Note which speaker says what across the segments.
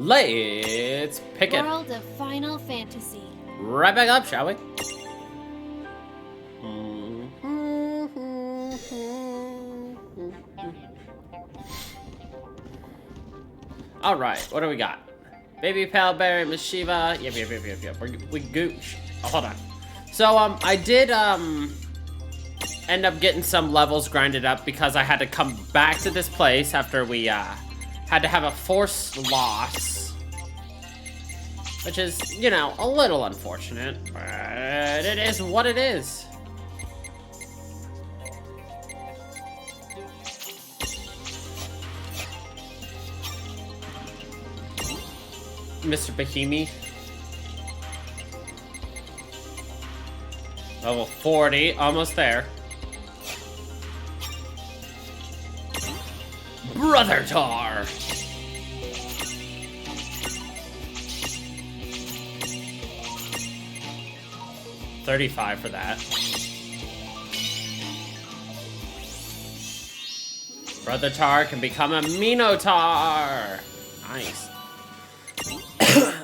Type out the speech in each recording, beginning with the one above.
Speaker 1: Let's pick it.
Speaker 2: World of Final Fantasy.
Speaker 1: Right back up, shall we? All right, what do we got? Baby Palberry, Miss Shiva. Yep. We gooch. Oh, hold on. So, I did, end up getting some levels grinded up because I had to come back to this place after we, had to have a forced loss. Which is, you know, a little unfortunate, but it is what it is. Mr. Bahimi. Level 40, almost there. Brother Tar! $35 for that. Brother Tar can become a Minotaur! Nice.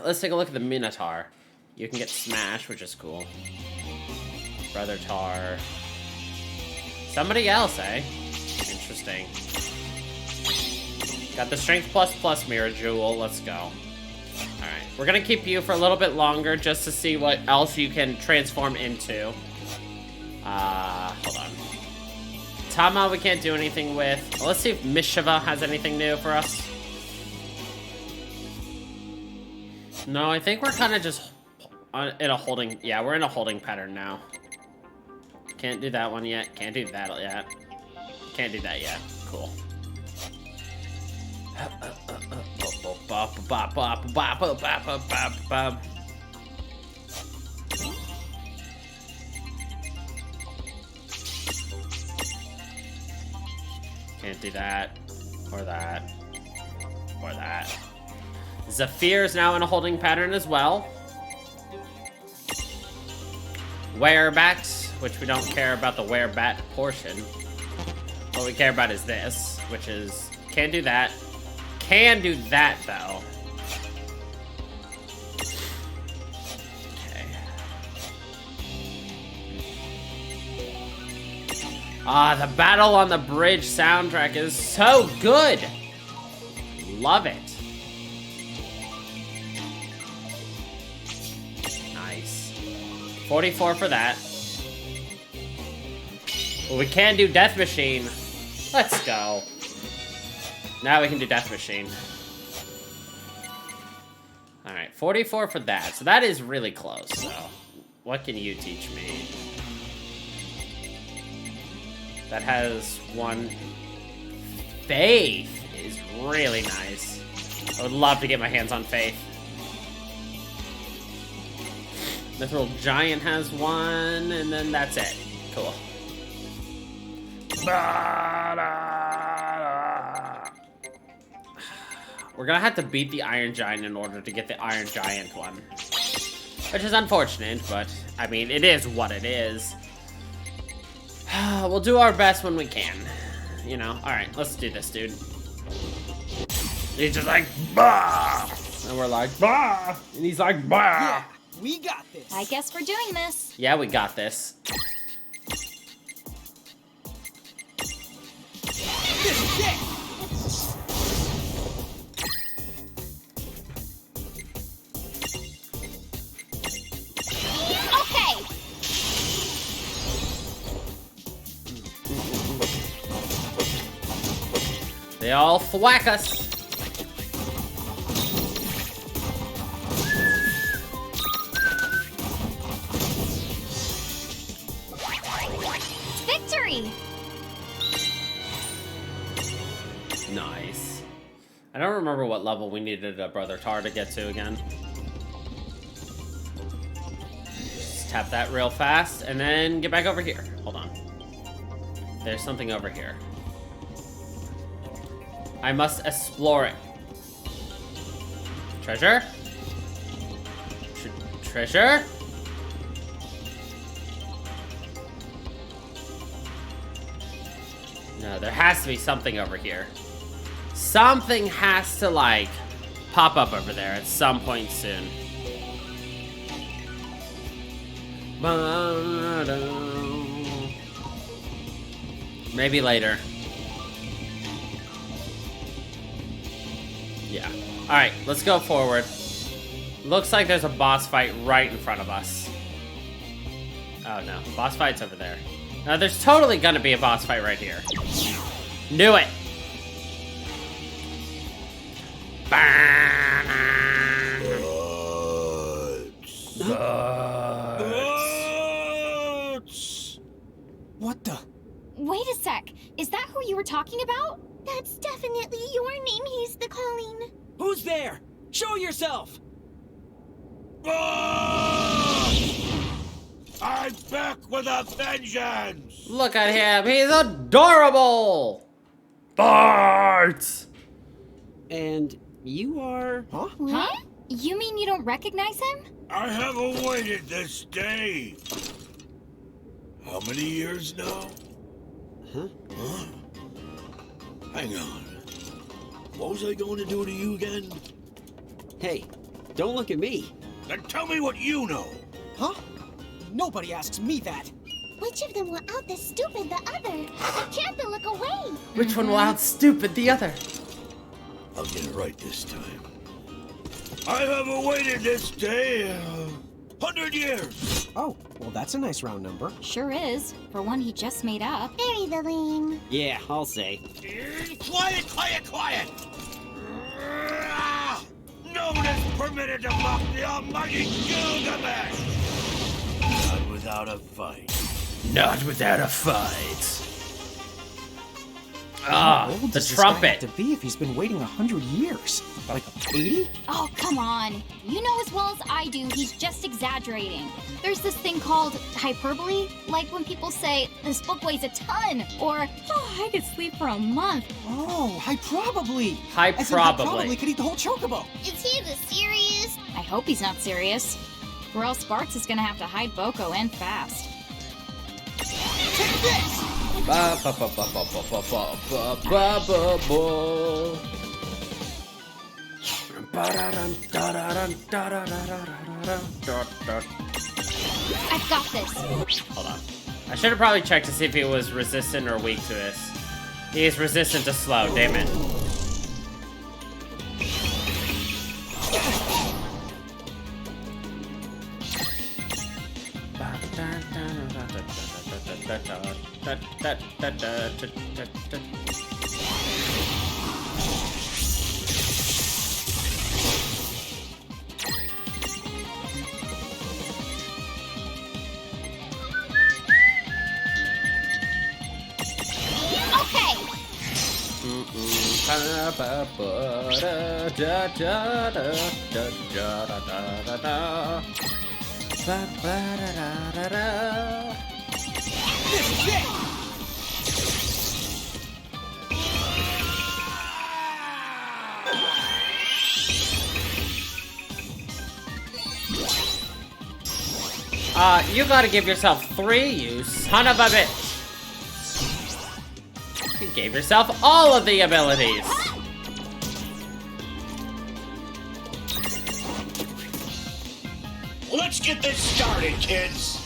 Speaker 1: Let's take a look at the Minotaur. You can get Smash, which is cool. Brother Tar. Somebody else, eh? Interesting. Got the Strength Plus Mirror Jewel. Let's go. Alright. We're gonna keep you for a little bit longer just to see what else you can transform into. Hold on. Tama we can't do anything with. Let's see if Mishava has anything new for us. No, I think we're kind of just in a holding... Yeah, we're in a holding pattern now. Can't do that one yet. Can't do that yet. Can't do that yet. Cool. Can't do that. Or that. Or that. Zephyr is now in a holding pattern as well. Werebat, which we don't care about the Werebat portion. What we care about is this, which is... Can't do that. Can do that, though. Okay. Ah, the Battle on the Bridge soundtrack is so good! Love it. Nice. 44 for that. Well, we can do Death Machine. Let's go. Now we can do Death Machine. Alright, 44 for that. So that is really close, so... What can you teach me? That has one... Faith is really nice. I would love to get my hands on Faith. Mithril Giant has one, and then that's it. Cool. We're gonna have to beat the Iron Giant in order to get the Iron Giant one. Which is unfortunate, but, I mean, it is what it is. We'll do our best when we can. You know? Alright, let's do this, dude. He's just like, bah! And we're like, bah! And he's like, bah!
Speaker 3: Yeah, we got this.
Speaker 2: I guess we're doing this.
Speaker 1: Yeah, we got this.
Speaker 3: This is it.
Speaker 2: Okay.
Speaker 1: They all thwack us.
Speaker 2: Victory.
Speaker 1: Nice. I don't remember what level we needed a Brother Tar to get to again. Just tap that real fast and then get back over here. Hold on. There's something over here. I must explore it. Treasure? Treasure? No, there has to be something over here. Something has to, like, pop up over there at some point soon. Maybe later. Yeah. Alright, let's go forward. Looks like there's a boss fight right in front of us. Oh no, boss fight's over there. Now there's totally gonna be a boss fight right here. Knew it!
Speaker 3: Vods. What the?
Speaker 2: Wait a sec. Is that who you were talking about?
Speaker 4: That's definitely your name he's the calling.
Speaker 3: Who's there? Show yourself.
Speaker 5: I'm back with a vengeance!
Speaker 1: Look at him, he's adorable! Vods!
Speaker 6: And you are...
Speaker 3: Huh?
Speaker 2: Huh? You mean you don't recognize him?
Speaker 5: I have awaited this day. How many years now?
Speaker 6: Huh?
Speaker 5: Huh? Hang on. What was I going to do to you again?
Speaker 6: Hey, don't look at me.
Speaker 5: Then tell me what you know.
Speaker 3: Huh? Nobody asks me that.
Speaker 4: Which of them will out the stupid the other? But can't they look away?
Speaker 1: Which one will outstupid the other?
Speaker 5: I'll get it right this time. I have awaited this day 100 years.
Speaker 3: Oh, well, that's a nice round number.
Speaker 2: Sure is, for one he just made up.
Speaker 4: Bury the lame.
Speaker 6: Yeah, I'll say.
Speaker 5: Quiet, quiet, quiet! No one is permitted to mock the almighty Gilgamesh! Not without a fight.
Speaker 1: Not without a fight.
Speaker 3: How
Speaker 1: Ah,
Speaker 3: old
Speaker 1: the
Speaker 3: does this guy have
Speaker 1: trumpet.
Speaker 3: to be if he's been waiting 100 years? Like 80?
Speaker 2: Oh, come on. You know as well as I do, he's just exaggerating. There's this thing called hyperbole, like when people say, this book weighs a ton, or, oh, I could sleep for a month.
Speaker 3: Oh, probably.
Speaker 1: Hyperbole.
Speaker 3: As in, I probably could eat the whole chocobo.
Speaker 4: Is he the serious?
Speaker 2: I hope he's not serious. Or else Sparks is gonna have to hide Boko and fast.
Speaker 3: Take this!
Speaker 1: Ba, ba, ba, ba, ba, ba, ba, ba, ba, ba, ba. Ba-da-dum, da-da-dum, da-da-da-da-da-da-da, da-da.
Speaker 2: I've got this.
Speaker 1: Hold on. I should have probably checked to see if he was resistant or weak to this. He is resistant to slow, damn it.
Speaker 2: Okay.
Speaker 3: This is it!
Speaker 1: You gotta give yourself 3, you son of a bitch. You gave yourself all of the abilities.
Speaker 5: Let's get this started, kids.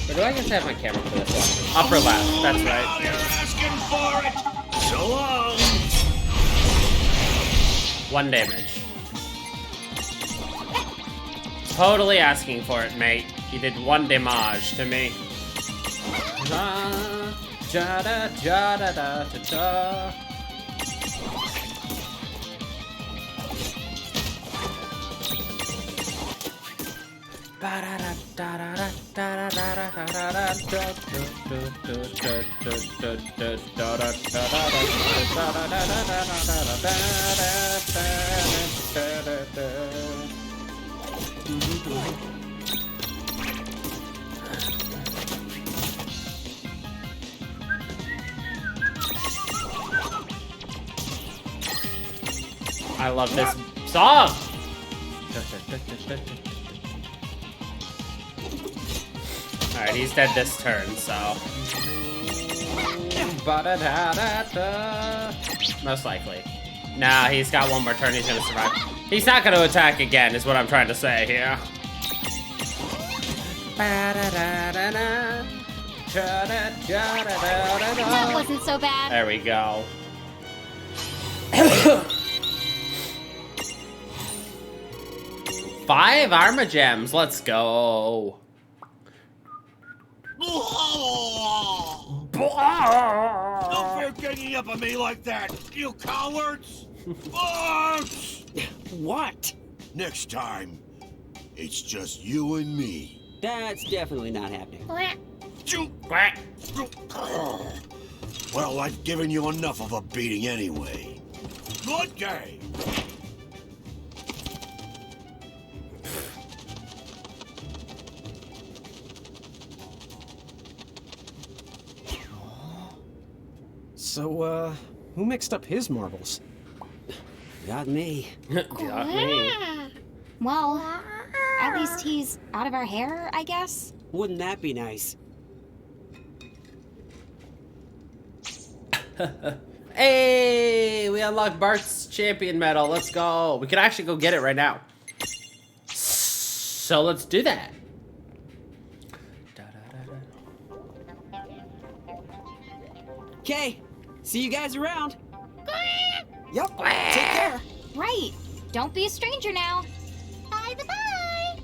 Speaker 1: Or do I just have my camera for this one? Upper left, that's
Speaker 5: Now
Speaker 1: right.
Speaker 5: you're asking for it. So long.
Speaker 1: 1 damage. Totally asking for it, mate. You did 1 damage to me. Ja-da-ja-da-da-da-da. I love this song. Alright, he's dead this turn, so. Ba-da-da-da-da. Most likely. Nah, he's got one more turn, he's gonna survive. He's not gonna attack again, is what I'm trying to say here. Ba-da-da-da-da.
Speaker 2: That wasn't so bad.
Speaker 1: There we go. 5 armor gems, let's go.
Speaker 5: Don't fear ganging up on me like that, you cowards!
Speaker 6: What?
Speaker 5: Next time, it's just you and me.
Speaker 6: That's definitely not happening.
Speaker 5: Well, I've given you enough of a beating anyway. Good day.
Speaker 3: So, who mixed up his marbles?
Speaker 6: Got me.
Speaker 1: Got me.
Speaker 2: Well, at least he's out of our hair, I guess.
Speaker 6: Wouldn't that be nice?
Speaker 1: Hey, we unlocked Bart's champion medal. Let's go. We could actually go get it right now. So let's do that.
Speaker 6: Okay, see you guys around.
Speaker 3: Yep, take care.
Speaker 2: Right. Don't be a stranger now.
Speaker 4: Bye-bye.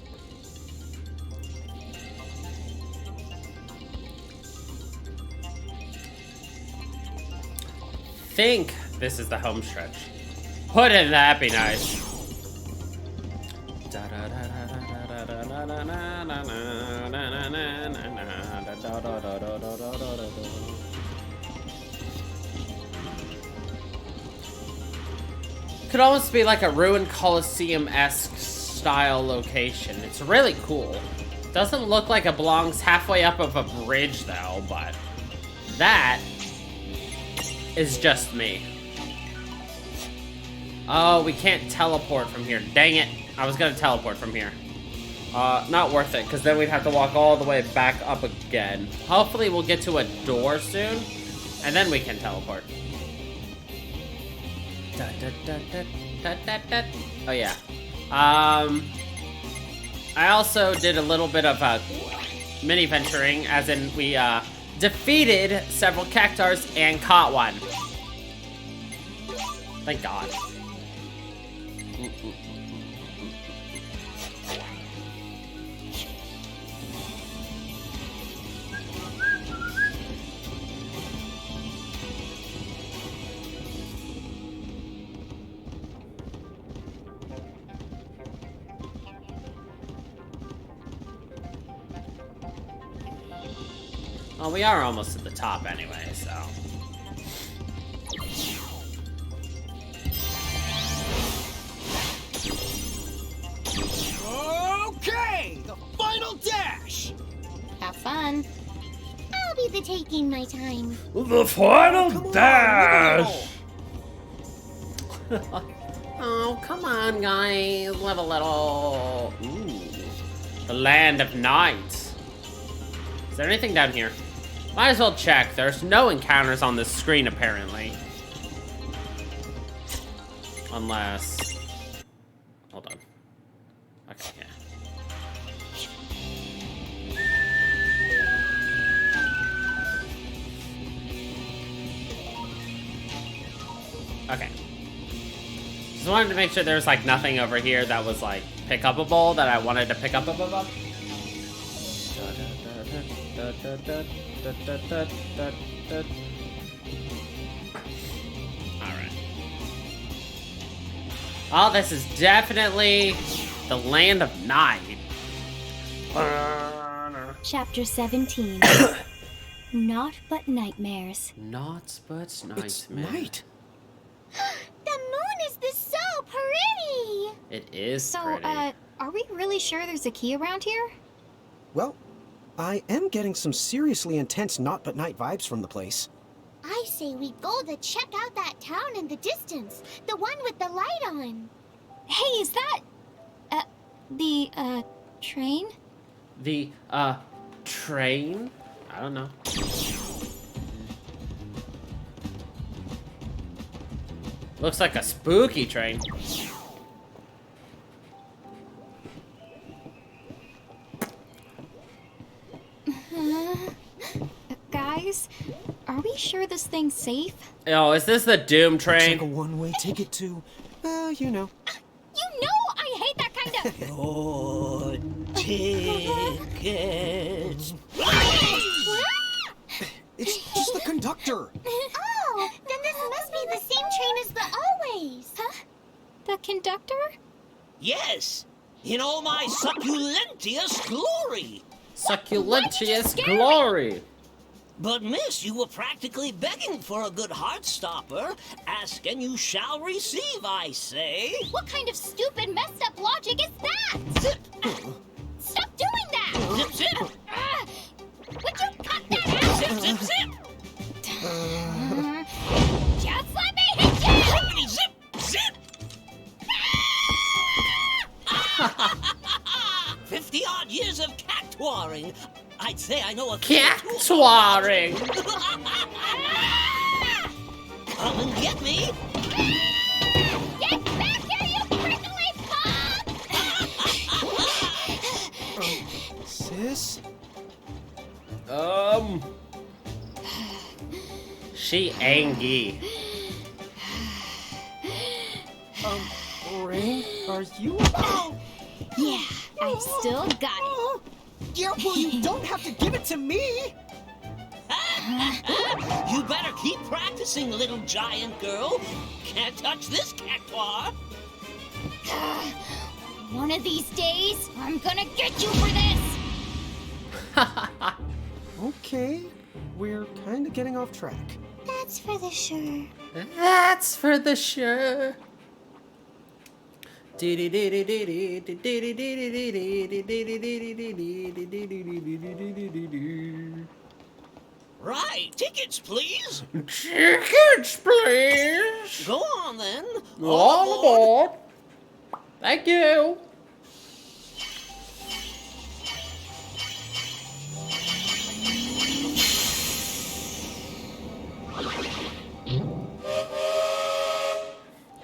Speaker 1: Think this is the home stretch. Wouldn't that be nice? Could almost be like a ruined Colosseum-esque style location. It's really cool. Doesn't look like it belongs halfway up of a bridge though, but that is just me. Oh, we can't teleport from here. Dang it. I was gonna teleport from here. Not worth it, because then we'd have to walk all the way back up again. Hopefully we'll get to a door soon, and then we can teleport. Oh yeah. I also did a little bit of mini venturing, as in we defeated several cactars and caught one. Thank God. Well, we are almost at the top anyway, so.
Speaker 3: Okay, the final dash.
Speaker 2: Have fun.
Speaker 4: I'll be the taking my time.
Speaker 5: The final
Speaker 3: Come on,
Speaker 5: dash!
Speaker 1: Oh, come on, guys. Live a little. Ooh. The land of night. Is there anything down here? Might as well check. There's no encounters on this screen, apparently. Unless... Hold on. Okay, yeah. Okay. Just wanted to make sure there was, like, nothing over here that was, like, pick-upable that I wanted to pick up above. Alright. Oh, this is definitely the land of night.
Speaker 2: Chapter 17. Naught but nightmares.
Speaker 1: Not but nightmare.
Speaker 3: It's night.
Speaker 4: The moon is this so pretty.
Speaker 1: It is
Speaker 2: So,
Speaker 1: pretty.
Speaker 2: are we really sure there's a key around here?
Speaker 3: Well, I am getting some seriously intense Not But Night vibes from the place.
Speaker 4: I say we go to check out that town in the distance. The one with the light on.
Speaker 2: Hey, is that... the, train?
Speaker 1: The, train? I don't know. Looks like a spooky train.
Speaker 2: Guys, are we sure this thing's safe?
Speaker 1: Oh, is this the Doom
Speaker 3: Check a
Speaker 1: train?
Speaker 3: one-way ticket to, you know.
Speaker 2: You know I hate that kind of...
Speaker 5: Your tickets.
Speaker 3: It's just the conductor.
Speaker 4: Oh, then this must be the same train as the Always.
Speaker 2: Huh? The conductor?
Speaker 5: Yes, in all my succulentious glory.
Speaker 1: Succulentious glory.
Speaker 5: But miss, you were practically begging for a good heart stopper. Ask and you shall receive, I say.
Speaker 2: What kind of stupid, messed up logic is that? Stop doing that!
Speaker 5: Zip, zip.
Speaker 2: Would you cut that out?
Speaker 5: Zip, zip, zip.
Speaker 2: Just let me hit you!
Speaker 5: Zippity, zip, zip. 50-odd years of cactuaring. I'd say I know a
Speaker 1: Cactuaring.
Speaker 5: Come and get me.
Speaker 2: Get back here, you prickly pug!
Speaker 3: Sis?
Speaker 1: She angry.
Speaker 3: Rain, are you?
Speaker 2: Yeah, I've still got it.
Speaker 3: Yeah, well, you don't have to give it to me.
Speaker 5: You better keep practicing, little giant girl. Can't touch this cactuar.
Speaker 2: One of these days, I'm gonna get you for this!
Speaker 3: Okay, we're kind of getting off track.
Speaker 4: That's for the sure.
Speaker 1: That's for the sure.
Speaker 5: Right, tickets, please.
Speaker 1: Tickets, please.
Speaker 5: Go on then.
Speaker 1: All aboard. Thank you.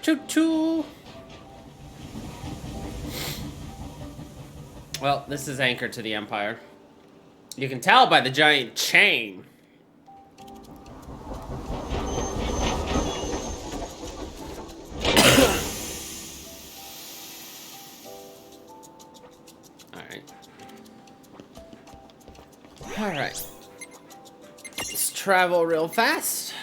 Speaker 1: Choo-choo. Well, this is anchored to the Empire. You can tell by the giant chain. Alright. Let's travel real fast.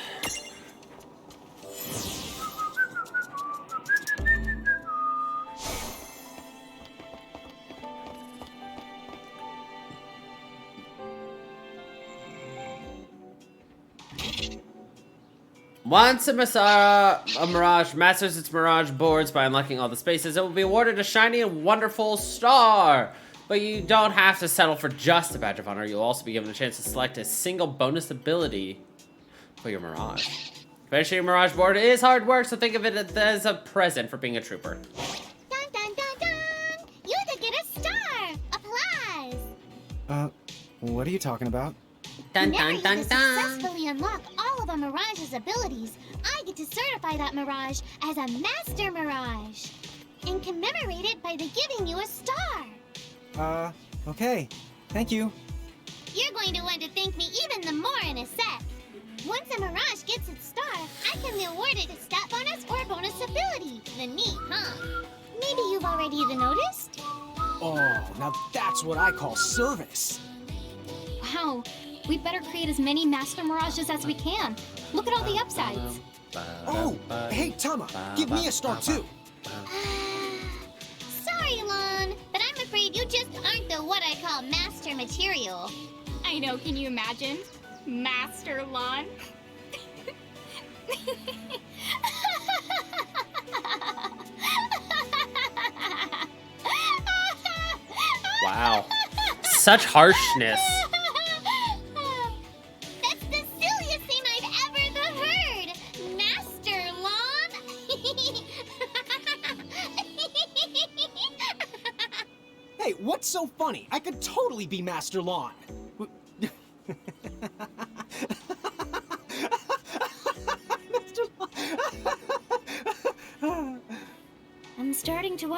Speaker 1: Once a mirage masters its mirage boards by unlocking all the spaces, it will be awarded a shiny and wonderful star. But you don't have to settle for just a badge of honor. You'll also be given a chance to select a single bonus ability for your mirage. Finishing your mirage board is hard work, so think of it as a present for being a trooper.
Speaker 4: Dun dun dun dun! You get a star! Applause!
Speaker 3: What are you talking about?
Speaker 1: Dun
Speaker 4: Whenever
Speaker 1: dun
Speaker 4: you
Speaker 1: dun dun.
Speaker 4: successfully unlock all of a Mirage's abilities, I get to certify that Mirage as a Master Mirage. And commemorate it by giving you a star.
Speaker 3: Okay. Thank you.
Speaker 4: You're going to want to thank me even the more in a sec. Once a Mirage gets its star, I can be awarded a stat bonus or bonus ability. The neat, huh? Maybe you've already noticed?
Speaker 3: Oh, now that's what I call service.
Speaker 2: Wow, we better create as many Master Mirages as we can. Look at all the upsides.
Speaker 3: Oh, hey, Tama, give me a star too.
Speaker 4: Sorry, Lon, but I'm afraid you just aren't the what I call master material.
Speaker 2: I know, can you imagine? Master Lon.
Speaker 1: Wow. Such harshness.
Speaker 4: That's the silliest thing I've ever heard. Master Lon.
Speaker 3: Hey, what's so funny? I could totally be Master Lawn.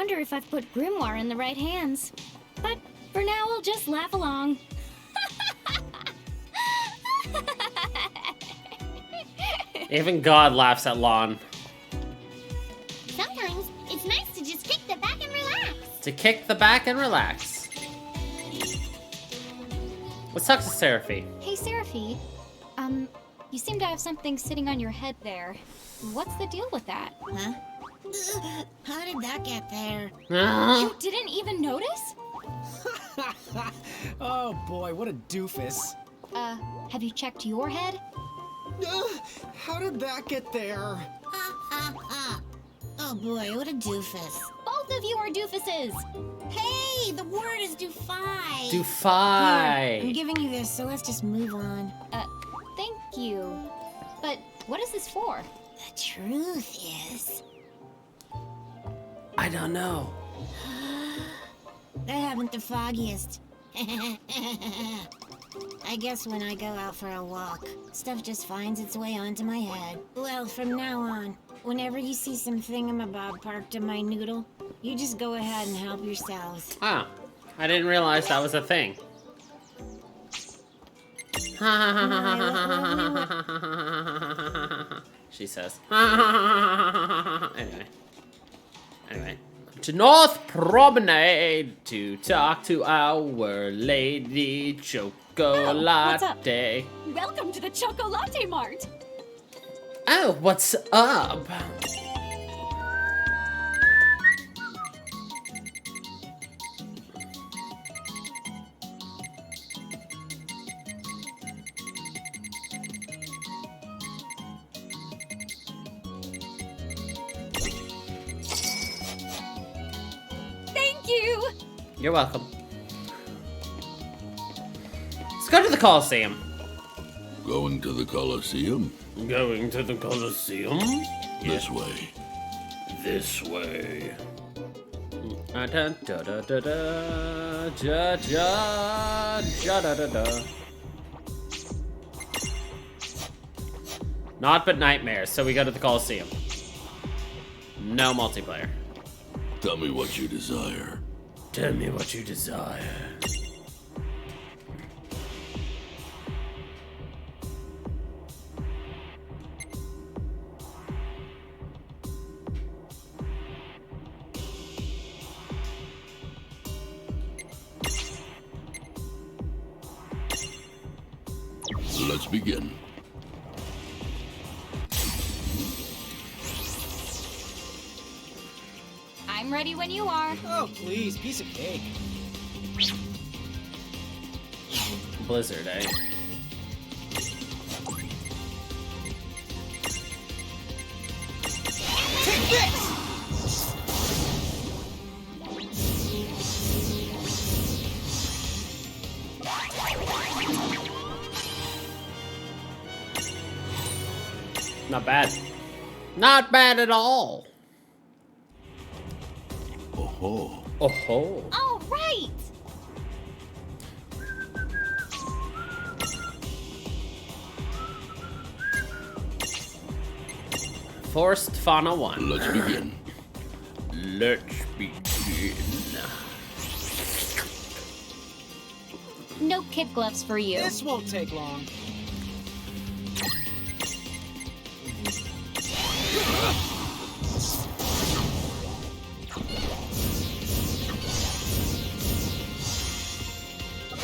Speaker 2: wonder if I've put Grimoire in the right hands. But for now, I'll just laugh along.
Speaker 1: Even God laughs at Lon.
Speaker 4: Sometimes it's nice to just kick the back and relax.
Speaker 1: To kick the back and relax. Let's talk to Seraphy.
Speaker 2: Hey, Seraphy. You seem to have something sitting on your head there. What's the deal with that?
Speaker 7: Huh? How did that get there?
Speaker 2: You didn't even notice?
Speaker 3: Oh boy, what a doofus.
Speaker 2: Have you checked your head?
Speaker 3: How did that get there?
Speaker 7: Ha ha ha. Oh boy, what a doofus.
Speaker 2: Both of you are doofuses!
Speaker 7: Hey, the word is doofy. Here, I'm
Speaker 1: Doofy.
Speaker 7: giving you this, so let's just move on.
Speaker 2: Thank you. But what is this for?
Speaker 7: The truth is,
Speaker 1: I don't know.
Speaker 7: I haven't the foggiest. I guess when I go out for a walk, stuff just finds its way onto my head. Well, from now on, whenever you see some thingamabob parked in my noodle, you just go ahead and help yourselves.
Speaker 1: Oh, I didn't realize that was a thing. She says. Anyway. To North Promenade to talk to Our Lady Chocolate.
Speaker 2: up? Welcome to the Chocolate Mart!
Speaker 1: Oh, what's up?
Speaker 2: Thank you!
Speaker 1: You're welcome. Let's go to the Coliseum.
Speaker 5: Going to the Coliseum?
Speaker 1: Going to the Coliseum?
Speaker 5: This way.
Speaker 1: This way. Da da da da da da da da da da. Not but nightmares, so we go to the Coliseum. No multiplayer.
Speaker 5: Tell me what you desire.
Speaker 1: Tell me what you desire.
Speaker 5: Let's begin.
Speaker 2: I'm ready when you are.
Speaker 3: Oh, please, piece of cake.
Speaker 1: Blizzard, eh?
Speaker 3: Take this!
Speaker 1: Not bad. Not bad at all.
Speaker 5: Oh-ho.
Speaker 1: Oh-ho.
Speaker 2: All right!
Speaker 1: Forced Fauna 1.
Speaker 5: Let's begin.
Speaker 1: Let's begin.
Speaker 2: No kid gloves for you.
Speaker 3: This won't take long.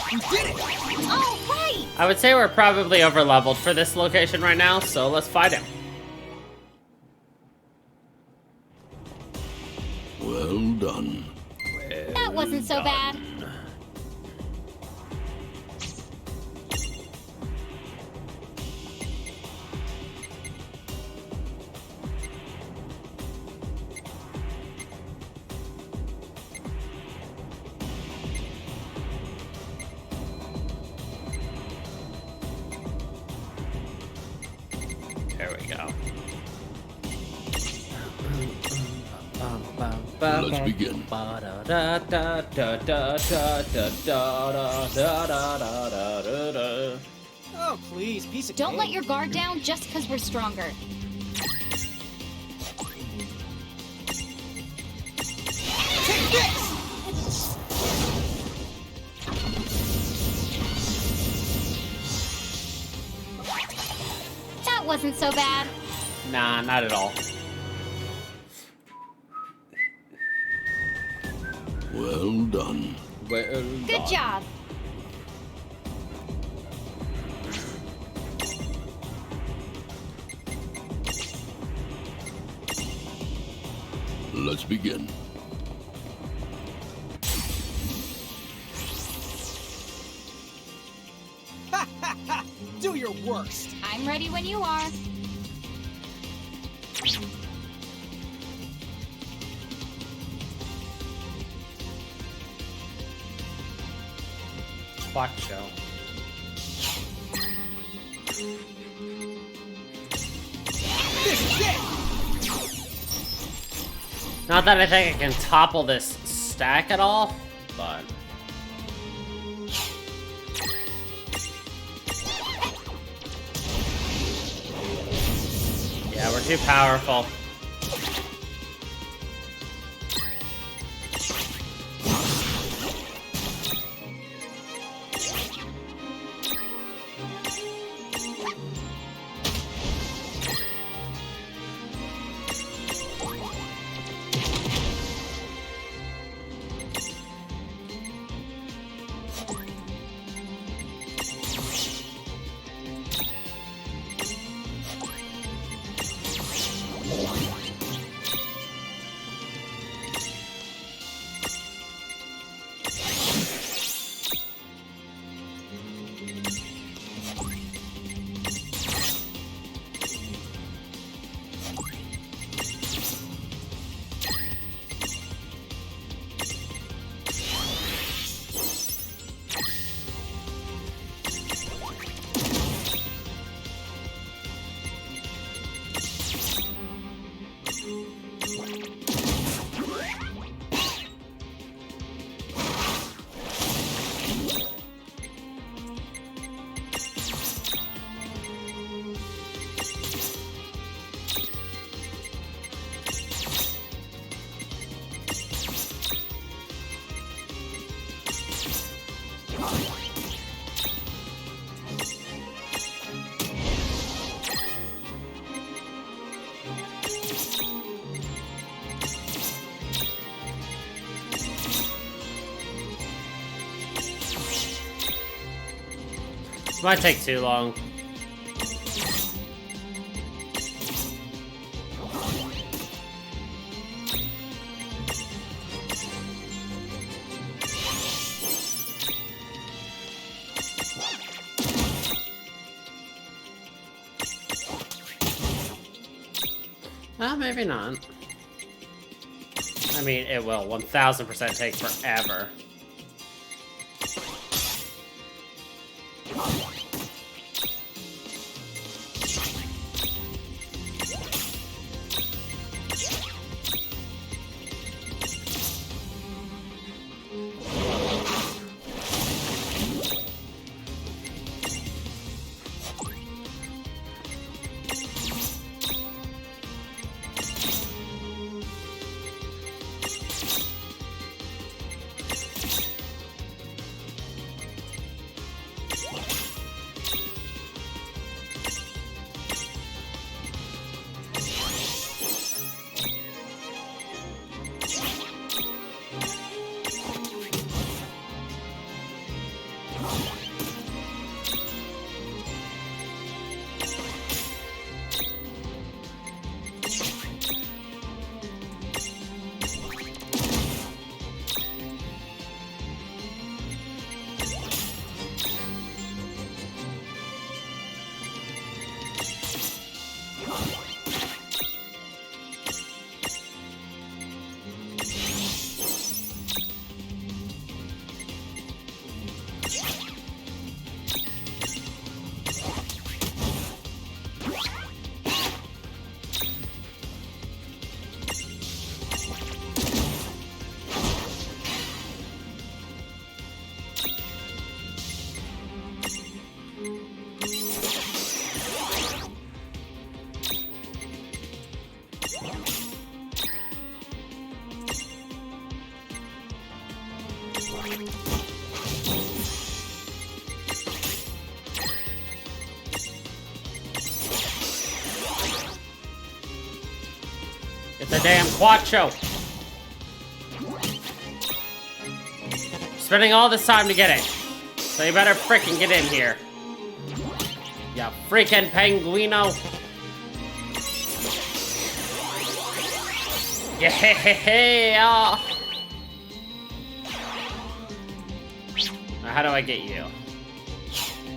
Speaker 3: You did it!
Speaker 2: All right!
Speaker 1: I would say we're probably over leveled for this location right now, so let's fight him.
Speaker 5: Well done.
Speaker 2: That wasn't so bad.
Speaker 1: There we go.
Speaker 5: Let's begin.
Speaker 3: Oh, please, piece of cake.
Speaker 2: Don't let your guard down just because we're stronger. wasn't so bad.
Speaker 1: Nah, not at all.
Speaker 5: Well done.
Speaker 1: Well
Speaker 2: Good
Speaker 1: done.
Speaker 2: job.
Speaker 5: Let's begin.
Speaker 3: Do your worst.
Speaker 2: I'm ready when you are.
Speaker 1: Fuck show. Not that I think I can topple this stack at all, but... Yeah, we're too powerful. This might take too long. Maybe not. I mean, it will 1000% take forever. The damn Quacho. Spending all this time to get it. So you better frickin' get in here. Ya freaking penguino. Yeah. Now how do I get you?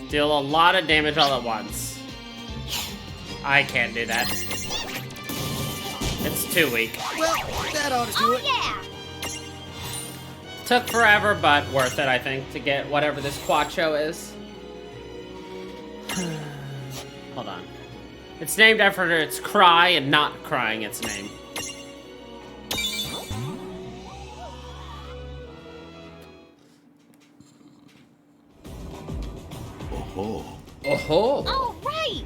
Speaker 1: Deal a lot of damage all at once. I can't do that. It's too weak.
Speaker 3: Well, that ought to do it.
Speaker 4: Yeah!
Speaker 1: Took forever, but worth it, I think, to get whatever this Quacho is. Hold on. It's named after its cry and not crying its name.
Speaker 5: Oh.
Speaker 1: Oh-ho!
Speaker 2: Oh, right!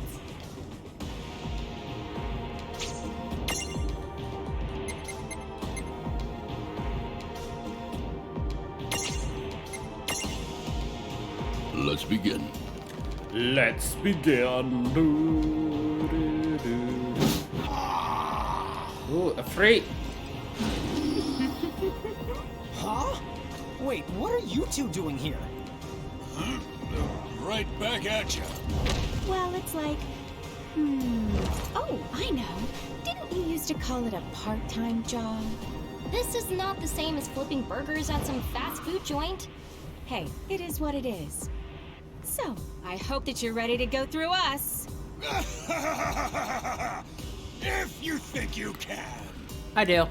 Speaker 5: Let's begin.
Speaker 1: Let's begin. Ooh, a free.
Speaker 3: Huh? Wait, what are you two doing here?
Speaker 5: Right back at you.
Speaker 8: Well, it's like, oh, I know. Didn't you used to call it a part-time job?
Speaker 2: This is not the same as flipping burgers at some fast food joint.
Speaker 8: Hey, it is what it is. So, I hope that you're ready to go through us.
Speaker 5: If you think you can.
Speaker 1: I do.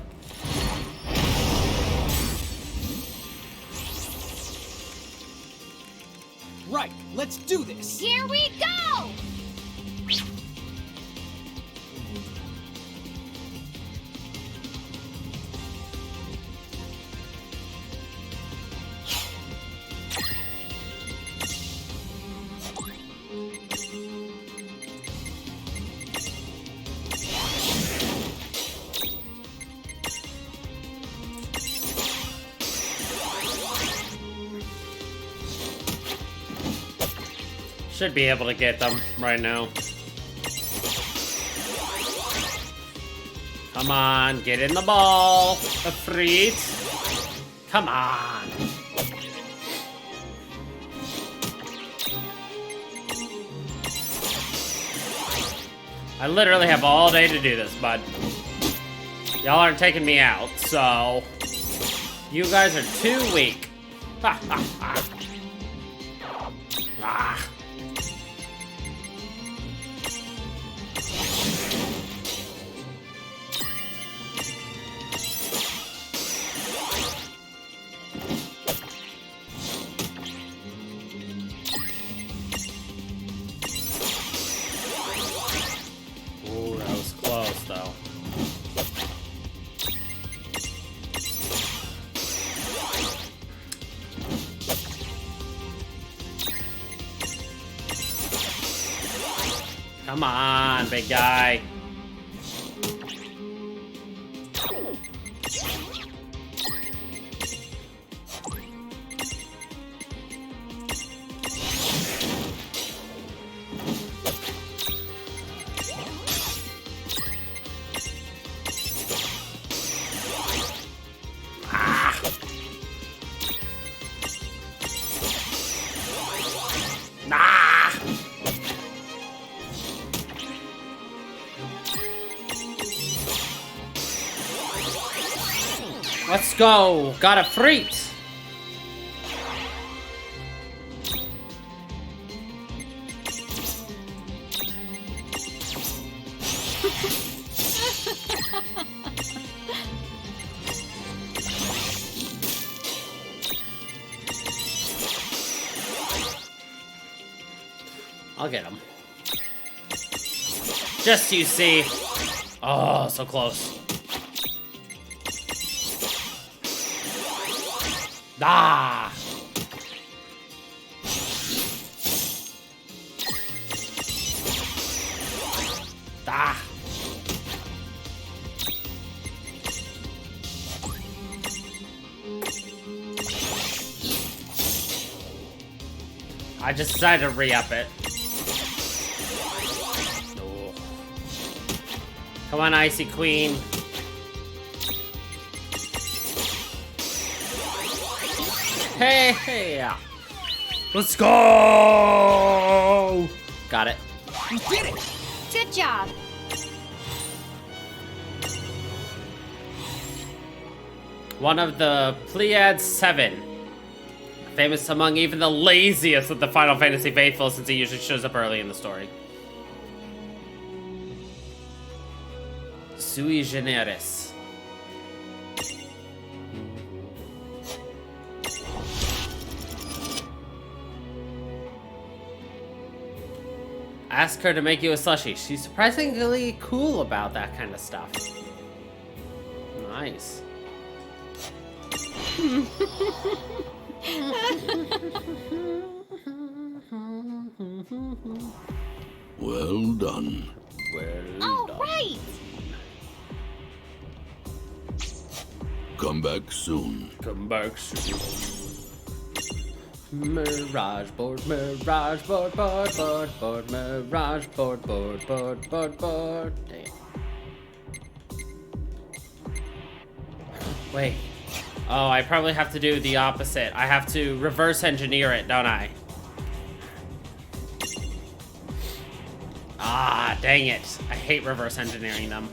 Speaker 3: Right, let's do this.
Speaker 2: Here we go!
Speaker 1: Should be able to get them right now. Come on, get in the ball, Afreet. Come on. I literally have all day to do this, bud. Y'all aren't taking me out, so you guys are too weak. Ha ha ha. Ah. Ooh, that was close, though. Come on, big guy. Let's go. Got a freet. I'll get him. Just so you see. Oh, so close. Ah! Ah! I just decided to re-up it. Oh. Come on, Icy Queen. Hey! Let's go! Got it.
Speaker 6: You did it!
Speaker 2: Good job.
Speaker 1: One of the Pleiad 7. Famous among even the laziest of the Final Fantasy faithful, since he usually shows up early in the story. Sui generis. Ask her to make you a slushie. She's surprisingly cool about that kind of stuff. Nice.
Speaker 5: Well done.
Speaker 2: All right.
Speaker 5: Come back soon.
Speaker 1: Come back soon. Mirage board, mirage board, board, board, board, mirage board, board, board, board, board. Damn. Wait. Oh, I probably have to do the opposite. I have to reverse engineer it, don't I? Ah, dang it. I hate reverse engineering them.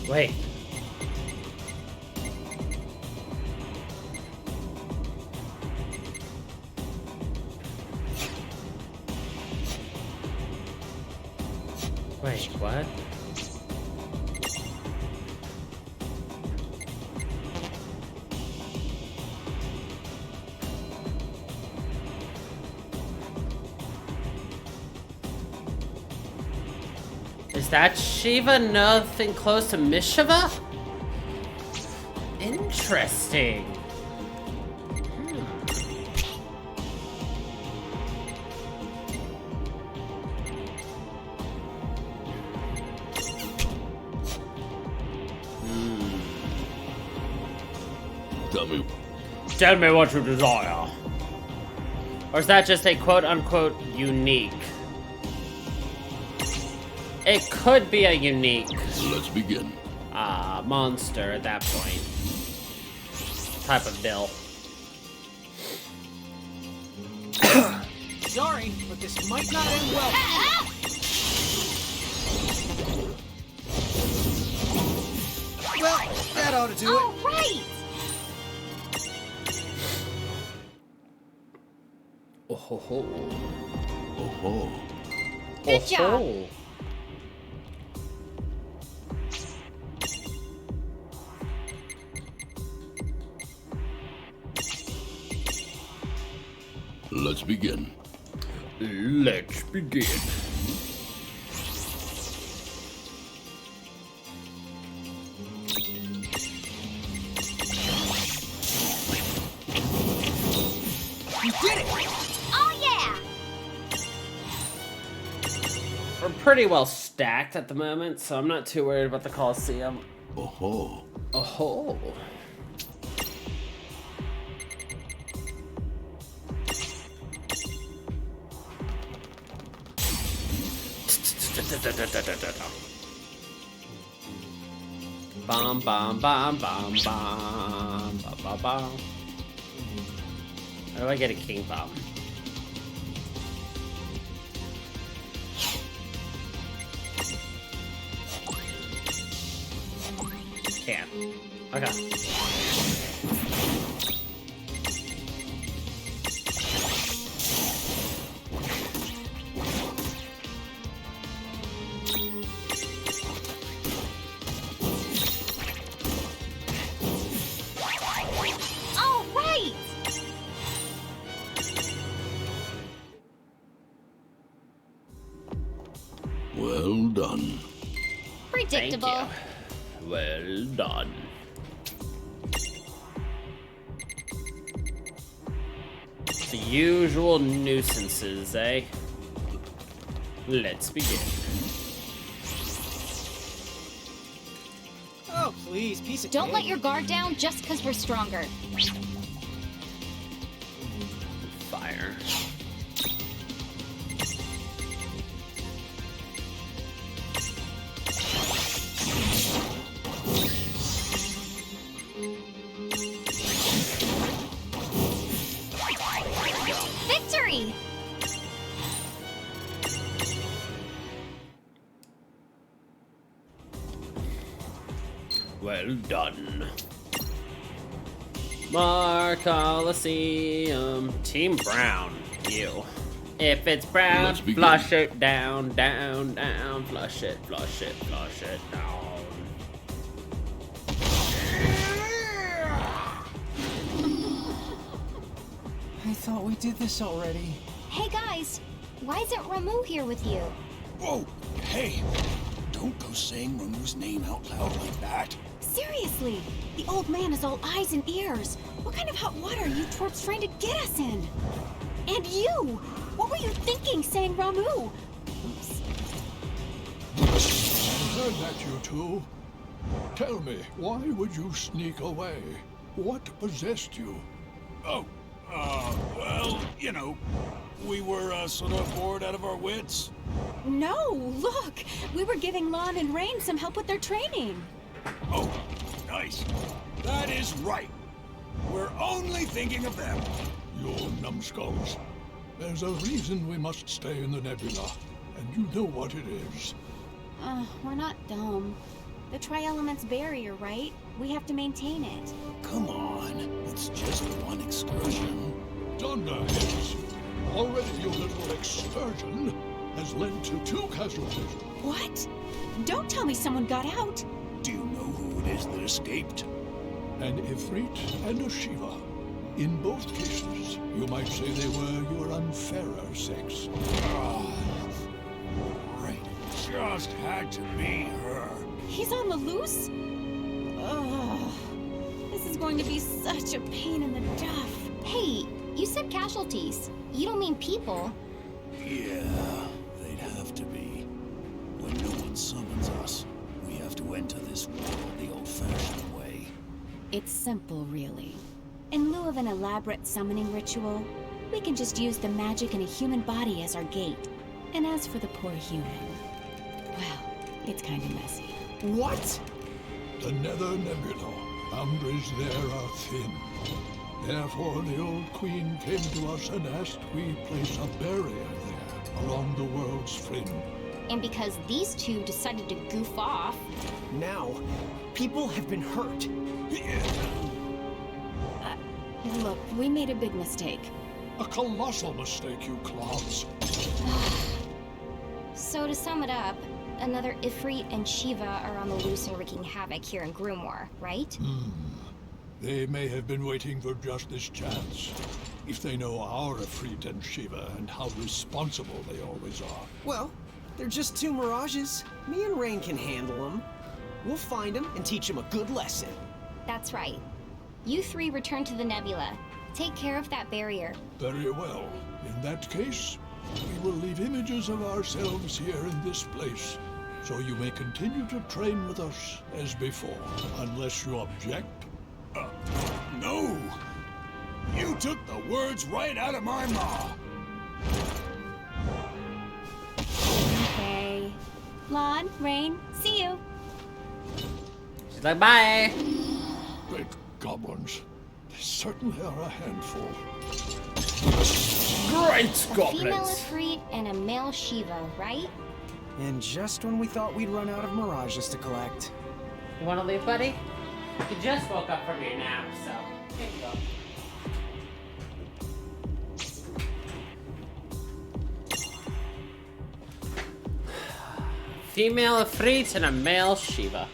Speaker 1: Wait. Wait, what? Is that Shiva nothing close to Mishiva? Interesting. Tell me what you desire. Or is that just a quote-unquote unique? It could be a unique
Speaker 5: Let's begin.
Speaker 1: monster at that point. Type of bill.
Speaker 3: Sorry, but this might not end well. Well, that ought to do it.
Speaker 2: All right.
Speaker 1: Oh ho ho.
Speaker 5: Oh ho.
Speaker 2: Good job.
Speaker 1: Ho.
Speaker 5: Let's begin.
Speaker 1: Let's begin.
Speaker 6: You did it!
Speaker 2: Oh yeah.
Speaker 1: We're pretty well stacked at the moment, so I'm not too worried about the Coliseum.
Speaker 5: Oh ho.
Speaker 1: Oh ho. Bom bom bom bom bom bom bom bom. How do I get a king bomb? Can. Okay.
Speaker 2: All right.
Speaker 5: Well done.
Speaker 2: Predictable.
Speaker 1: Thank you. Well done. The usual nuisances, eh? Let's begin.
Speaker 3: Oh, please, piece of
Speaker 2: Don't
Speaker 3: cake.
Speaker 2: let your guard down just because we're stronger.
Speaker 1: Fire.
Speaker 2: Victory!
Speaker 1: Well done. Mar Coliseum. Team Brown. You. If it's brown,
Speaker 5: Let's begin.
Speaker 1: flush it down, down, down. Flush it, flush it, flush it down.
Speaker 3: I thought we did this already.
Speaker 2: Hey guys, why isn't Ramu here with you?
Speaker 5: Whoa! Hey! Don't go saying Ramu's name out loud like that.
Speaker 8: Seriously, the old man is all eyes and ears. What kind of hot water are you twerps trying to get us in? And you! What were you thinking saying Ramu? Oops.
Speaker 9: I heard that, you two. Tell me, why would you sneak away? What possessed you?
Speaker 5: Oh, well, you know, we were sort of bored out of our wits.
Speaker 8: No, look! We were giving Lon and Rain some help with their training.
Speaker 5: Oh, nice. That is right. We're only thinking of them.
Speaker 9: You numbskulls. There's a reason we must stay in the nebula, and you know what it is.
Speaker 8: We're not dumb. The Tri-Elements barrier, right? We have to maintain it.
Speaker 5: Come on, it's just one excursion.
Speaker 9: Dunderheads. Already your little excursion has led to 2 casualties.
Speaker 8: What? Don't tell me someone got out.
Speaker 5: Do you know who it is that escaped?
Speaker 9: An Ifrit and a Shiva. In both cases, you might say they were your unfairer sex.
Speaker 5: Right. Just had to be her.
Speaker 8: He's on the loose? Ugh. This is going to be such a pain in the duff.
Speaker 2: Hey, you said casualties. You don't mean people.
Speaker 5: Yeah, they'd have to be. When no one summons us, we have to enter this world the old-fashioned way.
Speaker 8: It's simple, really. In lieu of an elaborate summoning ritual, we can just use the magic in a human body as our gate. And as for the poor human, well, it's kind of messy.
Speaker 3: What?
Speaker 9: The Nether Nebula. Boundaries there are thin. Therefore, the old queen came to us and asked we place a barrier there, along the world's fringe.
Speaker 2: And because these two decided to goof off,
Speaker 3: Now, people have been hurt.
Speaker 8: Look, we made a big mistake.
Speaker 9: A colossal mistake, you clowns.
Speaker 2: so to sum it up, another Ifrit and Shiva are on the loose and wreaking havoc here in Grimoire, right?
Speaker 9: They may have been waiting for just this chance. If they know our Ifrit and Shiva and how responsible they always are.
Speaker 3: Well, they're just 2 mirages. Me and Rain can handle them. We'll find them and teach them a good lesson.
Speaker 2: That's right. You 3 return to the nebula. Take care of that barrier.
Speaker 9: Very well. In that case, we will leave images of ourselves here in this place, so you may continue to train with us as before, unless you object.
Speaker 5: No! You took the words right out of my mouth.
Speaker 8: Okay. Lon, Rain, see you.
Speaker 1: She's like, bye.
Speaker 9: Great goblins. They certainly are a handful.
Speaker 1: Great
Speaker 2: A female
Speaker 1: goblins.
Speaker 2: Ifrit and a male Shiva, right?
Speaker 3: And just when we thought we'd run out of mirages to collect.
Speaker 1: You wanna leave, buddy? You just woke up from your nap, so here you go. Female Ifrit and a male Shiva.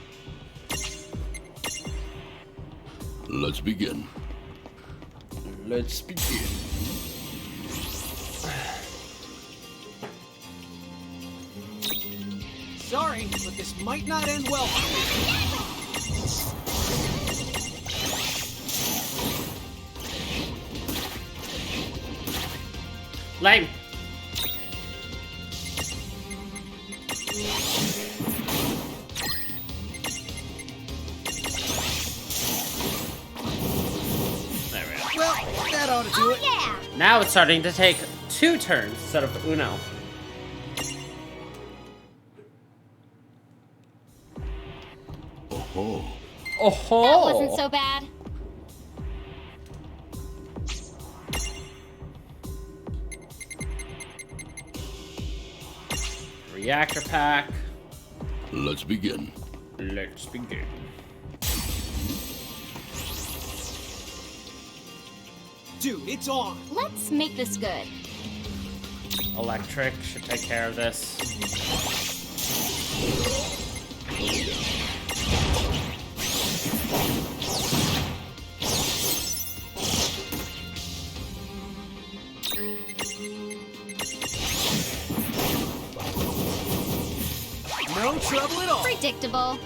Speaker 5: Let's begin.
Speaker 1: Let's begin.
Speaker 3: Sorry, but this might not end well.
Speaker 1: Lame. There we go.
Speaker 3: Well, that ought to do it.
Speaker 4: Yeah!
Speaker 1: Now it's starting to take 2 turns instead of uno.
Speaker 5: Oh,
Speaker 1: Oh-ho!
Speaker 2: That wasn't so bad.
Speaker 1: Reactor pack.
Speaker 5: let's begin.
Speaker 1: Let's begin.
Speaker 3: Dude, it's on.
Speaker 2: Let's make this good.
Speaker 1: Electric should take care of this.
Speaker 3: No trouble at all.
Speaker 2: Predictable.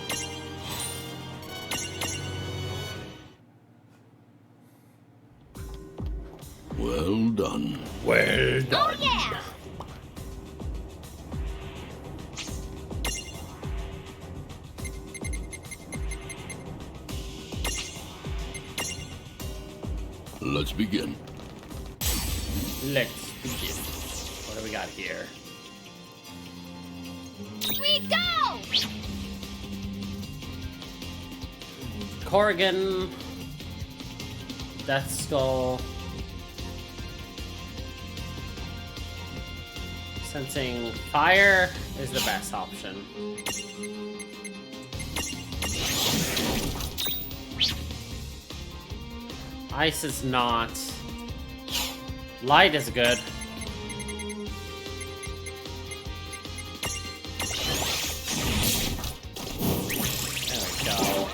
Speaker 5: Well done.
Speaker 1: Well done.
Speaker 4: Oh yeah!
Speaker 5: Let's begin.
Speaker 1: Let's begin. What do we got here?
Speaker 4: We go!
Speaker 1: Corrigan. Death Skull. Sensing fire is the best option. Ice is not. Light is good. There we go.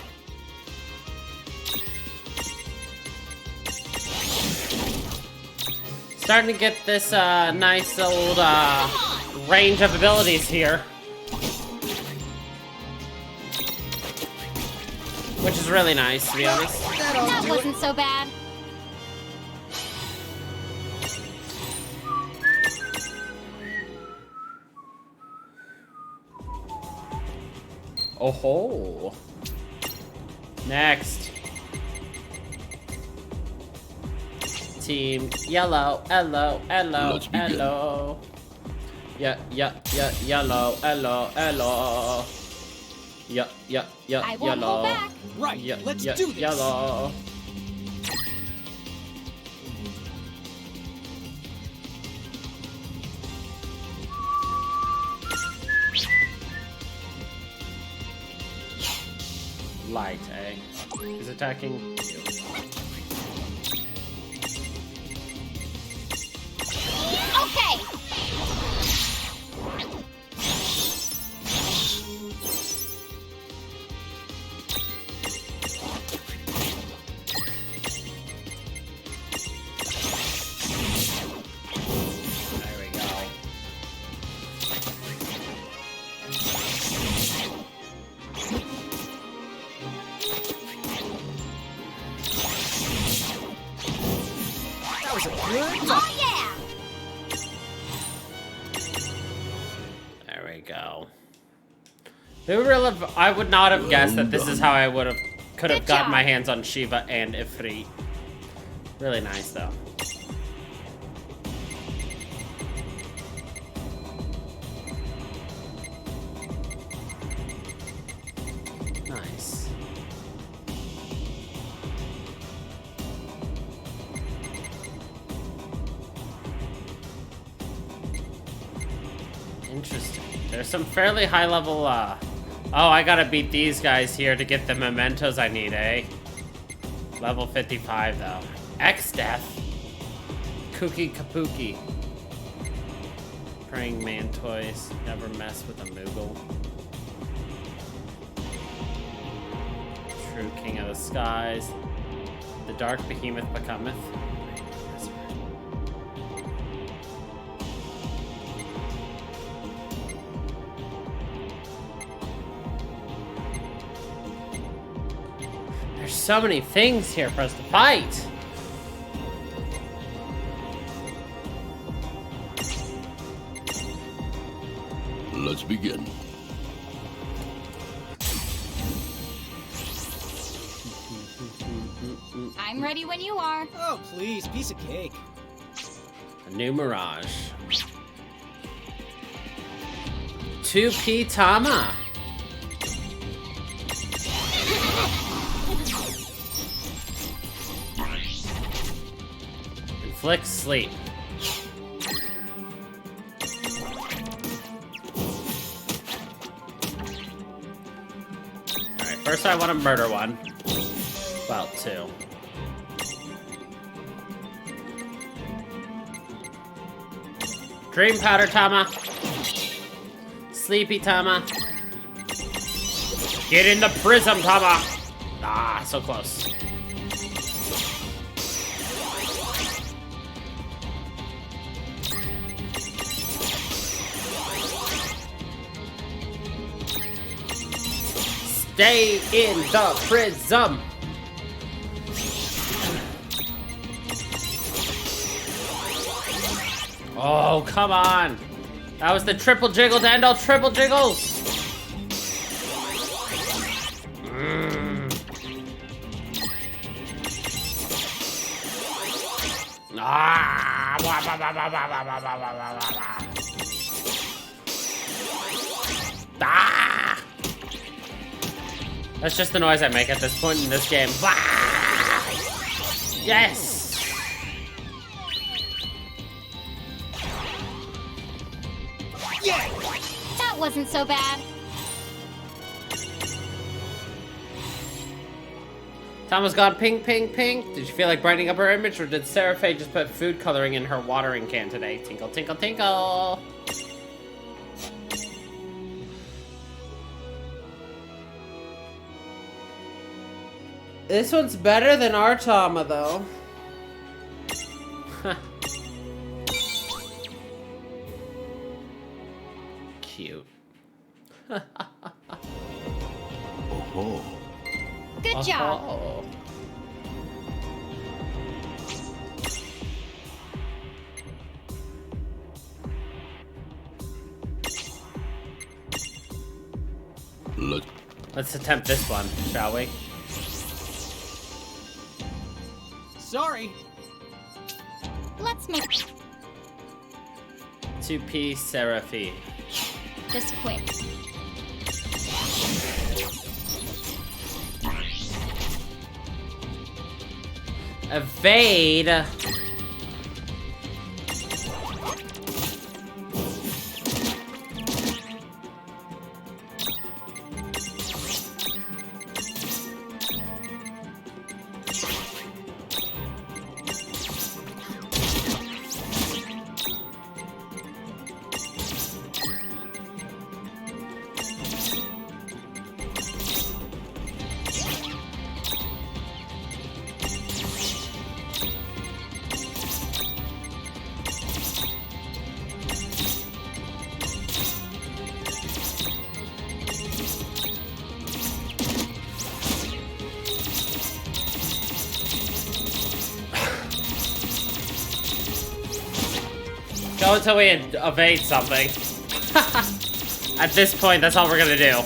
Speaker 1: Starting to get this nice old range of abilities here. Which is really nice, to be honest.
Speaker 3: That ought to
Speaker 2: That
Speaker 3: do it.
Speaker 2: wasn't so bad.
Speaker 1: Oh ho! Next. Team yellow, hello, hello,
Speaker 5: Let's begin.
Speaker 1: hello. Yeah, yellow, hello, hello. Yeah,
Speaker 2: I won't
Speaker 1: yellow.
Speaker 2: hold back.
Speaker 3: Right,
Speaker 1: Yeah,
Speaker 3: let's
Speaker 1: yeah,
Speaker 3: do this.
Speaker 1: Yellow. Light, eh? He's attacking you.
Speaker 2: Okay.
Speaker 1: There we go.
Speaker 3: That was a good fight.
Speaker 4: Oh yeah!
Speaker 1: There we go. I would not have guessed that this is how I could have
Speaker 2: Good
Speaker 1: gotten
Speaker 2: job.
Speaker 1: my hands on Shiva and Ifrit. Really nice though. Nice. Interesting. There's some fairly high level, oh, I gotta beat these guys here to get the mementos I need, eh? Level 55, though. X-Death. Kooky Kapuki. Praying Mantoys. Never mess with a Moogle. True King of the Skies. The Dark Behemoth becometh. There's so many things here for us to fight.
Speaker 5: Let's begin.
Speaker 2: I'm ready when you are.
Speaker 3: Oh, please, piece of cake.
Speaker 1: A new Mirage. 2P Tama. Inflict sleep. Alright, first I want to murder one. Well, two. Dream powder Tama. Sleepy Tama. Get in the prism Tama. Ah, so close. Stay in the prism. Oh, come on. That was the triple jiggle to end all triple jiggles. Ah. Ah. That's just the noise I make at this point in this game. Yes.
Speaker 2: That wasn't so bad.
Speaker 1: Tama's gone pink, pink, pink. Did you feel like brightening up her image, or did Seraphe just put food coloring in her watering can today? Tinkle, tinkle, tinkle. This one's better than our Tama, though. Cute.
Speaker 5: Oh.
Speaker 2: Good job.
Speaker 1: Oh. Let's attempt this one, shall we?
Speaker 3: Sorry.
Speaker 2: Let's make
Speaker 1: 2P Seraphe.
Speaker 2: this quick.
Speaker 1: Evade. Go until we evade something. At this point, that's all we're gonna do.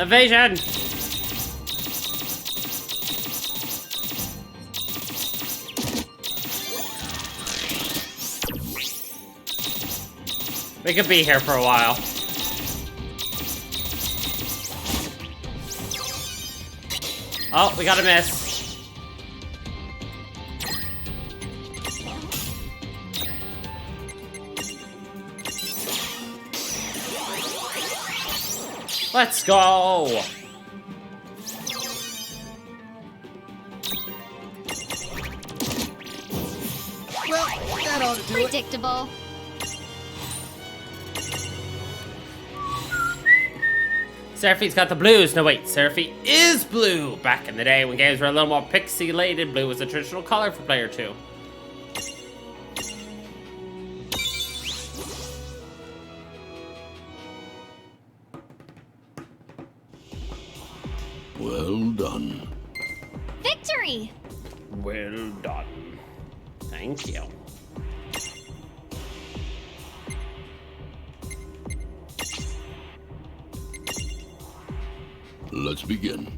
Speaker 1: Evasion! We could be here for a while. Oh, we got a miss. Let's go!
Speaker 3: Well, that ought to do it.
Speaker 2: Predictable.
Speaker 1: Seraphi's got the blues. No, wait. Seraphi is blue. Back in the day when games were a little more pixelated, blue was the traditional color for player 2.
Speaker 5: Well done.
Speaker 2: Victory!
Speaker 1: Well done. Thank you.
Speaker 5: Let's begin.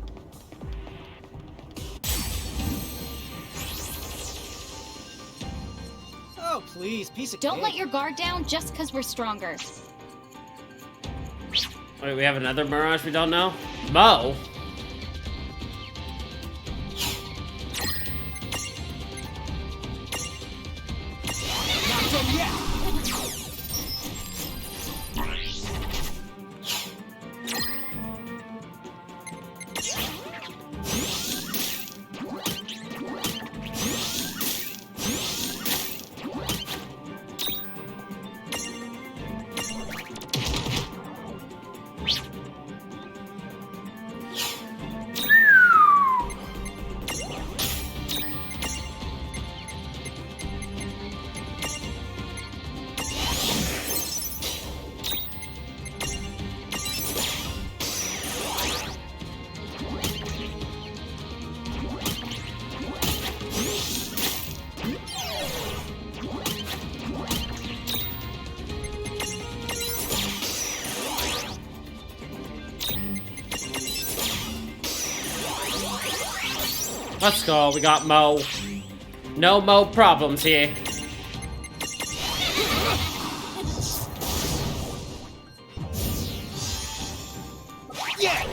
Speaker 3: Oh, please, piece of
Speaker 2: Don't
Speaker 3: cake.
Speaker 2: let your guard down just because we're stronger.
Speaker 1: Wait, we have another Mirage we don't know? Mo?
Speaker 3: Not done yet.
Speaker 1: Let's go, we got Mo. No Mo problems here.
Speaker 3: Yeah.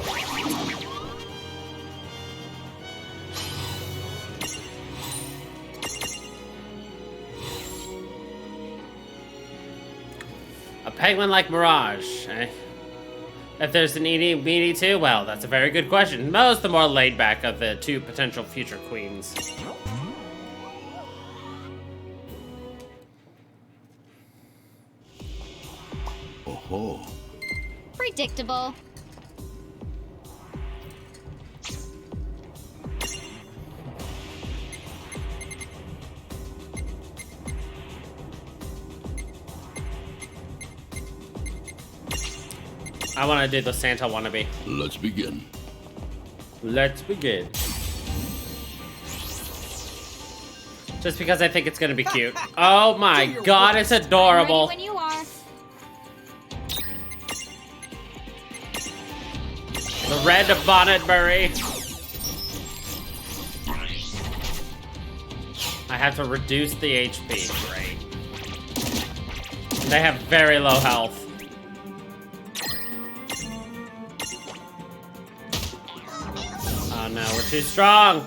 Speaker 1: A penguin like Mirage, eh? If there's an eeny meeny too, well, that's a very good question. Mo's the more laid back of the two potential future queens.
Speaker 5: Oh-ho.
Speaker 2: Predictable.
Speaker 1: I want to do the Santa wannabe.
Speaker 5: Let's begin.
Speaker 1: Let's begin. Just because I think it's gonna be cute. Oh my god, it's adorable.
Speaker 2: Ready when you are.
Speaker 1: The red bonnet berry. I have to reduce the HP. Great. They have very low health. Oh no, we're too strong.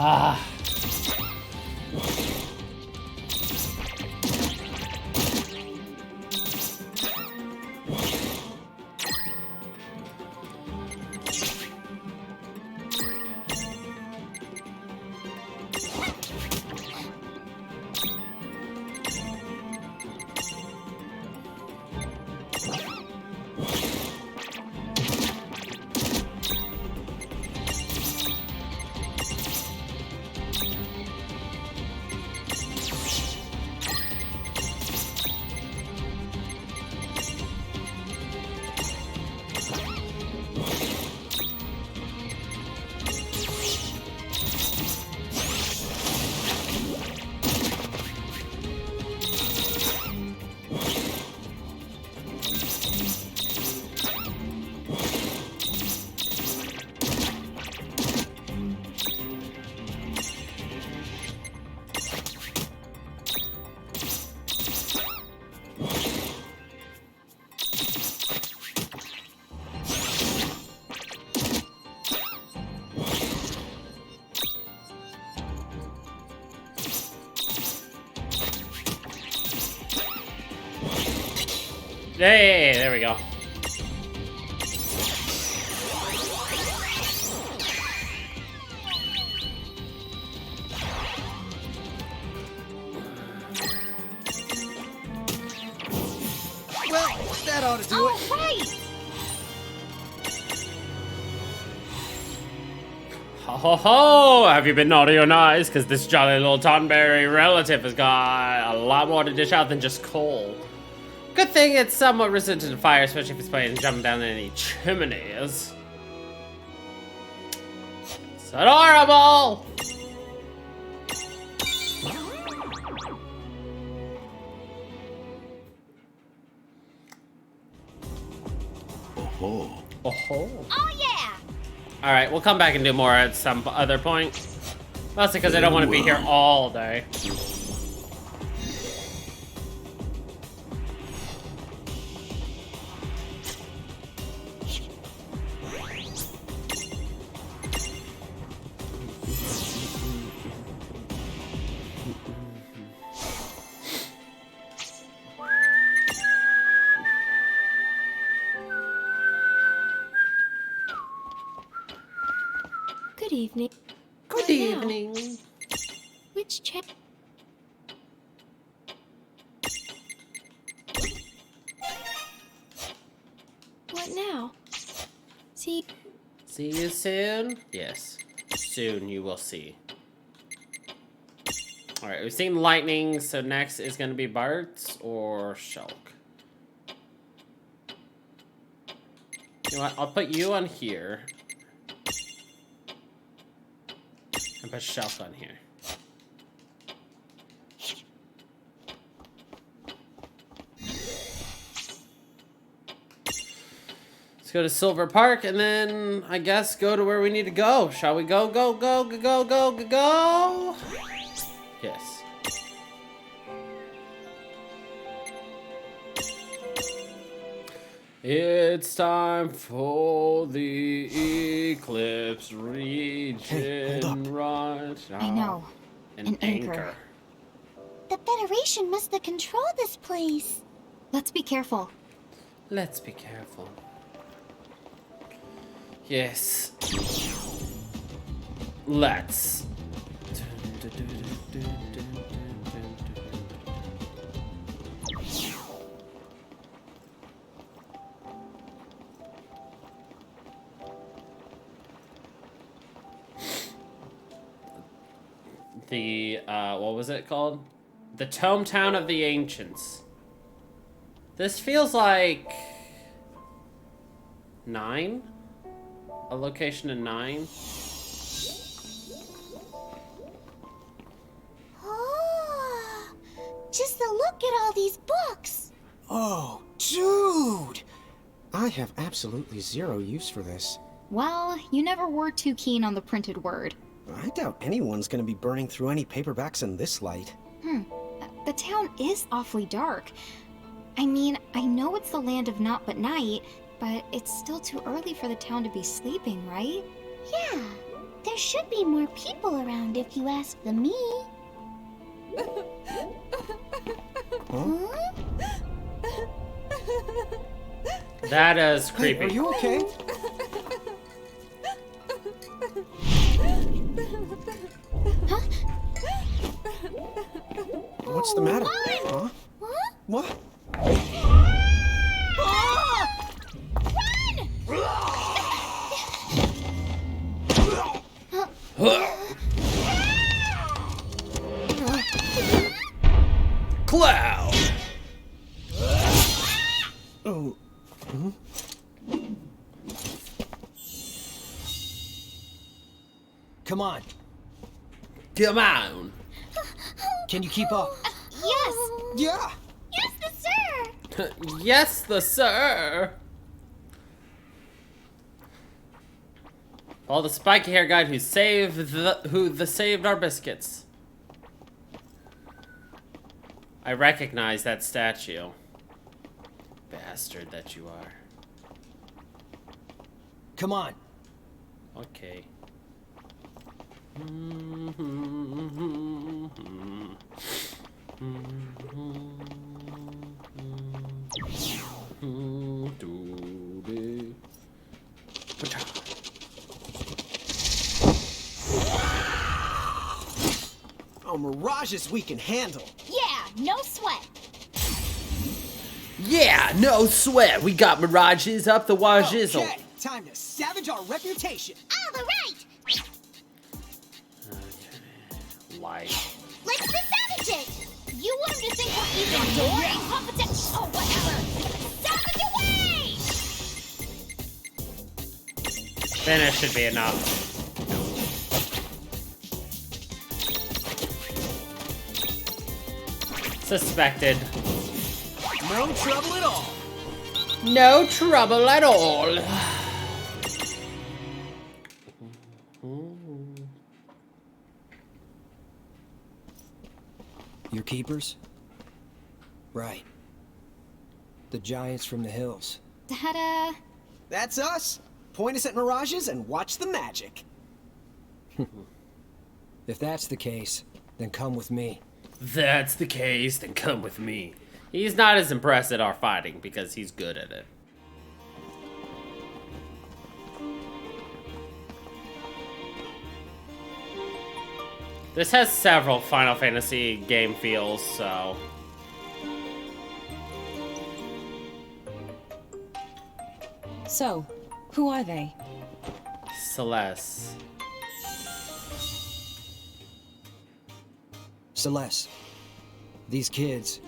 Speaker 1: Ah. Hey, there we go.
Speaker 3: Well, that ought to do it.
Speaker 2: All right.
Speaker 1: Ho ho ho! Have you been naughty or nice? Because this jolly little Tonberry relative has got a lot more to dish out than just coal. Good thing it's somewhat resistant to fire, especially if it's playing jumping down any chimneys. It's adorable!
Speaker 5: Oh,
Speaker 1: Oh.
Speaker 2: Oh yeah.
Speaker 1: Alright, we'll come back and do more at some other point. Mostly because I don't want to be here all day.
Speaker 8: Good evening.
Speaker 1: Good evening.
Speaker 8: Which chap? What now? See,
Speaker 1: See you soon? Yes. Soon you will see. Alright, we've seen lightning, so next is going to be Bart's or Shulk. You know what? I'll put you on here. And put Shulk on here. Let's go to Silver Park and then I guess go to where we need to go. Shall we go, go, go, go, go, go, go, go? Yes. It's time for the eclipse region.
Speaker 3: Hey, hold
Speaker 1: Right now.
Speaker 2: I know.
Speaker 1: An anchor.
Speaker 4: The Federation must have controlled this place.
Speaker 2: Let's be careful.
Speaker 1: Let's be careful. Yes. Let's. The, what was it called? The Tome Town of the Ancients. This feels like 9? A location in 9?
Speaker 4: Oh, just a look at all these books.
Speaker 3: Oh, dude! I have absolutely zero use for this.
Speaker 2: Well, you never were too keen on the printed word.
Speaker 3: I doubt anyone's gonna be burning through any paperbacks in this light.
Speaker 2: The town is awfully dark. I mean, I know it's the land of naught but night, but it's still too early for the town to be sleeping, right?
Speaker 4: Yeah, there should be more people around if you ask the me. Huh?
Speaker 1: That is
Speaker 3: Hey,
Speaker 1: creepy.
Speaker 3: are you okay? What's the matter? Huh? What?
Speaker 1: Cloud!
Speaker 3: Oh. Come on.
Speaker 1: Come on!
Speaker 3: Can you keep up?
Speaker 4: Yes,
Speaker 3: Yeah.
Speaker 4: yes, the sir.
Speaker 1: Yes, the sir! Follow the spiky hair guide who saved our biscuits. I recognize that statue. Bastard that you are.
Speaker 3: Come on.
Speaker 1: Okay.
Speaker 3: Oh, mirages we can handle.
Speaker 2: Yeah, no sweat.
Speaker 1: Yeah, no sweat. We got mirages up the wajizzle.
Speaker 3: Okay, time to savage our reputation.
Speaker 4: All the right.
Speaker 1: Like.
Speaker 4: Let's savage it.
Speaker 2: You want him to think we're even more incompetent? Oh, whatever. Savage away!
Speaker 1: Finish should be enough. Suspected.
Speaker 3: No trouble at all.
Speaker 1: No trouble at all.
Speaker 6: Your keepers? Right. The giants from the hills.
Speaker 2: Ta-da!
Speaker 3: That's us. Point us at mirages and watch the magic.
Speaker 6: If that's the case, then come with me.
Speaker 1: That's the case, then come with me. He's not as impressed at our fighting because he's good at it. This has several Final Fantasy game feels, so...
Speaker 8: So, who are they?
Speaker 1: Celeste.
Speaker 6: Celeste, these kids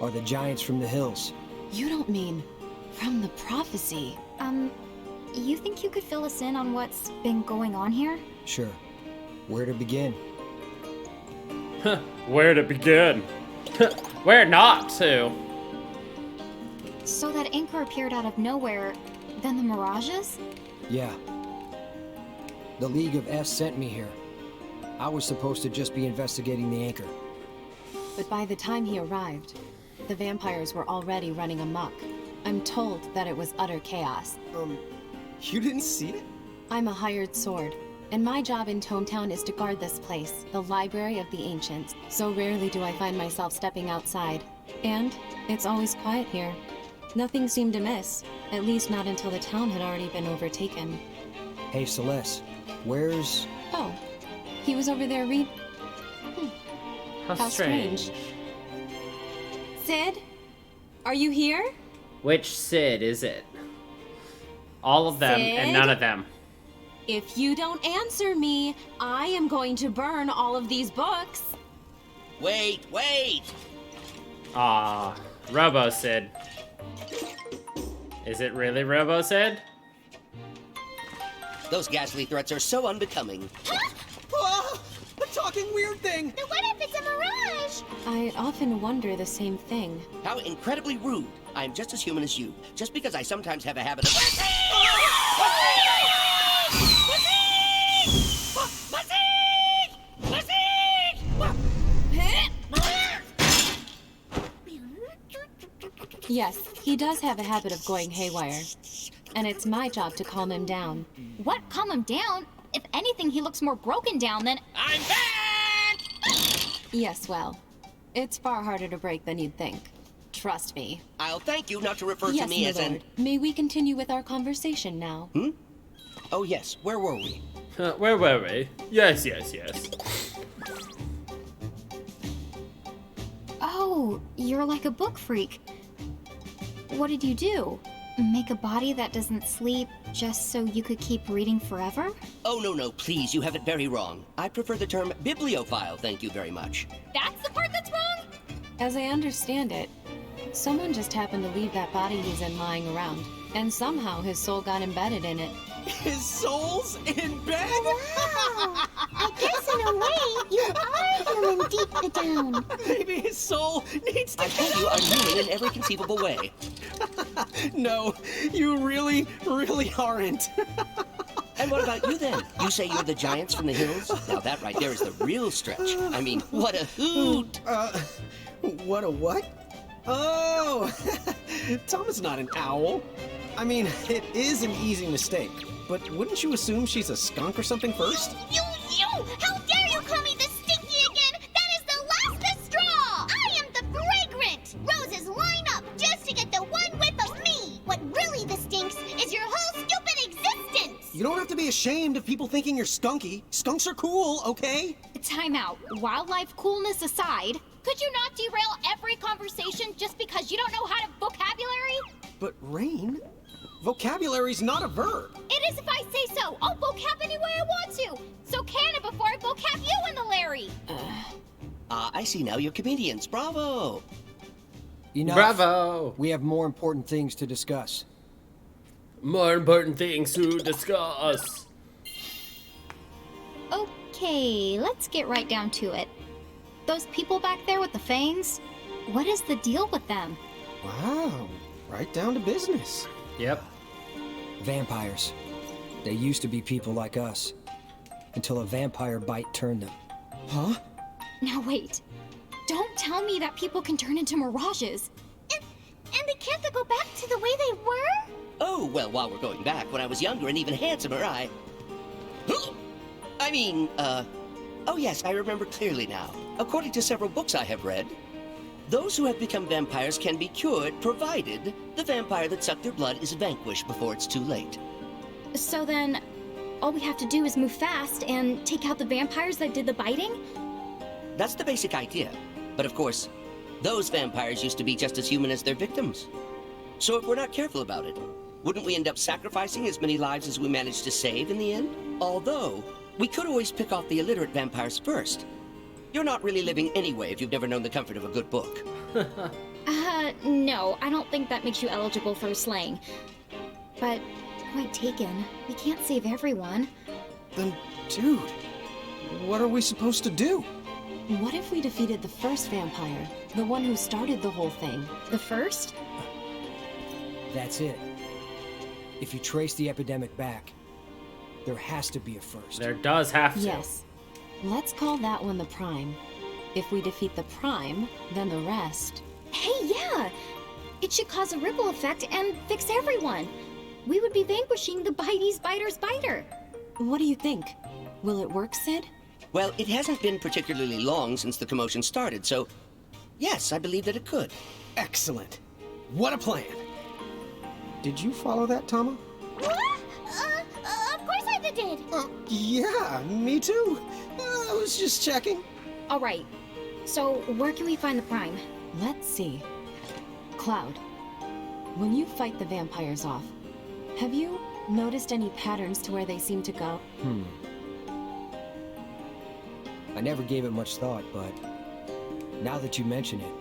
Speaker 6: are the giants from the hills.
Speaker 8: You don't mean from the prophecy?
Speaker 2: You think you could fill us in on what's been going on here?
Speaker 6: Sure. Where to begin?
Speaker 1: Where to begin? Where not to?
Speaker 2: So that anchor appeared out of nowhere, then the mirages?
Speaker 6: Yeah. The League of S sent me here. I was supposed to just be investigating the anchor.
Speaker 8: But by the time he arrived, the vampires were already running amok. I'm told that it was utter chaos.
Speaker 3: You didn't see it?
Speaker 8: I'm a hired sword, and my job in Tometown is to guard this place, the Library of the Ancients. So rarely do I find myself stepping outside. And it's always quiet here. Nothing seemed amiss, at least not until the town had already been overtaken.
Speaker 6: Hey, Celeste, where's...
Speaker 8: Oh, he was over there
Speaker 1: How strange.
Speaker 8: Sid? Are you here?
Speaker 1: Which Sid is it? All of them and
Speaker 8: Sid?
Speaker 1: none of them.
Speaker 8: If you don't answer me, I am going to burn all of these books.
Speaker 10: Wait!
Speaker 1: Ah, Robo Sid. Is it really Robo Sid?
Speaker 10: Those ghastly threats are so unbecoming.
Speaker 3: Ah, a talking weird thing.
Speaker 4: But what if it's a mirage?
Speaker 8: I often wonder the same thing.
Speaker 10: How incredibly rude. I am just as human as you. Just because I sometimes have a habit of...
Speaker 8: Yes, he does have a habit of going haywire. And it's my job to calm him down.
Speaker 2: What? Calm him down? If anything, he looks more broken down than...
Speaker 10: I'm back!
Speaker 8: Yes, well, it's far harder to break than you'd think. Trust me.
Speaker 10: I'll thank you not to refer
Speaker 8: Yes,
Speaker 10: to me
Speaker 8: my
Speaker 10: as an...
Speaker 8: lord. May we continue with our conversation now?
Speaker 10: Oh yes, where were we?
Speaker 1: Where were we? Yes.
Speaker 2: Oh, you're like a book freak. What did you do? Make a body that doesn't sleep just so you could keep reading forever?
Speaker 10: Oh no, please, you have it very wrong. I prefer the term bibliophile, thank you very much.
Speaker 2: That's the part that's wrong?
Speaker 8: As I understand it, someone just happened to leave that body he's in lying around. And somehow his soul got embedded in it.
Speaker 3: His soul's in bed?
Speaker 4: Wow! I guess in a way, you are human deep down.
Speaker 3: Maybe his soul needs to...
Speaker 10: I told you I'm human in every conceivable way.
Speaker 3: No, you really aren't.
Speaker 10: And what about you then? You say you're the giants from the hills? Now that right there is the real stretch. I mean, what a hoot!
Speaker 3: What a what? Oh, Tom is not an owl. I mean, it is an easy mistake, but wouldn't you assume she's a skunk or something first?
Speaker 4: You! How dare you call me the stinky again? That is the last straw! I am the fragrant! Roses line up just to get the one whiff of me! What really the stinks is your whole stupid existence!
Speaker 3: You don't have to be ashamed of people thinking you're skunky. Skunks are cool, okay?
Speaker 2: Time out. Wildlife coolness aside, could you not derail every conversation just because you don't know how to vocabulary?
Speaker 3: But Rain, vocabulary's not a verb.
Speaker 2: It is if I say so. I'll vocab any way I want to. So can it before I vocab you in the Larry.
Speaker 10: I see now you're comedians. Bravo!
Speaker 6: Enough.
Speaker 1: Bravo!
Speaker 6: We have more important things to discuss.
Speaker 1: More important things to discuss.
Speaker 2: Okay, let's get right down to it. Those people back there with the fangs, what is the deal with them?
Speaker 3: Wow, right down to business.
Speaker 1: Yep.
Speaker 6: Vampires. They used to be people like us. Until a vampire bite turned them.
Speaker 3: Huh?
Speaker 2: Now wait. Don't tell me that people can turn into mirages.
Speaker 4: And they can't go back to the way they were?
Speaker 10: Oh, well, while we're going back, when I was younger and even handsomer, oh yes, I remember clearly now. According to several books I have read, those who have become vampires can be cured, provided the vampire that sucked their blood is vanquished before it's too late.
Speaker 2: So then, all we have to do is move fast and take out the vampires that did the biting?
Speaker 10: That's the basic idea. But of course, those vampires used to be just as human as their victims. So if we're not careful about it, wouldn't we end up sacrificing as many lives as we managed to save in the end? Although, we could always pick off the illiterate vampires first. You're not really living anyway if you've never known the comfort of a good book.
Speaker 2: No, I don't think that makes you eligible for slaying. But, point taken, we can't save everyone.
Speaker 3: Then, dude, what are we supposed to do?
Speaker 8: What if we defeated the first vampire? The one who started the whole thing?
Speaker 2: The first?
Speaker 6: That's it. If you trace the epidemic back, there has to be a first.
Speaker 1: There does have to.
Speaker 8: Yes. Let's call that one the Prime. If we defeat the Prime, then the rest.
Speaker 2: Hey, yeah! It should cause a ripple effect and fix everyone. We would be vanquishing the Bitey's Biter's Biter.
Speaker 8: What do you think? Will it work, Sid?
Speaker 10: Well, it hasn't been particularly long since the commotion started, so yes, I believe that it could.
Speaker 3: Excellent. What a plan. Did you follow that, Tama?
Speaker 4: Of course I did.
Speaker 3: Yeah, me too. I was just checking.
Speaker 2: All right. So, where can we find the Prime?
Speaker 8: Let's see. Cloud, when you fight the vampires off, have you noticed any patterns to where they seem to go?
Speaker 6: I never gave it much thought, but now that you mention it,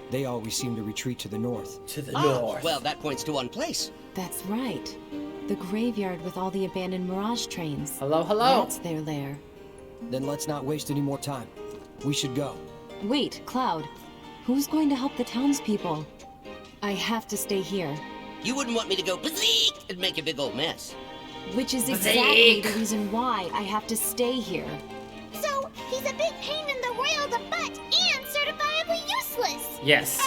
Speaker 6: they always seem to retreat to the north.
Speaker 1: To the north.
Speaker 10: Well, that points to one place.
Speaker 8: That's right. The graveyard with all the abandoned Mirage trains.
Speaker 1: Hello, hello.
Speaker 8: That's their lair.
Speaker 6: Then let's not waste any more time. We should go.
Speaker 8: Wait, Cloud. Who's going to help the townspeople? I have to stay here.
Speaker 10: You wouldn't want me to go bazeek and make a big old mess.
Speaker 8: Which is exactly the reason why I have to stay here.
Speaker 4: So, he's a big pain in the royal the butt and certifiably useless.
Speaker 1: Yes.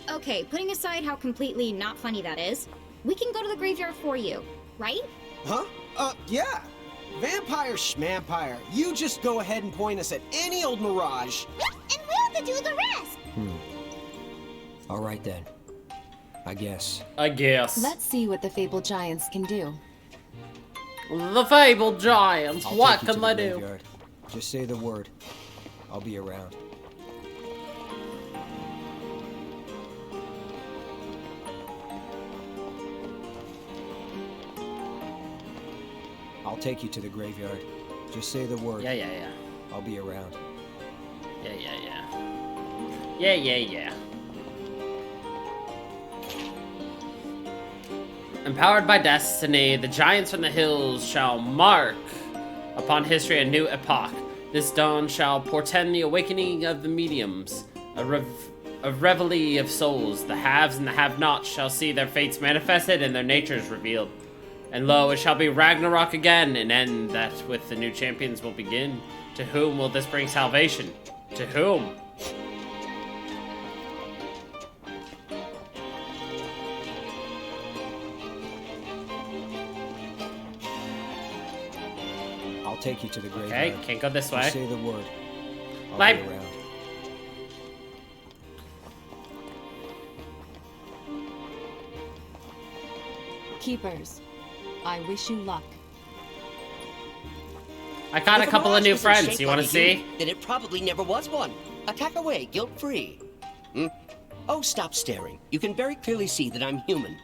Speaker 2: Okay, putting aside how completely not funny that is, we can go to the graveyard for you, right?
Speaker 3: Huh? Yeah. Vampire schmampire. You just go ahead and point us at any old mirage.
Speaker 4: And we'll have to do the rest.
Speaker 6: All right then. I guess.
Speaker 8: Let's see what the fabled giants can do.
Speaker 1: The fabled giants.
Speaker 6: I'll
Speaker 1: What
Speaker 6: take you
Speaker 1: can
Speaker 6: to
Speaker 1: they
Speaker 6: the
Speaker 1: do?
Speaker 6: graveyard. Just say the word. I'll be around. I'll take you to the graveyard. Just say the word.
Speaker 1: Yeah.
Speaker 6: I'll be around.
Speaker 1: Yeah. Empowered by destiny, the giants from the hills shall mark upon history a new epoch. This dawn shall portend the awakening of the mediums, a reveille of souls. The haves and the have-nots shall see their fates manifested and their natures revealed. And lo, it shall be Ragnarok again, an end that with the new champions will begin. To whom will this bring salvation? To whom?
Speaker 6: I'll take you to the graveyard.
Speaker 1: Okay, can't go this way.
Speaker 6: Just say the word. I'll
Speaker 1: Bye.
Speaker 6: be around.
Speaker 8: Keepers, I wish you luck.
Speaker 1: I got a
Speaker 10: If
Speaker 1: couple of
Speaker 10: mirage
Speaker 1: new
Speaker 10: wasn't
Speaker 1: friends.
Speaker 10: shaped
Speaker 1: You
Speaker 10: like
Speaker 1: want to
Speaker 10: a human,
Speaker 1: see?
Speaker 10: Then it probably never was one. Attack away, guilt-free. Hmm? Oh, stop staring. You can very clearly see that I'm human.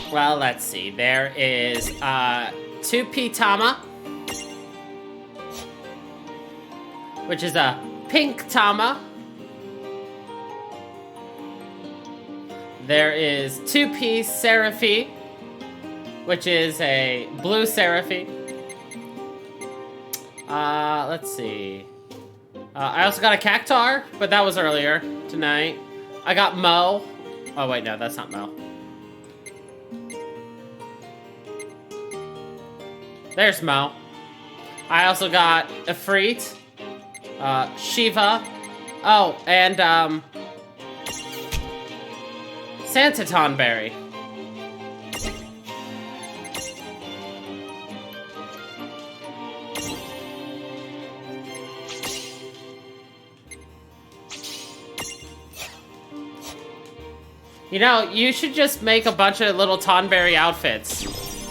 Speaker 1: Well, let's see. There is 2P Tama, which is a pink Tama. There is 2P Seraphy, which is a blue Seraphy. Let's see. I also got a Cactar, but that was earlier tonight. I got Mo. Oh, wait, no, that's not Mo. There's Mo. I also got Ifrit, Shiva. Oh, and, Santaton Berry. You know, you should just make a bunch of little Tonberry outfits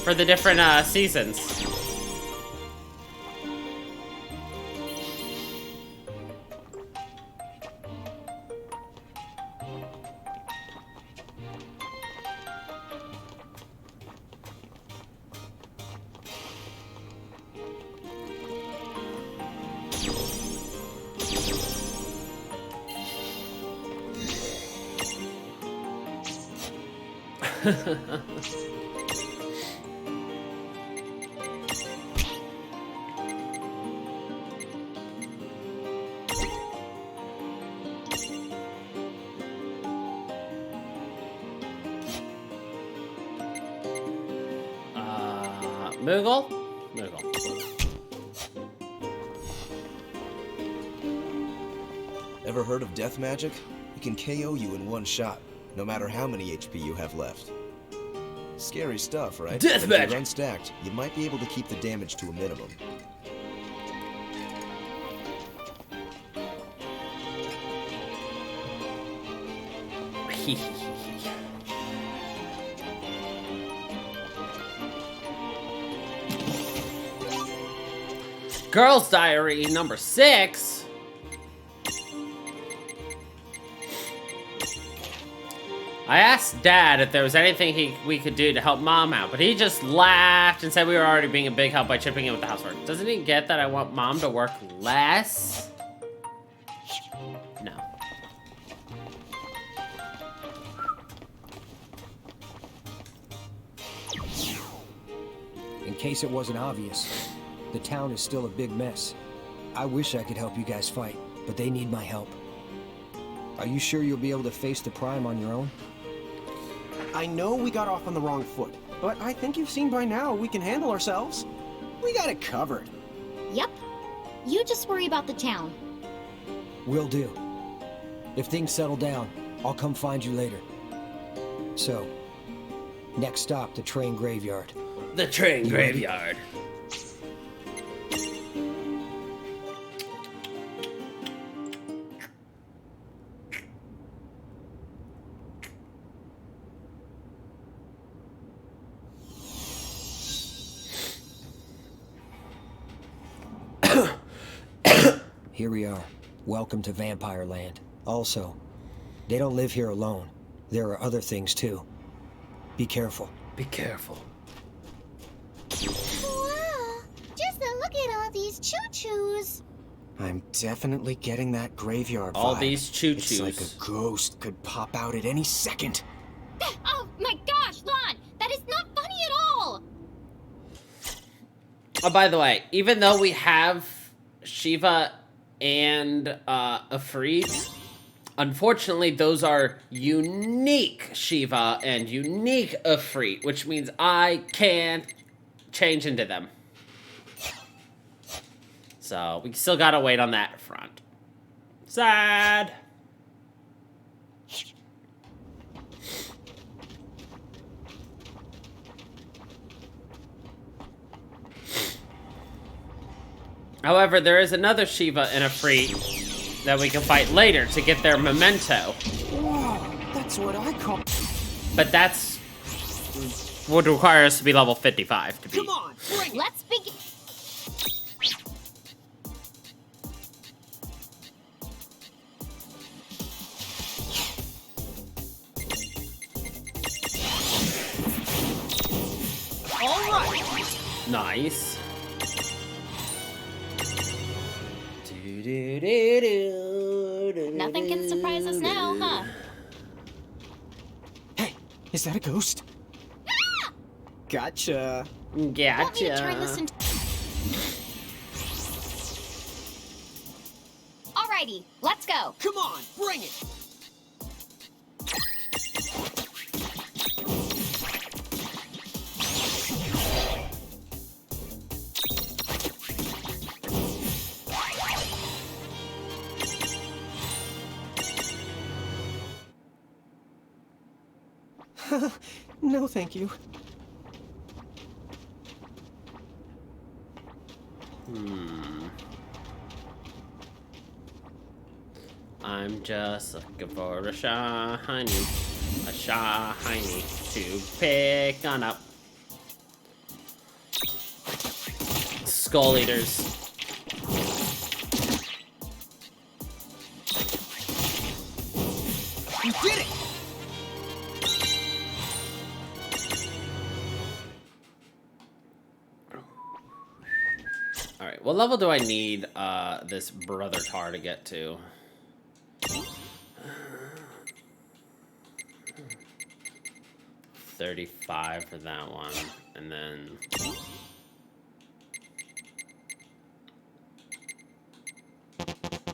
Speaker 1: for the different seasons. Moogle? Moogle.
Speaker 11: Ever heard of death magic? It can KO you in one shot, no matter how many HP you have left. Scary stuff, right?
Speaker 1: Death
Speaker 11: But
Speaker 1: magic!
Speaker 11: if you're unstacked, you might be able to keep the damage to a minimum.
Speaker 1: Girl's Diary number 6. I asked Dad if there was anything we could do to help Mom out, but he just laughed and said we were already being a big help by chipping in with the housework. Doesn't he get that I want Mom to work less? No.
Speaker 6: In case it wasn't obvious, the town is still a big mess. I wish I could help you guys fight, but they need my help. Are you sure you'll be able to face the Prime on your own?
Speaker 3: I know we got off on the wrong foot, but I think you've seen by now we can handle ourselves. We got it covered.
Speaker 2: Yep. You just worry about the town.
Speaker 6: Will do. If things settle down, I'll come find you later. So, next stop, the train graveyard.
Speaker 1: The train
Speaker 6: You ready?
Speaker 1: graveyard.
Speaker 6: Here we are. Welcome to Vampire Land. Also, they don't live here alone. There are other things too. Be careful.
Speaker 1: Be careful.
Speaker 4: Wow! Just a look at all these choo-choos.
Speaker 3: I'm definitely getting that graveyard
Speaker 1: All
Speaker 3: vibe.
Speaker 1: these choo-choos.
Speaker 3: It's like a ghost could pop out at any second.
Speaker 2: Oh my gosh, Lon! That is not funny at all!
Speaker 1: Oh, by the way, even though we have Shiva and Ifrit, unfortunately those are unique Shiva and unique Ifrit, which means I can't change into them. So we still gotta wait on that front. Sad. However, there is another Shiva and a Freak that we can fight later to get their memento.
Speaker 6: Whoa, that's what I call...
Speaker 1: But that's... would require us to be level 55 to beat.
Speaker 3: Come on, bring it!
Speaker 2: Let's begin.
Speaker 3: All right!
Speaker 1: Nice.
Speaker 2: Nothing can surprise us now, huh?
Speaker 3: Hey, is that a ghost? Gotcha.
Speaker 2: Want me to turn this
Speaker 1: Gotcha.
Speaker 2: into... Alrighty, let's go.
Speaker 3: Come on, bring it! No, thank you.
Speaker 1: I'm just looking for a shiny to pick on up. Skull Eaters.
Speaker 3: You did it!
Speaker 1: Alright, what level do I need this Brother Tar to get to? $35 for that one, and then...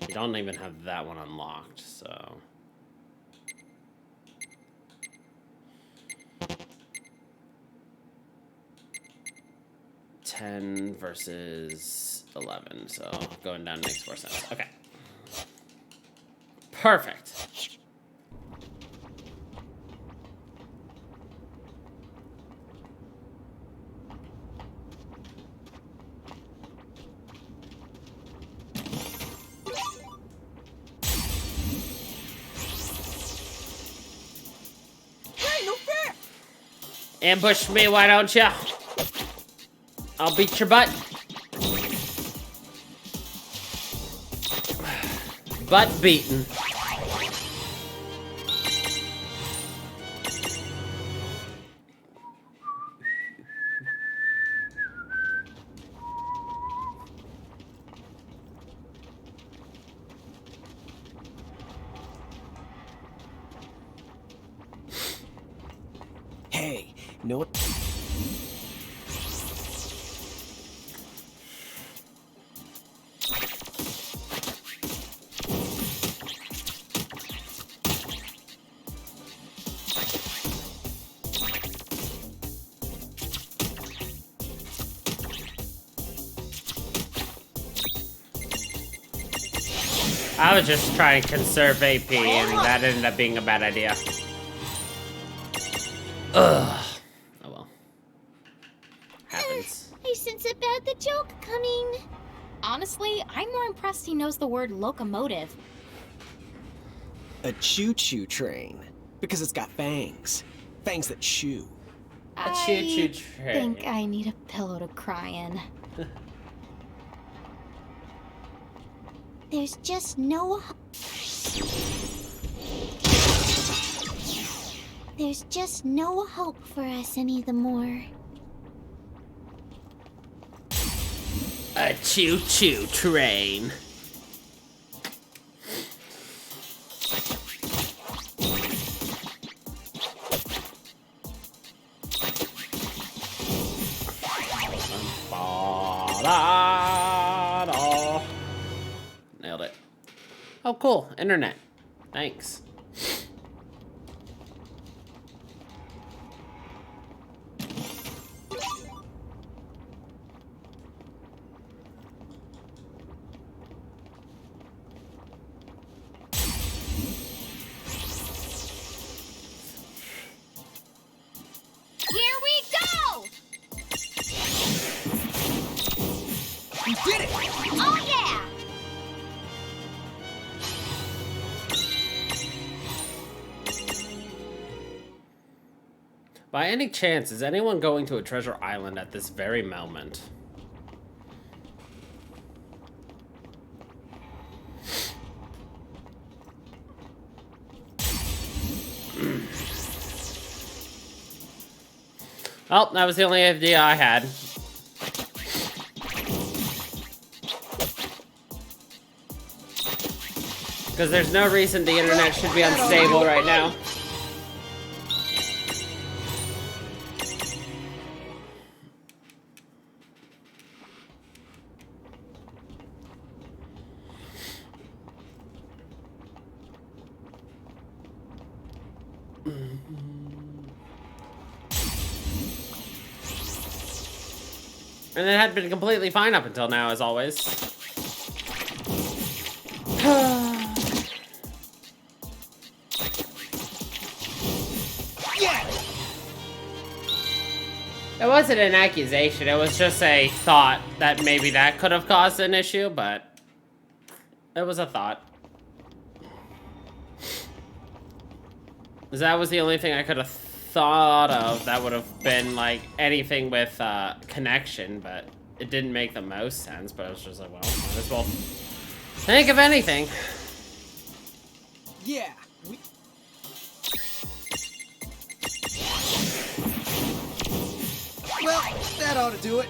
Speaker 1: You don't even have that one unlocked, so... $10 versus 11, so going down makes more sense. Okay. Perfect.
Speaker 3: Hey, no fair!
Speaker 1: Ambush me, why don't ya? I'll beat your butt. Butt beaten.
Speaker 3: Hey, know what?
Speaker 1: I was just trying to conserve AP, and that ended up being a bad idea. Ugh. Oh well. Happens.
Speaker 4: I sense about the joke coming.
Speaker 2: Honestly, I'm more impressed he knows the word locomotive.
Speaker 3: A choo-choo train. Because it's got fangs. Fangs that chew.
Speaker 1: A choo-choo train.
Speaker 2: I think I need a pillow to cry in.
Speaker 4: There's just no... There's just no hope for us any the more.
Speaker 1: A choo-choo train. Nailed it. Oh, cool. Internet. Thanks.
Speaker 2: Here we go!
Speaker 3: You did it!
Speaker 2: Oh yeah!
Speaker 1: By any chance, is anyone going to a treasure island at this very moment? Oh, that was the only idea I had. Because there's no reason the internet should be unstable right now. And it had been completely fine up until now, as always. It wasn't an accusation, it was just a thought that maybe that could have caused an issue, but it was a thought. That was the only thing I could have thought of that would have been like anything with connection, but it didn't make the most sense, but I was just like, well, might as well think of anything.
Speaker 3: Yeah. Well, that ought to do it.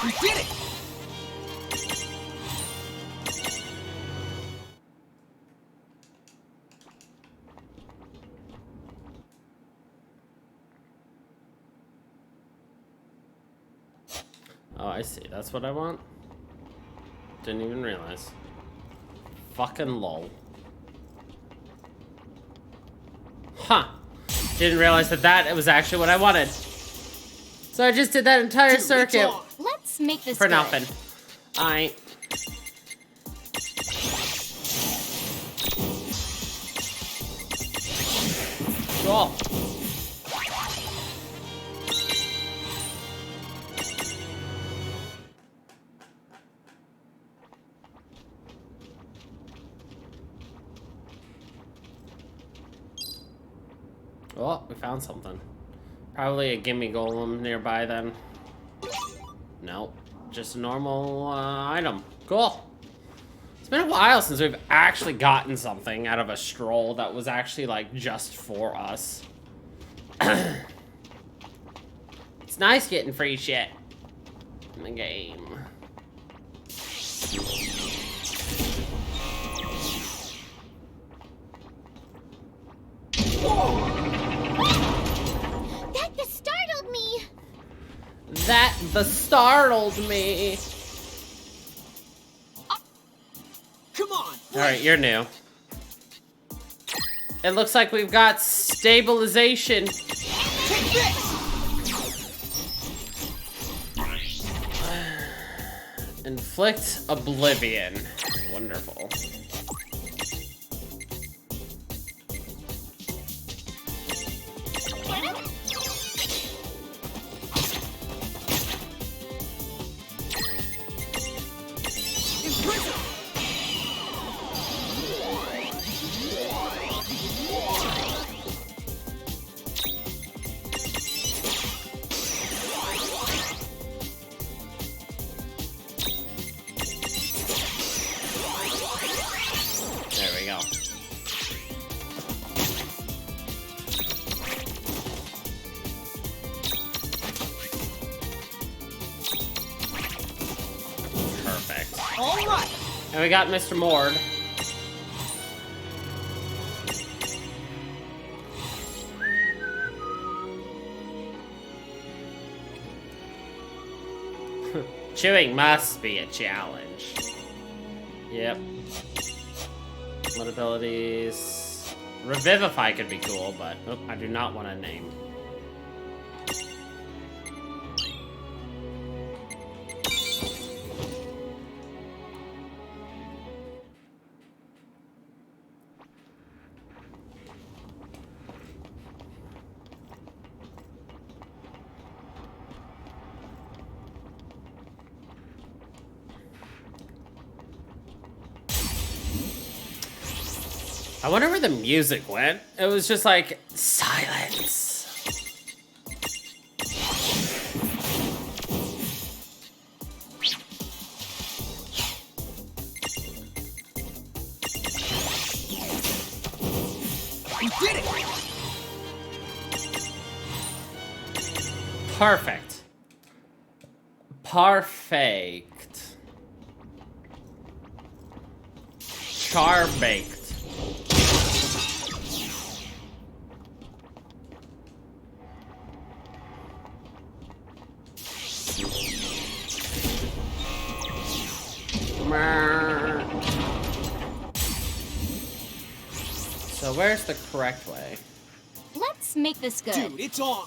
Speaker 3: We did it!
Speaker 1: Oh, I see. That's what I want? Didn't even realize. Fucking lol. Huh. Didn't realize that was actually what I wanted. So I just did that entire circuit
Speaker 2: Let's make this
Speaker 1: for
Speaker 2: good.
Speaker 1: nothing. Alright. Cool. Oh, we found something. Probably a gimme golem nearby then. Nope. Just a normal item. Cool. It's been a while since we've actually gotten something out of a stroll that was actually like just for us. It's nice getting free shit in the game. That startled me.
Speaker 3: Come on.
Speaker 1: Alright, you're new. It looks like we've got stabilization.
Speaker 3: Take this.
Speaker 1: Inflict oblivion. Wonderful.
Speaker 3: right.
Speaker 1: And we got Mr. Mord. Chewing must be a challenge. Yep. What abilities? Revivify could be cool, but I do not want to name. I wonder where the music went. It was just like, silence.
Speaker 3: You did it!
Speaker 1: Perfect. Perfect. Char-baked. So where's the correct way?
Speaker 2: Let's make this good.
Speaker 3: Dude, it's on!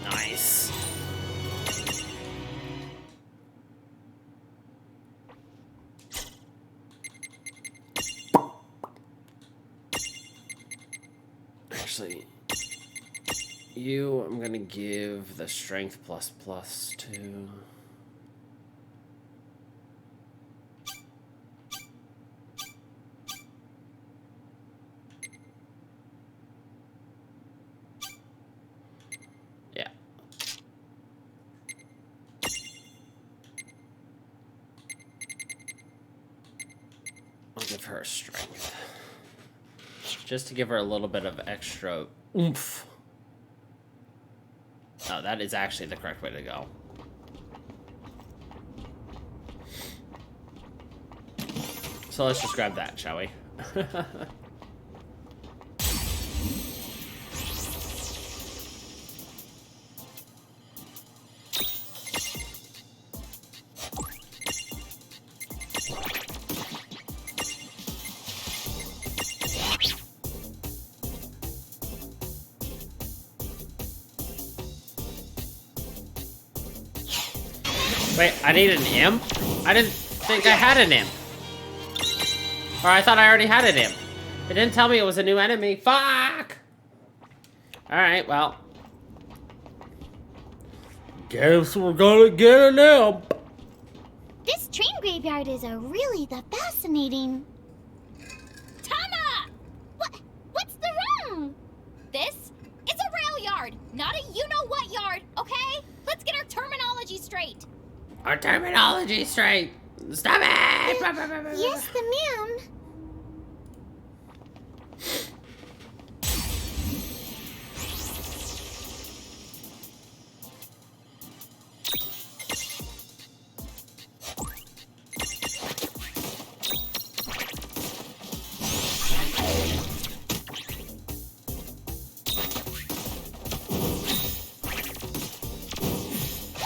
Speaker 1: Nice. Actually, you, I'm gonna give the strength ++2. Yeah. I'll give her strength. Just to give her a little bit of extra oomph. Oh, that is actually the correct way to go. So let's just grab that, shall we? Wait, I need an imp? I didn't think I had an imp. Or I thought I already had an imp. It didn't tell me it was a new enemy. Fuck! Alright, well. Guess we're gonna get an imp.
Speaker 4: This train graveyard is really the fascinating.
Speaker 2: Tama!
Speaker 4: What's the wrong?
Speaker 2: This is a rail yard, not a you-know-what yard, okay? Let's get our terminology straight.
Speaker 1: Our terminology straight. Stop it!
Speaker 4: Yes, the ma'am.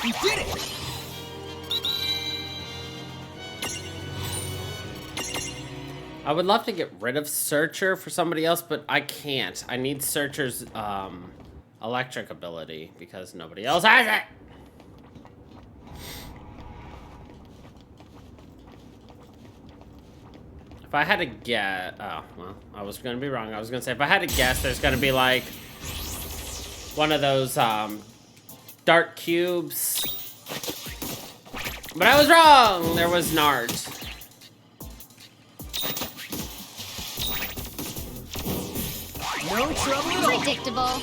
Speaker 3: You did it!
Speaker 1: I would love to get rid of Searcher for somebody else, but I can't. I need Searcher's electric ability because nobody else has it. If I had to guess, oh, well, I was gonna be wrong. I was gonna say, if I had to guess, there's gonna be like one of those dark cubes. But I was wrong! There was Nart.
Speaker 3: No trouble at all.
Speaker 2: Predictable.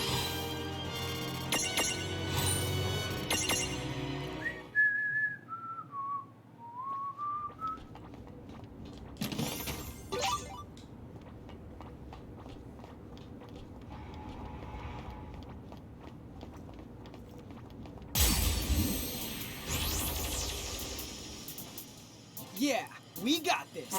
Speaker 3: Yeah, we got this.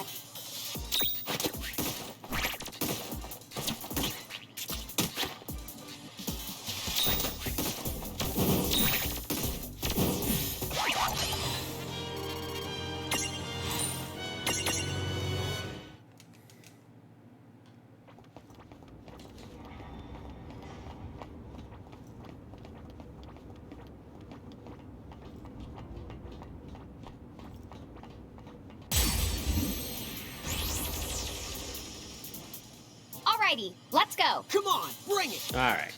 Speaker 2: Alrighty, let's go.
Speaker 3: Come on, bring it.
Speaker 1: All right.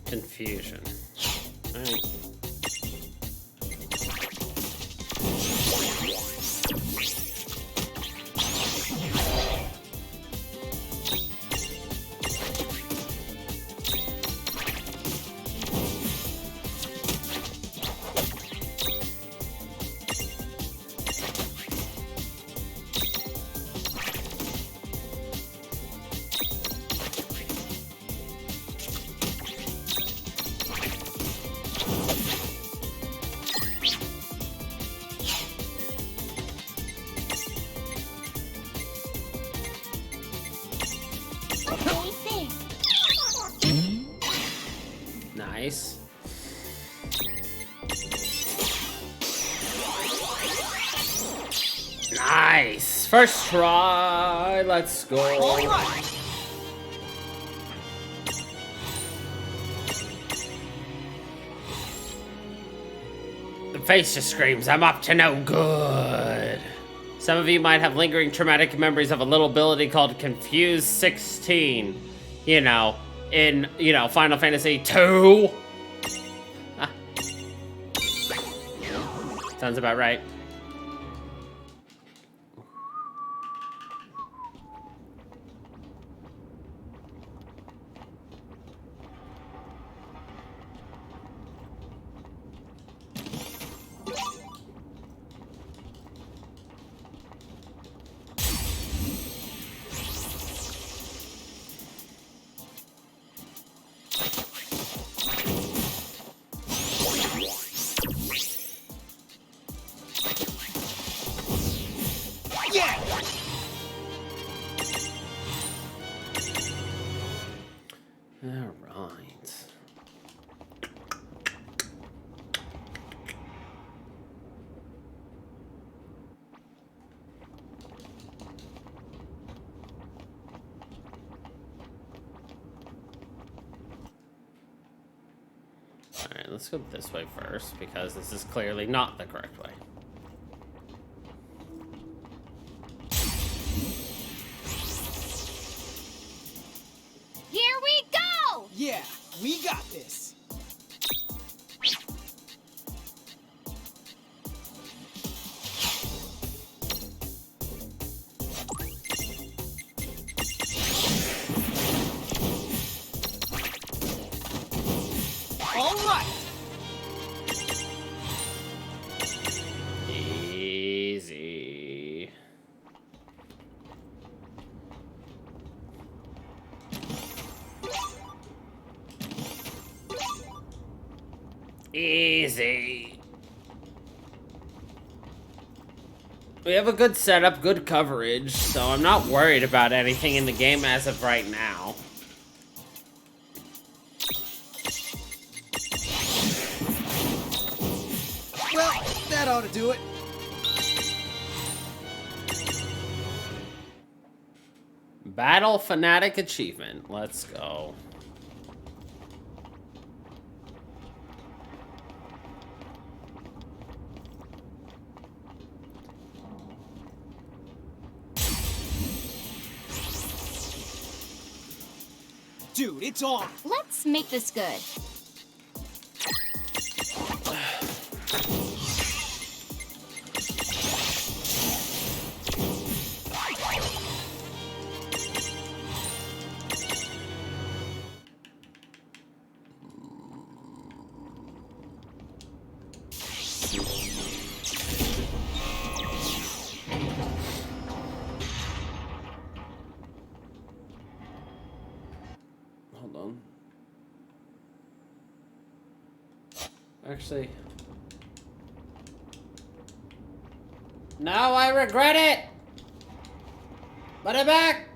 Speaker 1: Confusion. All right. Nice. Nice. First try. Let's go.
Speaker 3: All right.
Speaker 1: The face just screams, I'm up to no good. Some of you might have lingering traumatic memories of a little ability called Confuse 16. You know, in, Final Fantasy 2. Ah. Sounds about right. Alright. Alright, let's go this way first, because this is clearly not the correct way.
Speaker 2: Here we go!
Speaker 3: Yeah, we got this. All right.
Speaker 1: Easy. Easy. We have a good setup, good coverage, so I'm not worried about anything in the game as of right now.
Speaker 3: Well, that ought to do it.
Speaker 1: Battle Fanatic Achievement. Let's go.
Speaker 3: Dude, it's on.
Speaker 2: Let's make this good.
Speaker 1: Actually. No, I regret it! Put it back!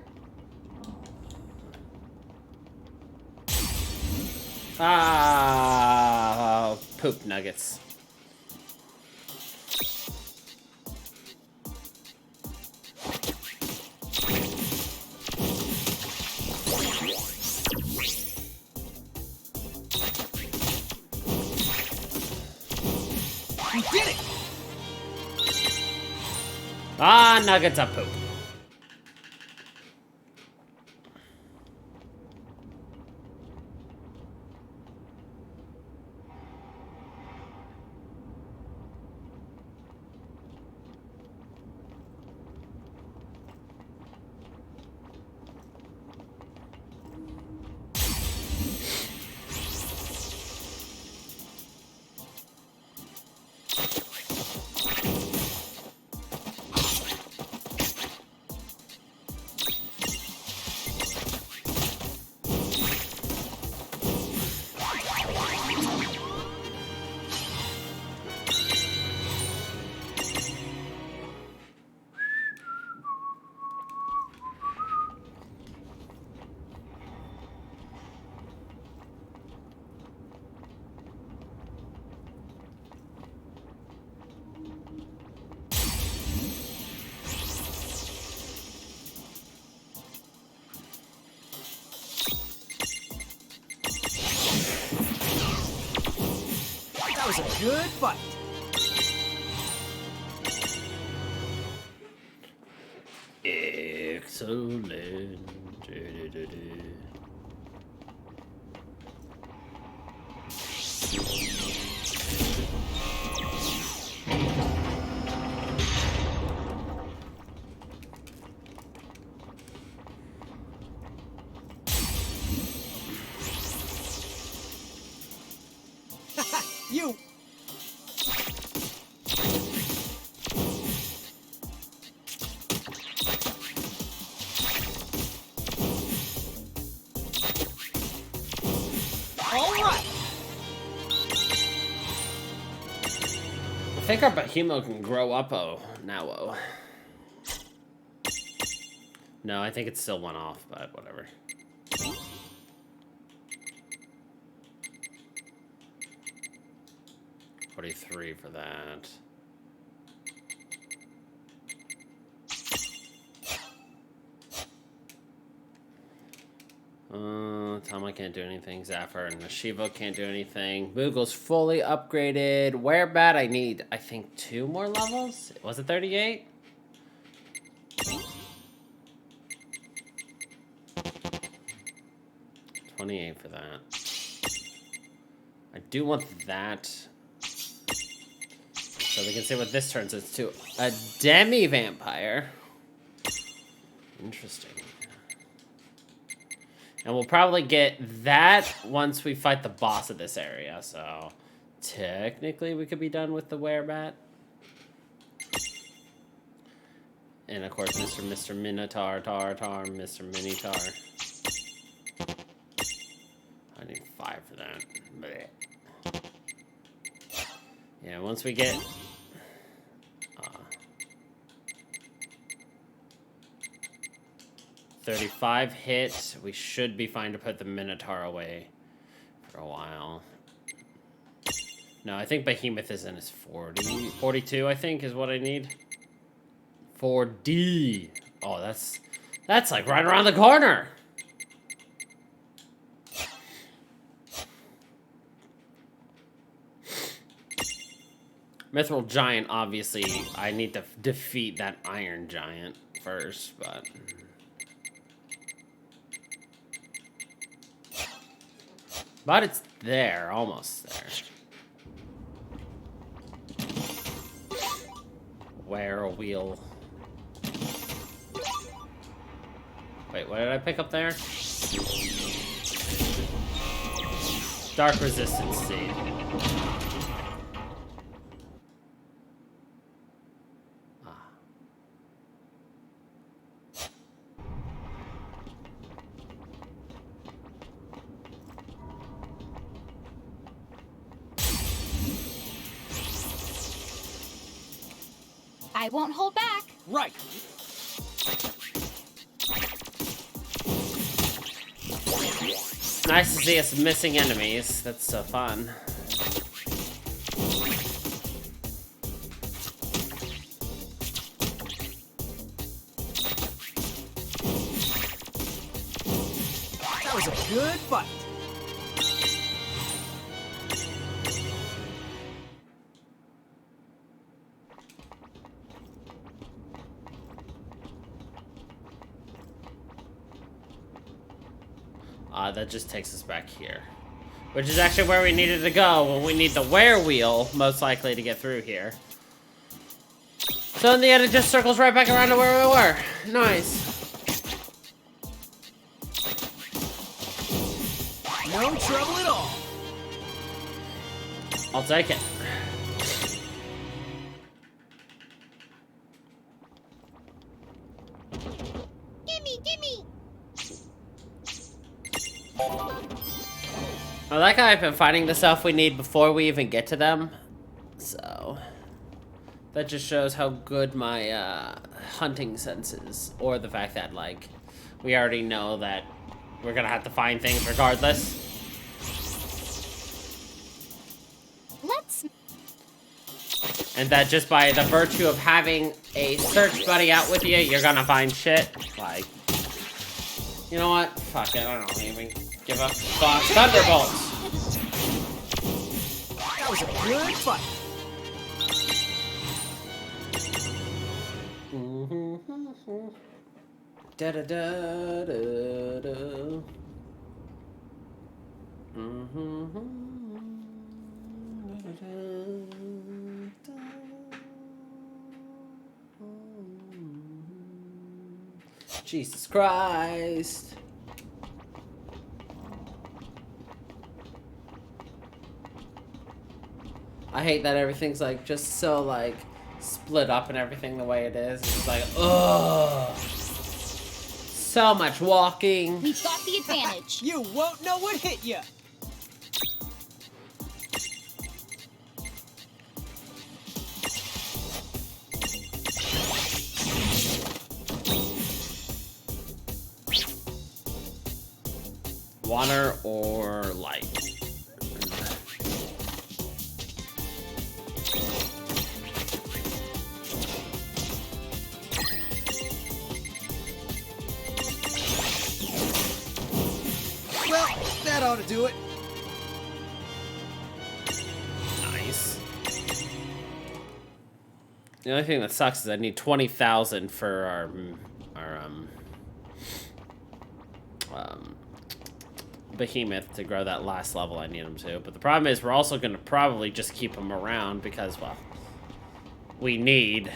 Speaker 1: Ah, poop nuggets.
Speaker 3: You did it!
Speaker 1: Ah, nuggets of poop.
Speaker 3: That was a good fight.
Speaker 1: Excellent.
Speaker 3: You. All right.
Speaker 1: I think our behemoth can grow up, now. No, I think it's still one off, but whatever. $43 for that. Tama can't do anything. Zephyr and Mashivo can't do anything. Boogle's fully upgraded. Werebat, I need, I think, 2 more levels? Was it 38? $28 for that. I do want that. So we can see what this turns into. A demi-vampire. Interesting. And we'll probably get that once we fight the boss of this area, so technically we could be done with the werebat. And of course, Mr. Minotaur, Mr. Minotaur. I need 5 for that. Blech. Yeah, once we get 35 hits, we should be fine to put the Minotaur away for a while. No, I think Behemoth is in his 40. 42, I think, is what I need. 4D. Oh, that's like right around the corner. Mithril Giant, obviously, I need to defeat that Iron Giant first, but... But it's there, almost there. Where a wheel. Wait, what did I pick up there? Dark Resistance Seed.
Speaker 2: I won't hold back.
Speaker 3: Right.
Speaker 1: Nice to see us missing enemies. That's so fun.
Speaker 3: That was a good fight.
Speaker 1: That just takes us back here. Which is actually where we needed to go when we need the wheel, most likely, to get through here. So in the end, it just circles right back around to where we were. Nice.
Speaker 3: No trouble at all.
Speaker 1: I'll take it.
Speaker 4: Gimme!
Speaker 1: I like how I've been finding the stuff we need before we even get to them. So that just shows how good my hunting sense is. Or the fact that, like, we already know that we're gonna have to find things regardless.
Speaker 2: Let's...
Speaker 1: And that just by the virtue of having a search buddy out with you, you're gonna find shit. Like, you know what? Fuck it, I don't even give a fuck. Thunderbolts!
Speaker 3: That was a good fight.
Speaker 1: Da da da da da. Jesus Christ. I hate that everything's like just so like split up and everything the way it is. It's just like, ugh. So much walking.
Speaker 2: We've got the advantage.
Speaker 3: You won't know what hit you.
Speaker 1: Water or light?
Speaker 3: Well, that ought to do it.
Speaker 1: Nice. The only thing that sucks is I need 20,000 for our behemoth to grow that last level I need him to. But the problem is we're also going to probably just keep him around because, well, we need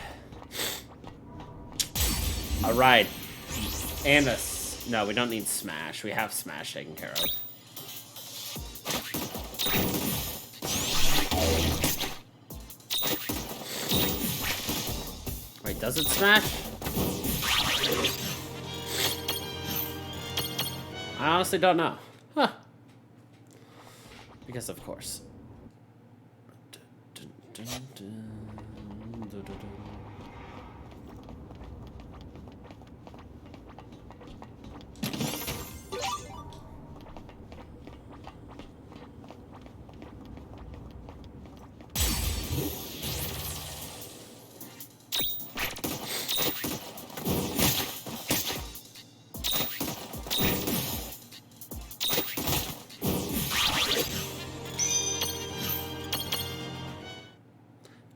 Speaker 1: a ride and a... No, we don't need Smash. We have Smash taken care of. Wait, does it Smash? I honestly don't know. Huh. Because of course.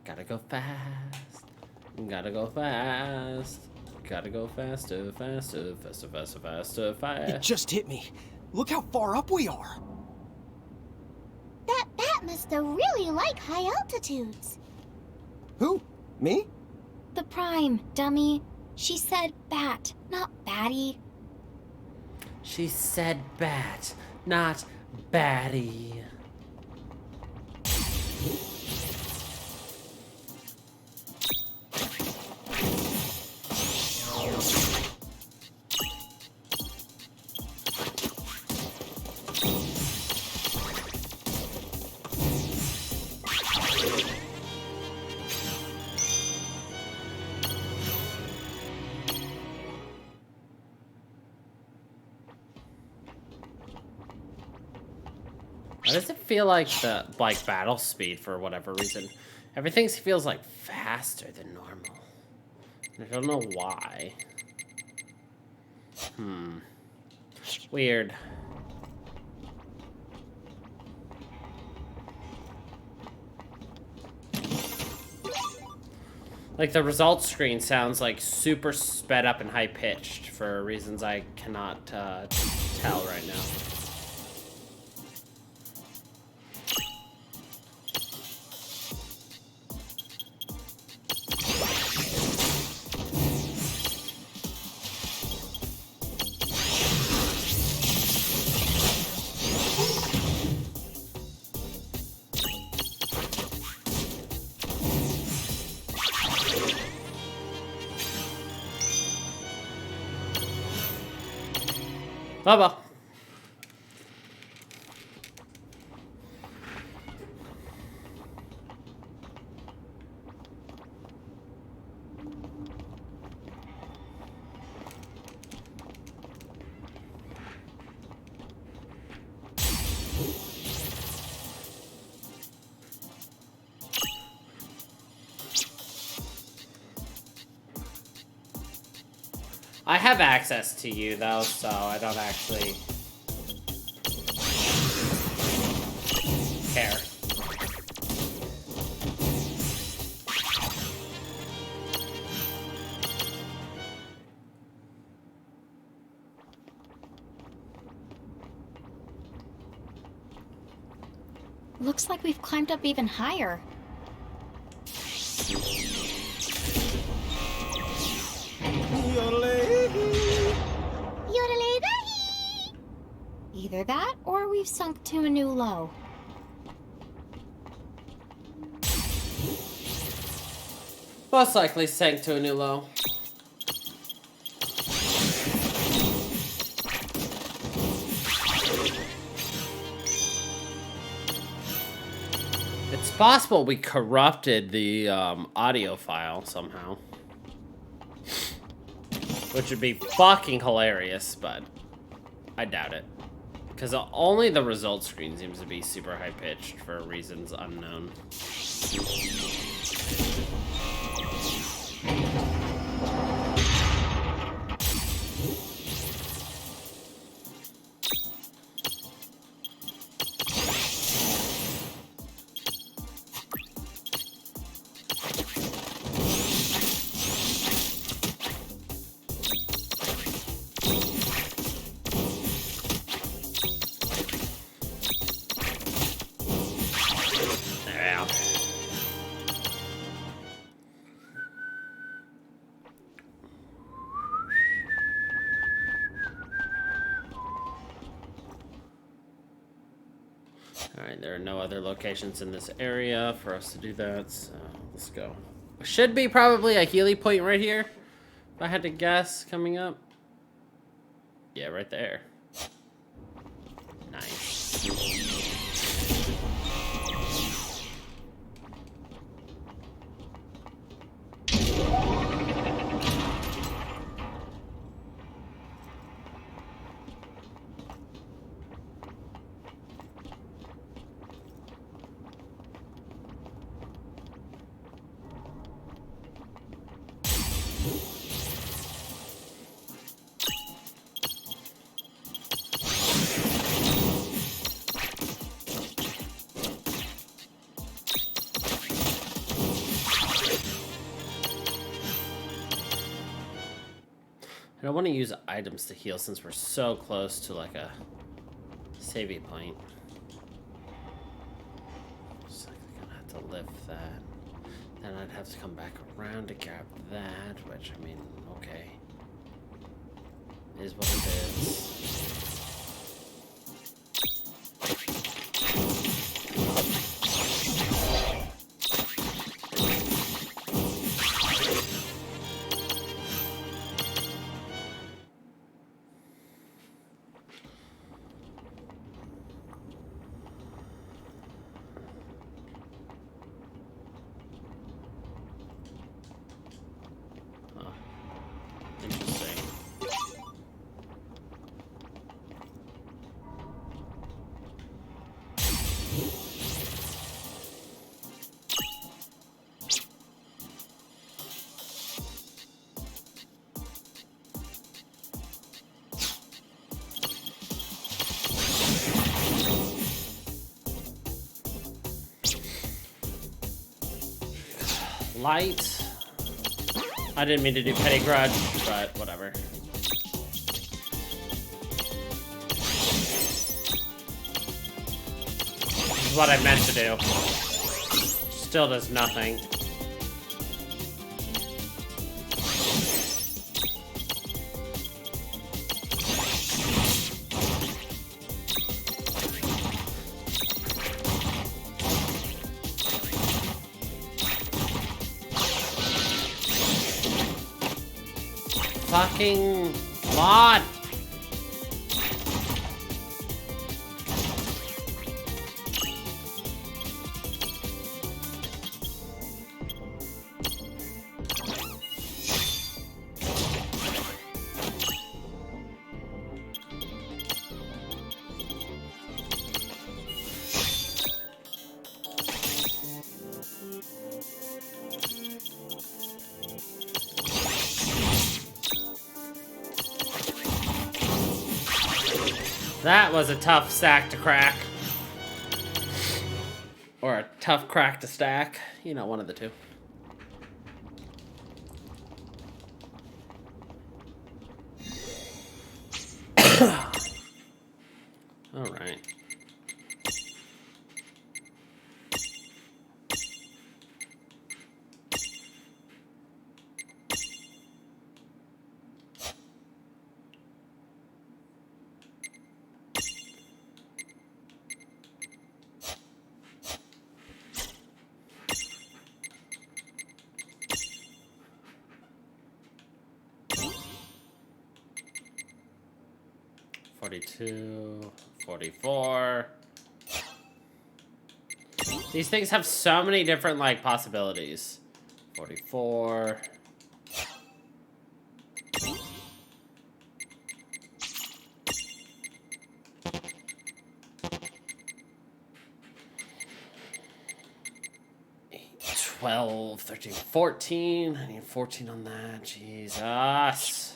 Speaker 1: Gotta go fast. Gotta go fast. Gotta go faster, faster, faster, faster, faster, faster.
Speaker 3: It just hit me. Look how far up we are.
Speaker 4: That bat must have really like high altitudes.
Speaker 3: Who? Me?
Speaker 2: The Prime, dummy. She said bat, not batty.
Speaker 1: She said bat, not batty. Why does it feel like the battle speed for whatever reason? Everything feels like faster than normal. I don't know why. Weird. Like the results screen sounds like super sped up and high pitched for reasons I cannot tell right now. Bye-bye. I have access to you, though, so I don't actually care.
Speaker 2: Looks like we've climbed up even higher.
Speaker 4: Yodelay-dahi!
Speaker 2: Either that, or we've sunk to a new low.
Speaker 1: Most likely sank to a new low. It's possible we corrupted the audio file somehow. Which would be fucking hilarious, but I doubt it. Because only the result screen seems to be super high-pitched for reasons unknown. Alright, there are no other locations in this area for us to do that, so let's go. Should be probably a Healy point right here, if I had to guess, coming up. Yeah, right there. Nice. I don't want to use items to heal since we're so close to like a saving point. Looks like I'm gonna have to lift that. Then I'd have to come back around to grab that, which I mean, okay. Is what it is. Light. I didn't mean to do Petty Grudge, but whatever. This is what I meant to do. Still does nothing. Fucking mod. That was a tough stack to crack. Or a tough crack to stack. You know, one of the two. Alright. $42, $44. These things have so many different, like, possibilities. 44. $8, 12, 13, 14. I need 14 on that. Jesus.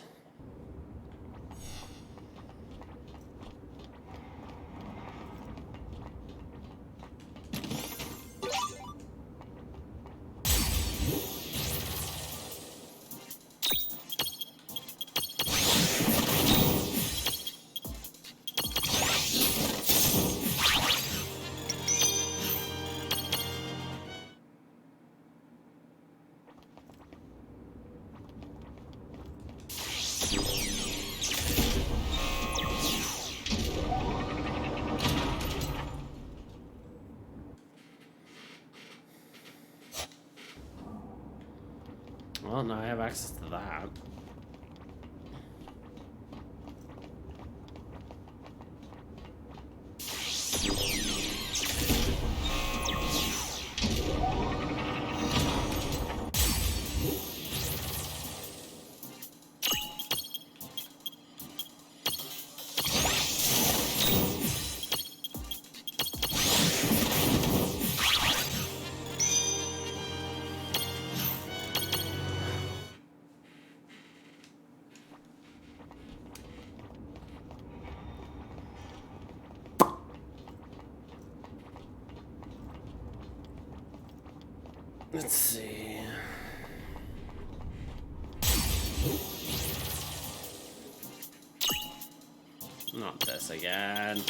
Speaker 1: Well, now I have access to that. Let's see. Not this again.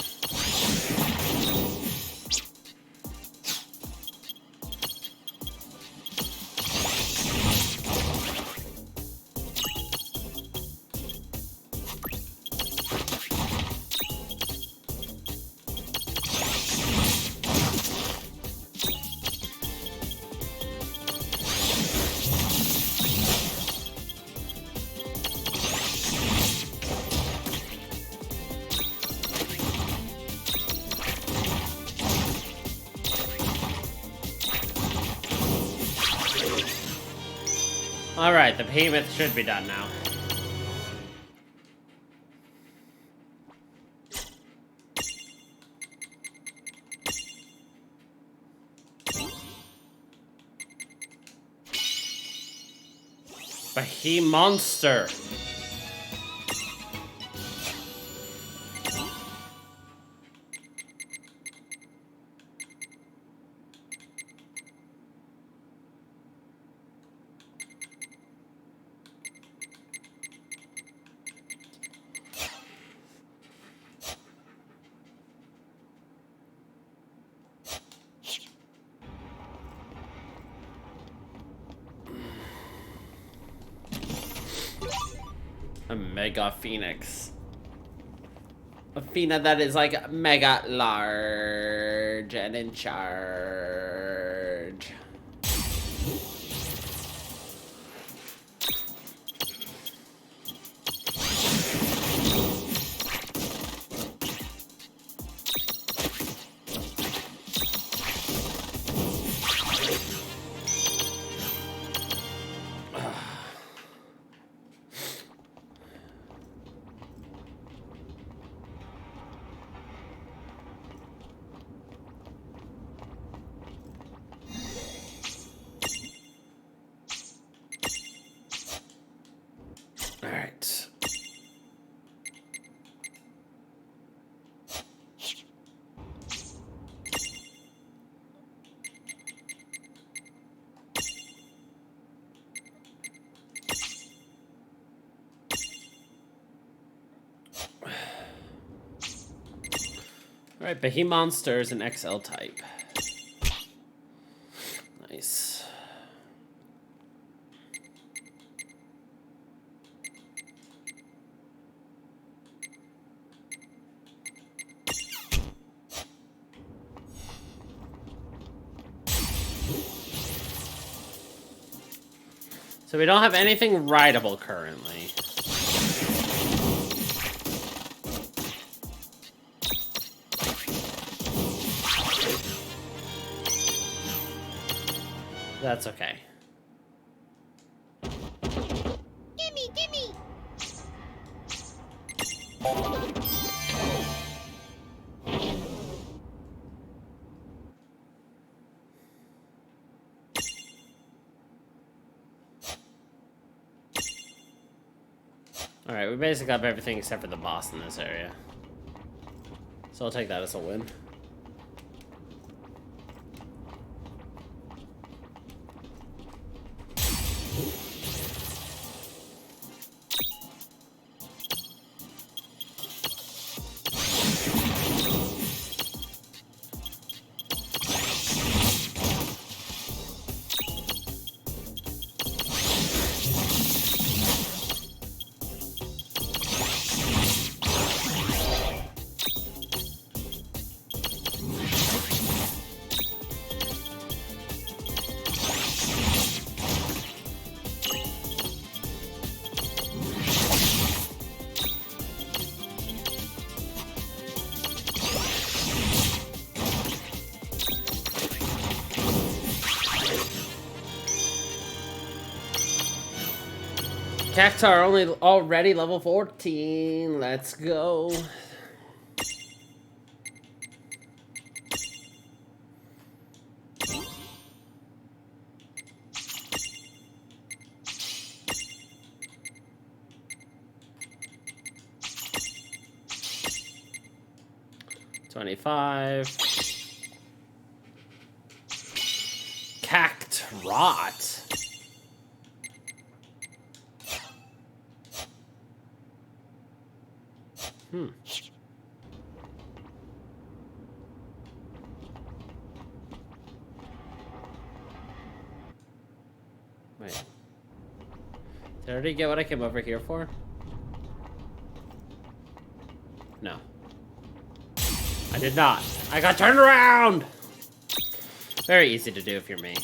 Speaker 1: Alright, the payment should be done now. Behemoth monster. A mega phoenix. A Fina that is like mega large and in charge. Alright. Alright, Behemonster is an XL type. Nice. So we don't have anything rideable currently. That's okay.
Speaker 4: Gimme, gimme!
Speaker 1: Alright, we basically have everything except for the boss in this area. So I'll take that as a win. Cactar already level 14. Let's go. $25. Cactrot. Wait. Did I already get what I came over here for? No. I did not. I got turned around! Very easy to do if you're me.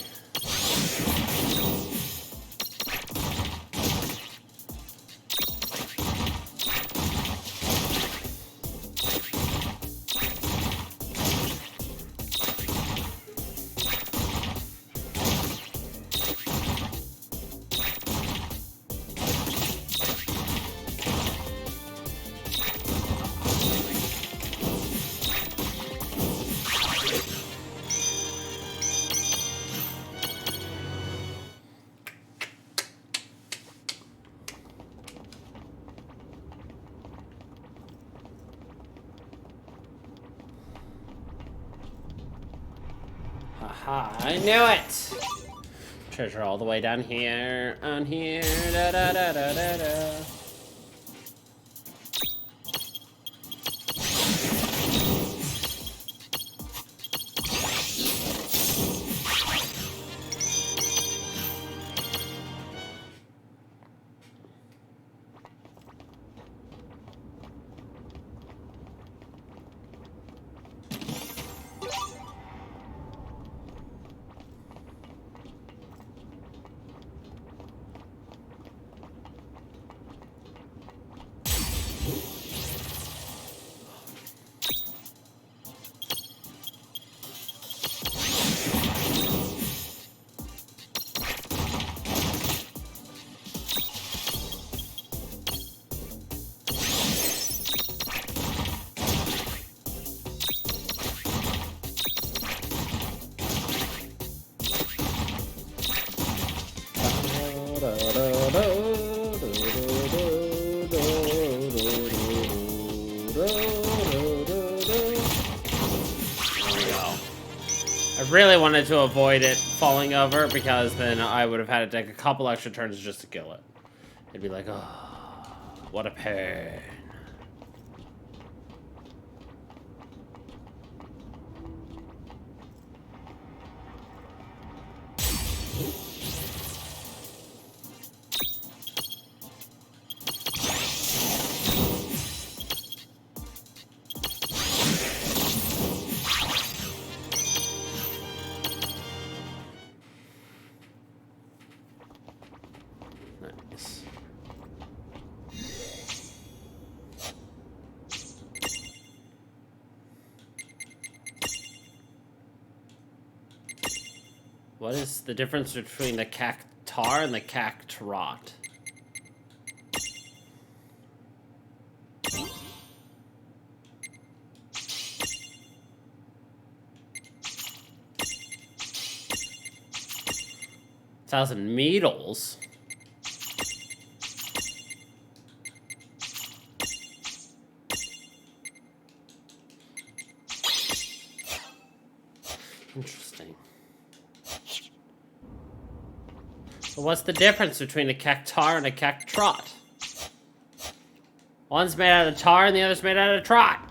Speaker 1: Haha, I knew it! Treasure all the way down here, on here, da da da da da da. really wanted to avoid it falling over because then I would have had to take a couple extra turns just to kill it. It'd be like, oh, what a pain. Nice. What is the difference between the cactar and the cactrot? Thousand needles. Interesting. But what's the difference between a cactar and a cactrot? One's made out of tar and the other's made out of trot.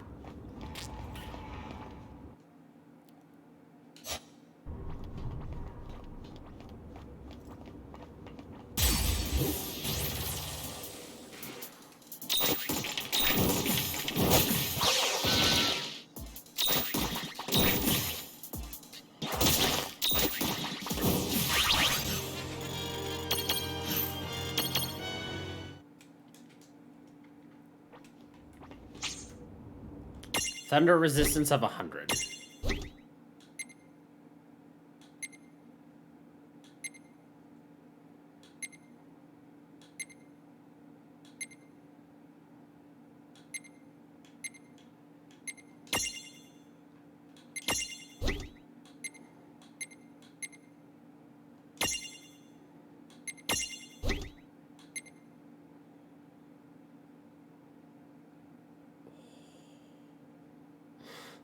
Speaker 1: Thunder resistance of 100.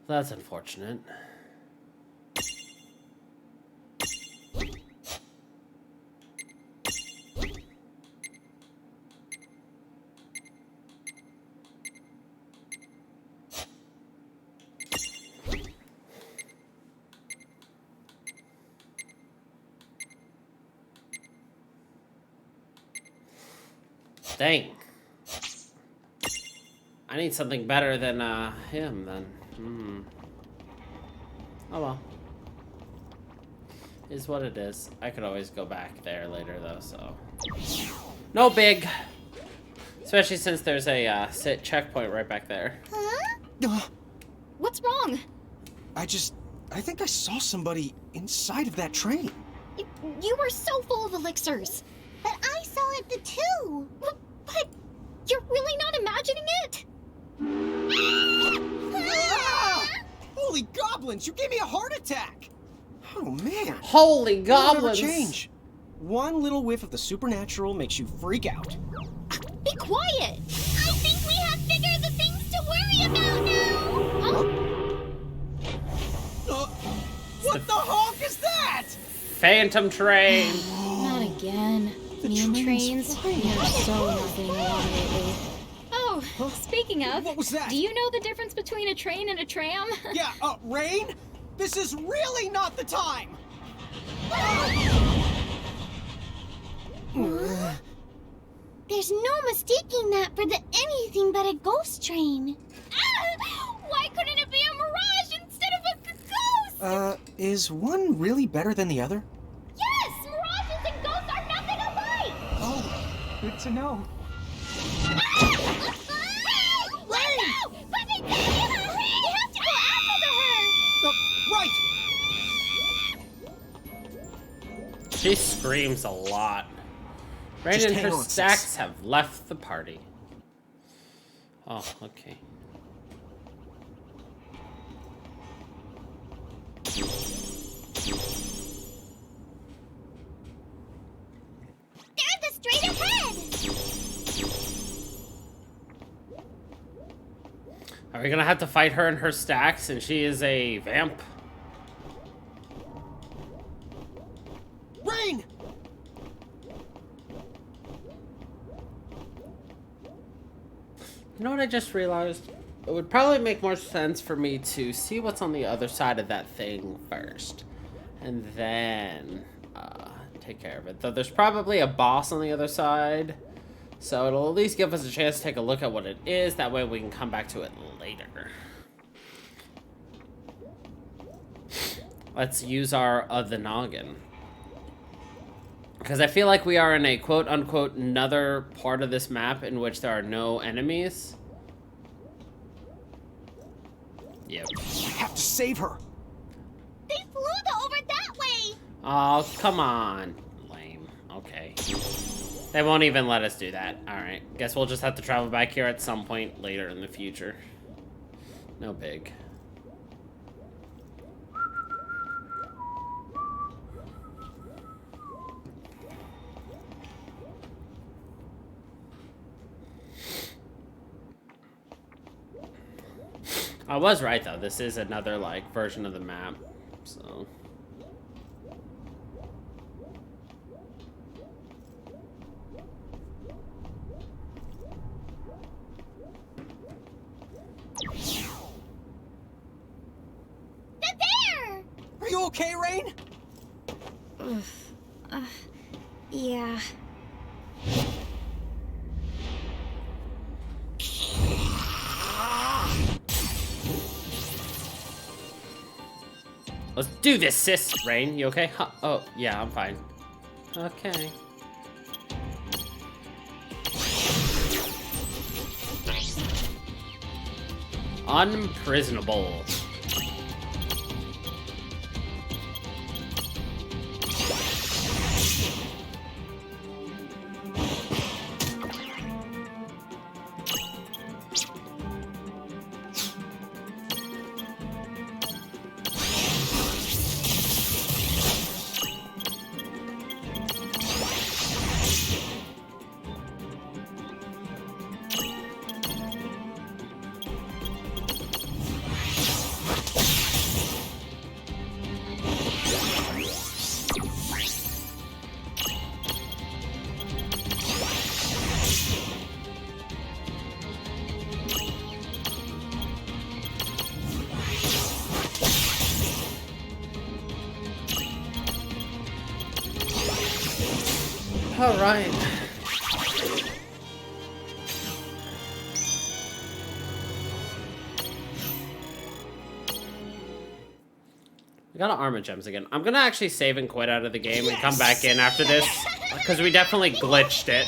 Speaker 1: That's unfortunate. Dang. I need something better than him then. Oh well. Is what it is. I could always go back there later though, so. No big. Especially since there's a sit checkpoint right back there.
Speaker 2: Huh? What's wrong?
Speaker 3: I think I saw somebody inside of that train.
Speaker 2: You were so full of elixirs.
Speaker 4: But I saw it too.
Speaker 2: But you're really not imagining it?
Speaker 3: Holy goblins, you gave me a heart attack! Oh man.
Speaker 1: Holy goblins!
Speaker 3: Never change. One little whiff of the supernatural makes you freak out.
Speaker 2: Be quiet!
Speaker 4: I think we have bigger the things to worry about now!
Speaker 2: Huh?
Speaker 3: What the honk is that?
Speaker 1: Phantom train!
Speaker 2: Not again. Me and trains, we are so nothing along lately. Oh, speaking of,
Speaker 3: What was that?
Speaker 2: do you know the difference between a train and a tram?
Speaker 3: Yeah, Rain? This is really not the time!
Speaker 4: There's no mistaking that for anything but a ghost train. Why couldn't it be a mirage instead of a ghost?
Speaker 3: Is one really better than the other?
Speaker 4: Yes! Mirages and ghosts are nothing alike!
Speaker 3: Oh, good to know.
Speaker 4: Rain! No! But they have to go after her!
Speaker 3: Right!
Speaker 1: She screams a lot. Rain
Speaker 3: Just
Speaker 1: and
Speaker 3: hang
Speaker 1: her
Speaker 3: on,
Speaker 1: stacks
Speaker 3: sis.
Speaker 1: have left the party. Oh, okay.
Speaker 4: They're the straight ahead!
Speaker 1: Are we gonna have to fight her and her stacks and she is a vamp?
Speaker 3: Rain!
Speaker 1: You know what I just realized? It would probably make more sense for me to see what's on the other side of that thing first. And then take care of it. Though there's probably a boss on the other side. So it'll at least give us a chance to take a look at what it is. That way we can come back to it later. Let's use our the noggin. Because I feel like we are in a quote-unquote another part of this map in which there are no enemies. Yep.
Speaker 6: I have to save her.
Speaker 4: They flew over that way.
Speaker 1: Oh, come on. Lame. Okay. They won't even let us do that. Alright. Guess we'll just have to travel back here at some point later in the future. No big. I was right though, this is another like version of the map, so.
Speaker 4: They're there!
Speaker 6: Are you okay, Rain?
Speaker 7: Yeah.
Speaker 1: Let's do this, sis. Rain, you okay? Huh. Oh, yeah, I'm fine. Okay. Unprisonable. All right. We got armor gems again. I'm gonna actually save and quit out of the game and come back in after this because we definitely glitched it.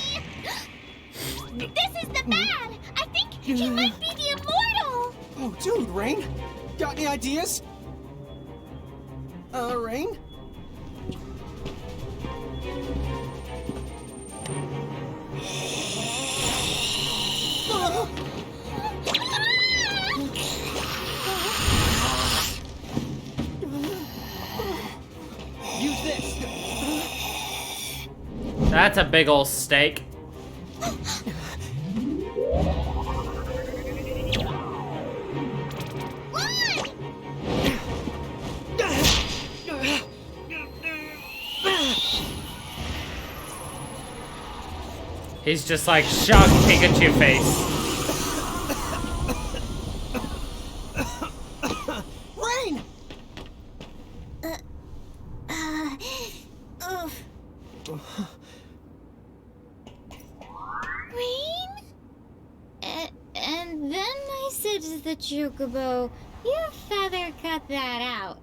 Speaker 4: This is the bad. I think he might be the immortal.
Speaker 3: Oh, dude, Rain. Got any ideas? Rain?
Speaker 6: Use this.
Speaker 1: That's a big old steak. He's just like shocked Pikachu face.
Speaker 3: Rain!
Speaker 7: Rain? And then I said to the Chocobo, you feather cut that out.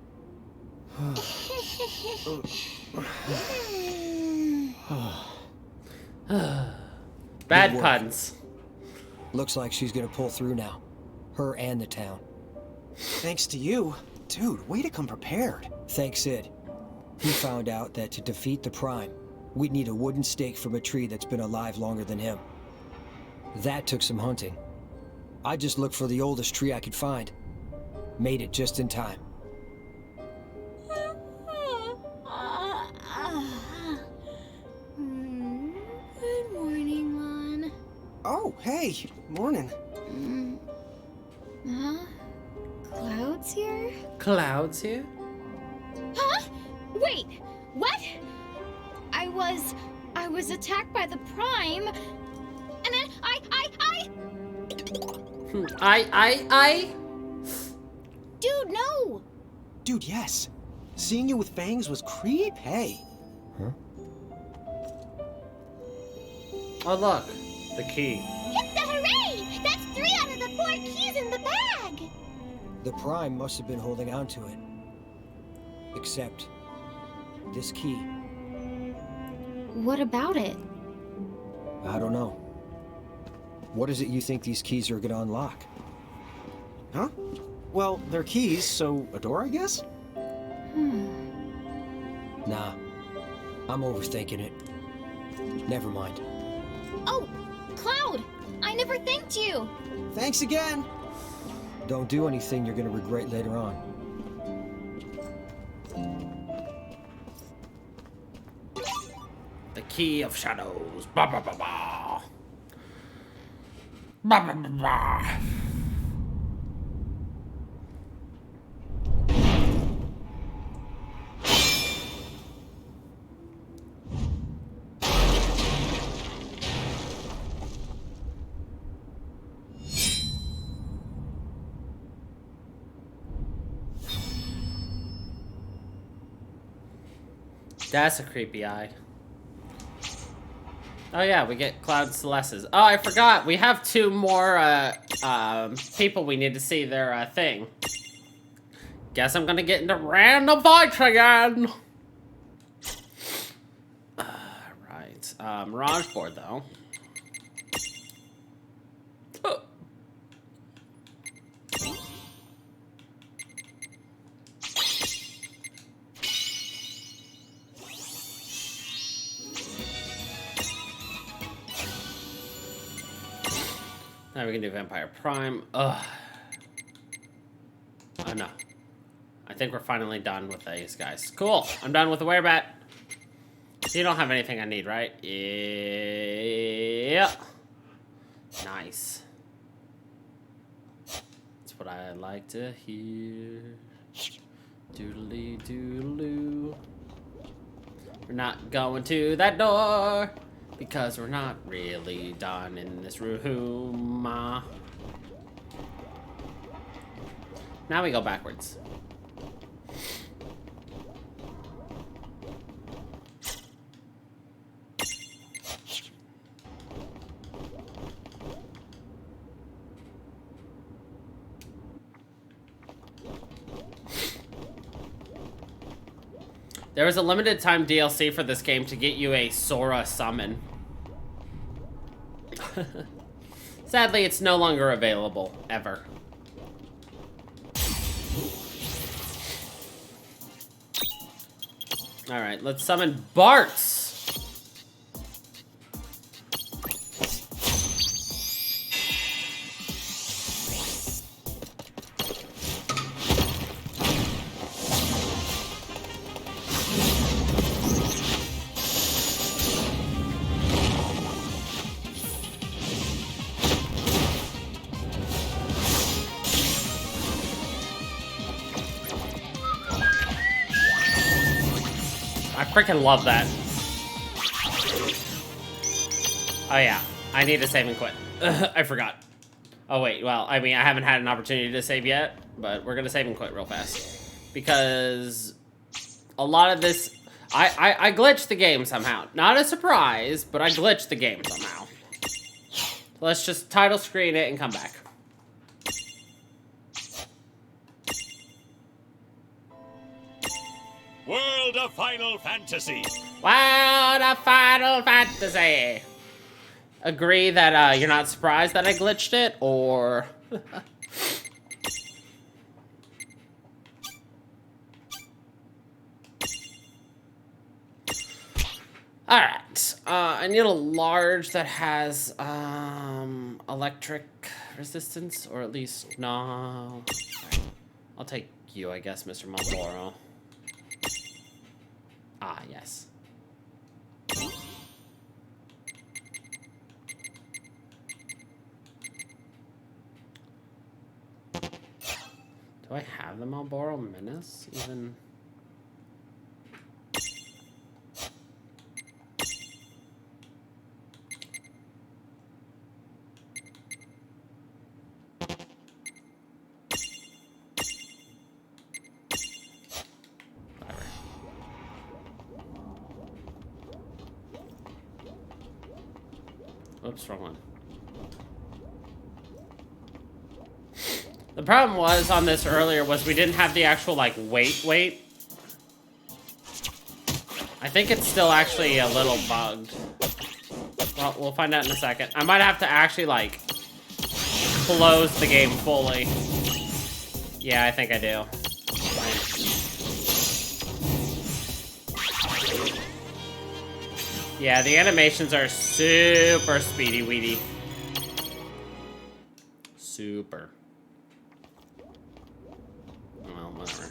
Speaker 1: Bad
Speaker 6: Good work.
Speaker 1: puns.
Speaker 6: Looks like she's gonna pull through now. Her and the town.
Speaker 3: Thanks to you. Dude, way to come prepared.
Speaker 6: Thanks, Sid. He found out that to defeat the Prime, we'd need a wooden stake from a tree that's been alive longer than him. That took some hunting. I just looked for the oldest tree I could find. Made it just in time.
Speaker 7: Good morning, Lon.
Speaker 3: Oh, hey. Morning.
Speaker 7: Huh? Clouds here?
Speaker 1: Clouds here?
Speaker 2: Huh? Wait, what? I was attacked by the Prime, and then
Speaker 1: I.
Speaker 2: Dude, no!
Speaker 3: Dude, yes. Seeing you with fangs was creepy.
Speaker 6: Huh?
Speaker 1: Oh, look. The key.
Speaker 4: Hip the hooray! That's 3 out of the 4 keys in the bag!
Speaker 6: The Prime must have been holding on to it. Except this key.
Speaker 2: What about it?
Speaker 6: I don't know. What is it you think these keys are gonna unlock?
Speaker 3: Huh? Well, they're keys, so a door, I guess?
Speaker 6: Nah. I'm overthinking it. Never mind.
Speaker 2: Oh, Cloud! I never thanked you!
Speaker 3: Thanks again!
Speaker 6: Don't do anything you're gonna regret later on.
Speaker 1: The key of shadows. Ba ba ba ba. Ba ba ba ba. That's a creepy eye. Oh yeah, we get Cloud Celestes. Oh, I forgot. We have 2 more people we need to see their thing. Guess I'm gonna get into random fights again. Right. Mirage board though. Now we can do Vampire Prime. Ugh. Oh no. I think we're finally done with these guys. Cool. I'm done with the Werebat. So you don't have anything I need, right? Yeah. Nice. That's what I like to hear. Doodly doodaloo. We're not going to that door. Because we're not really done in this room. Now we go backwards. There was a limited time DLC for this game to get you a Sora summon. Sadly, it's no longer available, ever. Alright, let's summon Bartz! I freaking love that. Oh yeah, I need to save and quit. I forgot. Oh wait, well, I mean, I haven't had an opportunity to save yet, but we're gonna save and quit real fast. Because a lot of this, I glitched the game somehow. Not a surprise, but I glitched the game somehow. Let's just title screen it and come back.
Speaker 5: World of Final Fantasy.
Speaker 1: World of Final Fantasy. Agree that you're not surprised that I glitched it, or... Alright, I need a large that has, electric resistance, or at least, no. Right. I'll take you, I guess, Mr. Marlboro. Ah, yes. Do I have the Marlboro Menace, even? Oops, wrong one. The problem was on this earlier was we didn't have the actual, like, weight. I think it's still actually a little bugged. Well, we'll find out in a second. I might have to actually, like, close the game fully. Yeah, I think I do. Right. Yeah, the animations are super speedy-weedy. Super. Well, whatever.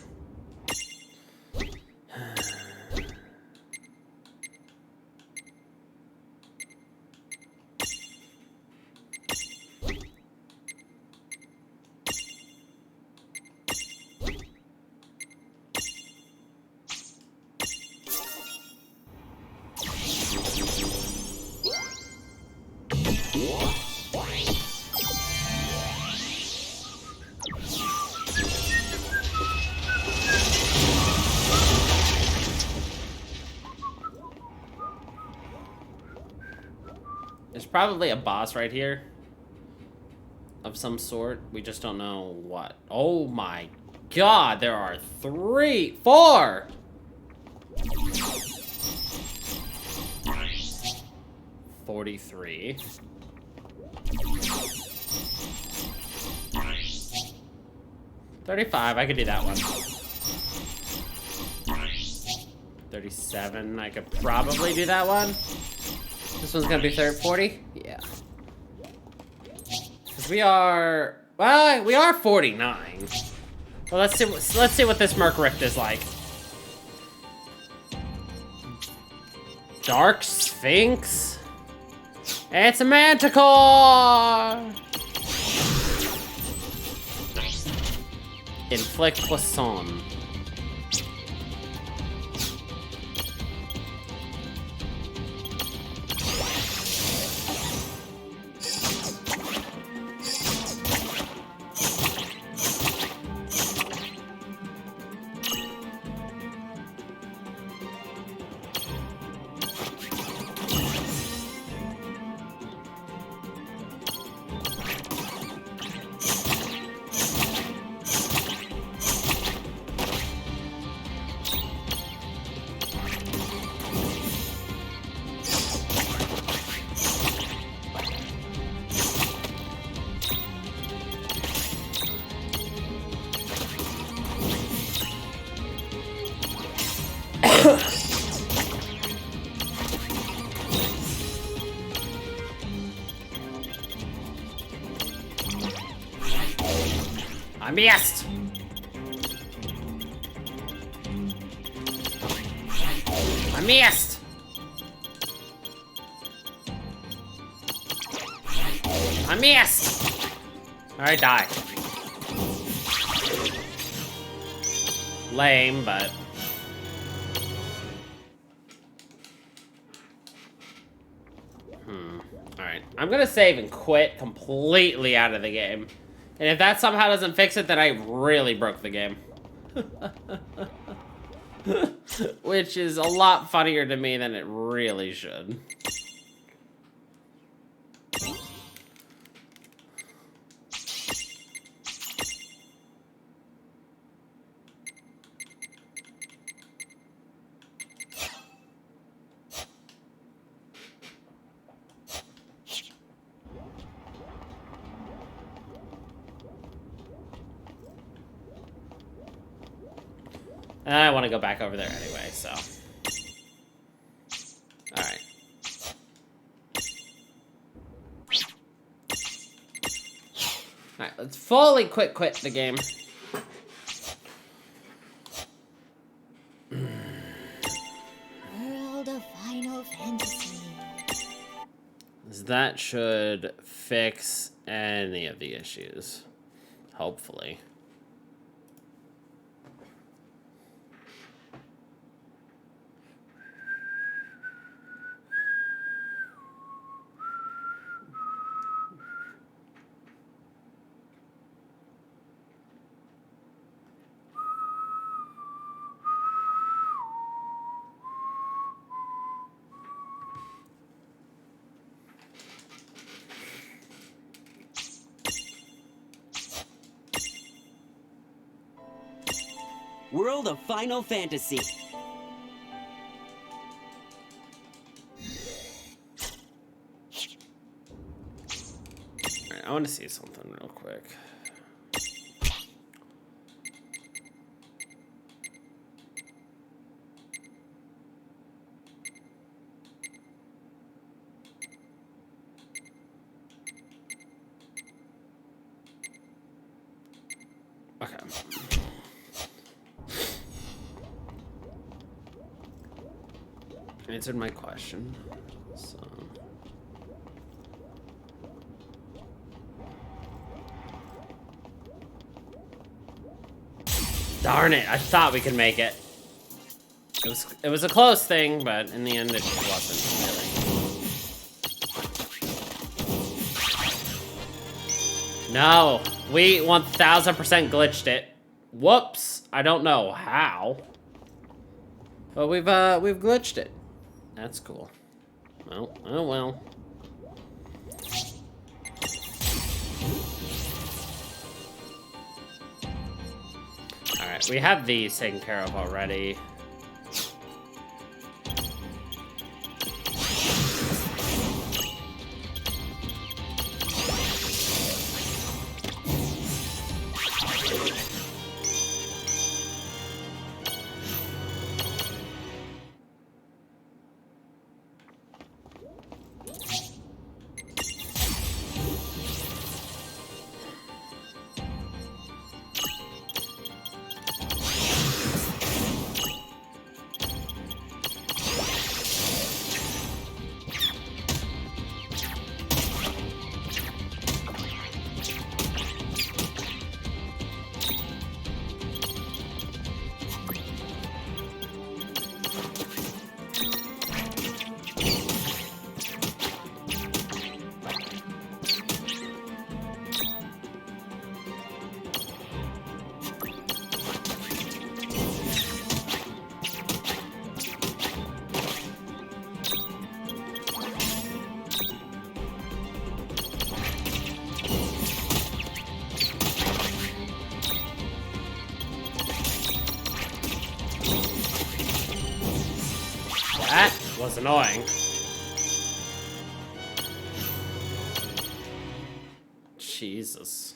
Speaker 1: There's probably a boss right here. Of some sort. We just don't know what. Oh my god, there are 4! 43. 35, I could do that one. 37, I could probably do that one. This one's gonna be 40? Yeah. Because we are... Well, we are 49. Well, let's see what this Merc Rift is like. Dark Sphinx? It's a Manticore! Inflict Poisson. I missed! I missed! I missed! Alright, die. Lame, but... Alright, I'm gonna save and quit completely out of the game. And if that somehow doesn't fix it, then I really broke the game. Which is a lot funnier to me than it really should. And I want to go back over there anyway, so. Alright. Alright, let's fully quit the game.
Speaker 7: World of Final Fantasy.
Speaker 1: That should fix any of the issues. Hopefully.
Speaker 12: world of Final Fantasy.
Speaker 1: Alright, I want to see something real quick. Okay. Answered my question. So. Darn it, I thought we could make it. It was a close thing, but in the end it wasn't really. No, we 1000% glitched it. Whoops, I don't know how. But we've glitched it. That's cool. Well, oh well. Alright, we have these taken care of already. That was annoying. Jesus.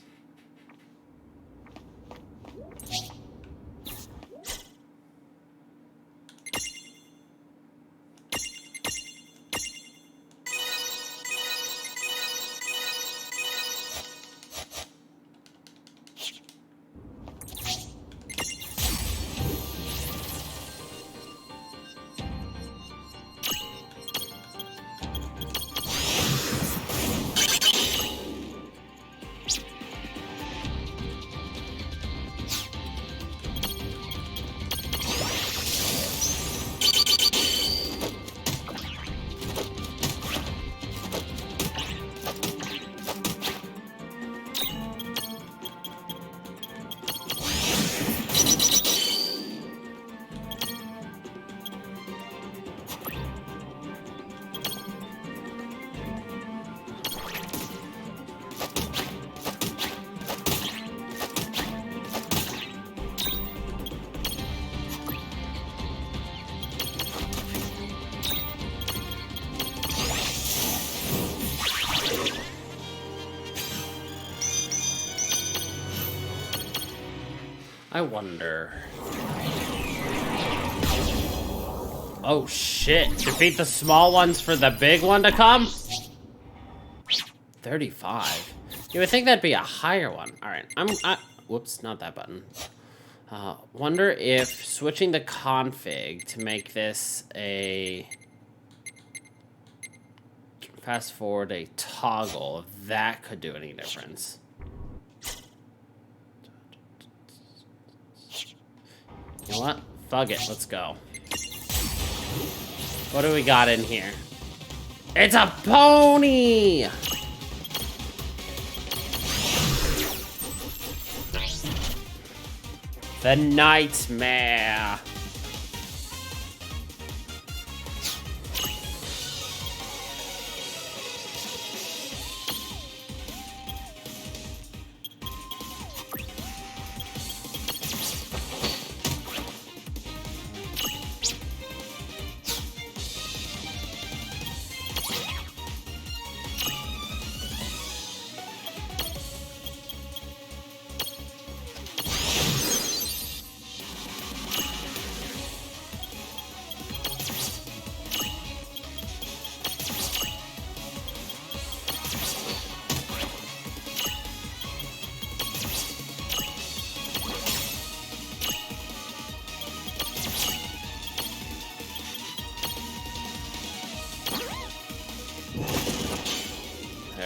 Speaker 1: I wonder. Oh shit, defeat the small ones for the big one to come? 35. You would think that'd be a higher one. Alright, whoops, not that button. Wonder if switching the config to make this a fast forward a toggle, if that could do any difference. You know what? Fuck it, let's go. What do we got in here? It's a pony! The Nightmare.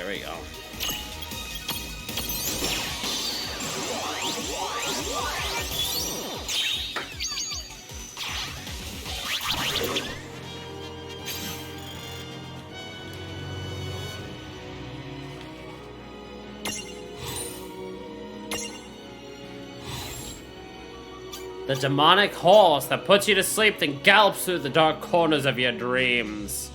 Speaker 1: there we go. The demonic horse that puts you to sleep then gallops through the dark corners of your dreams.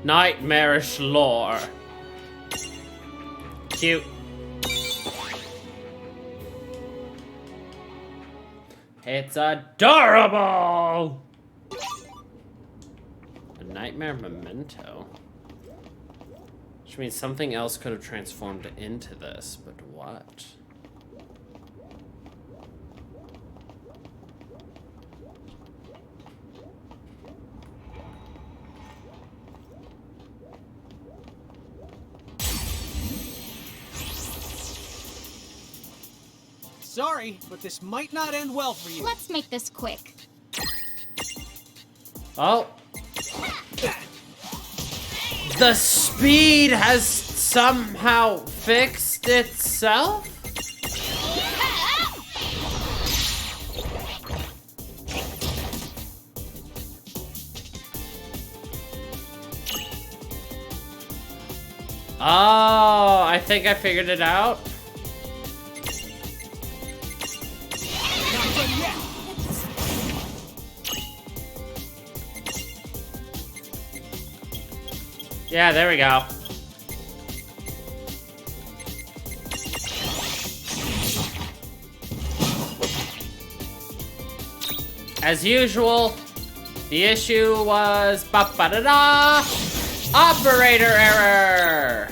Speaker 1: Nightmarish lore. Cute. It's adorable! A nightmare memento? Which means something else could have transformed into this, but what?
Speaker 3: Sorry, but this might not end well for you.
Speaker 2: Let's make this quick.
Speaker 1: Oh. The speed has somehow fixed itself? Oh, I think I figured it out. Yeah, there we go. As usual, the issue was ba-ba-da-da, operator error.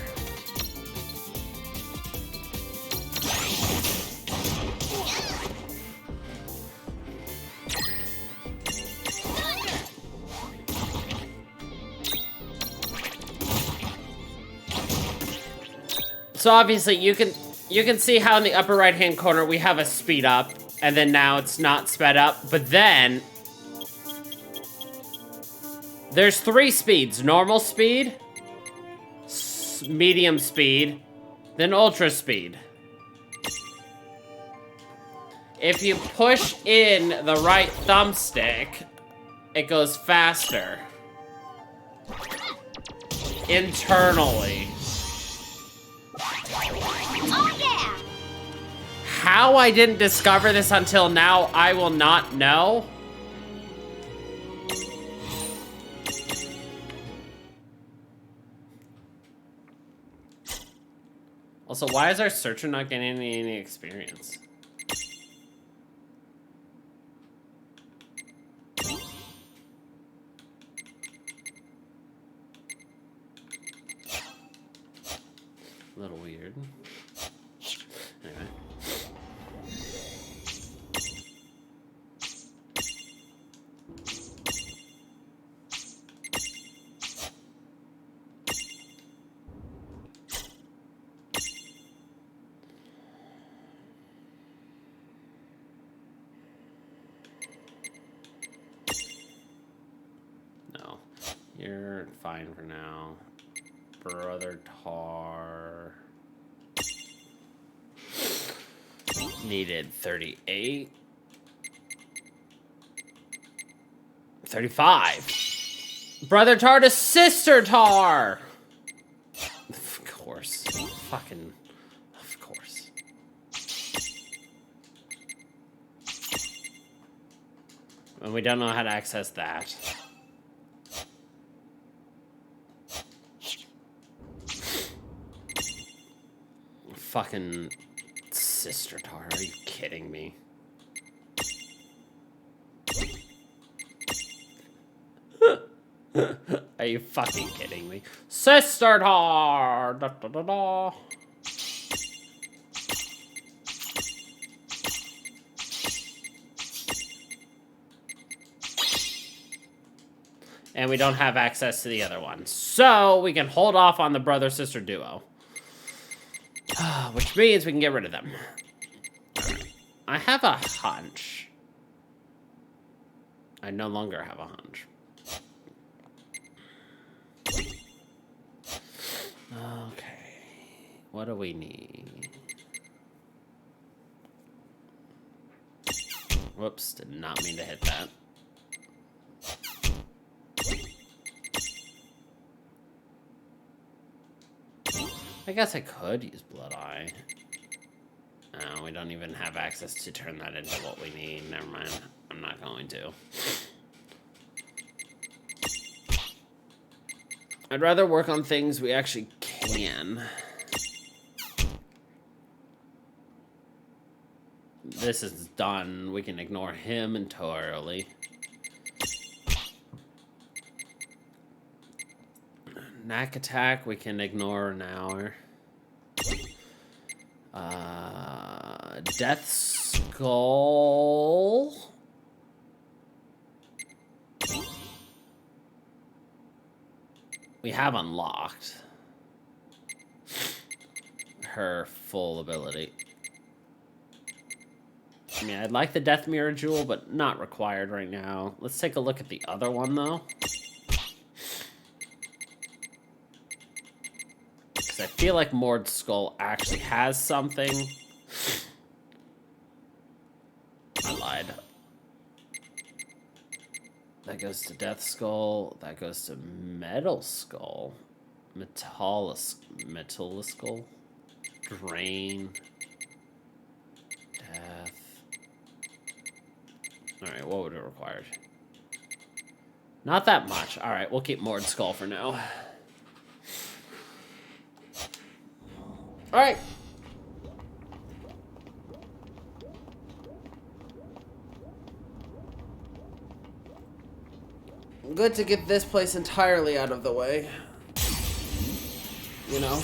Speaker 1: So obviously you can see how in the upper right hand corner we have a speed up, and then now it's not sped up, but then there's 3 speeds: normal speed, medium speed, then ultra speed. If you push in the right thumbstick, it goes faster internally.
Speaker 4: Oh yeah!
Speaker 1: How I didn't discover this until now, I will not know. Also, why is our searcher not getting any experience? A little weird. Anyway. No. You're fine for now. Brother Tar needed 38. 35. Brother Tar to Sister Tar. Of course. Fucking. Of course. And we don't know how to access that. Fucking Sister Tar, are you kidding me? Are you fucking kidding me? Sister Tar! Da, da, da, da. And we don't have access to the other one. So we can hold off on the brother-sister duo. Which means we can get rid of them. I have a hunch. I no longer have a hunch. Okay. What do we need? Whoops, did not mean to hit that. I guess I could use Blood Eye. No, we don't even have access to turn that into what we need. Never mind. I'm not going to. I'd rather work on things we actually can. This is done. We can ignore him entirely. Knack attack we can ignore an hour. Death Skull. We have unlocked her full ability. I mean, I'd like the Death Mirror Jewel, but not required right now. Let's take a look at the other one, though. Because I feel like Mord's Skull actually has something. I lied. That goes to Death Skull. That goes to Metal Skull. Metalliskull. Drain. Death. Alright, what would it require? Not that much. Alright, we'll keep Mord's Skull for now. Alright. Good to get this place entirely out of the way. You know?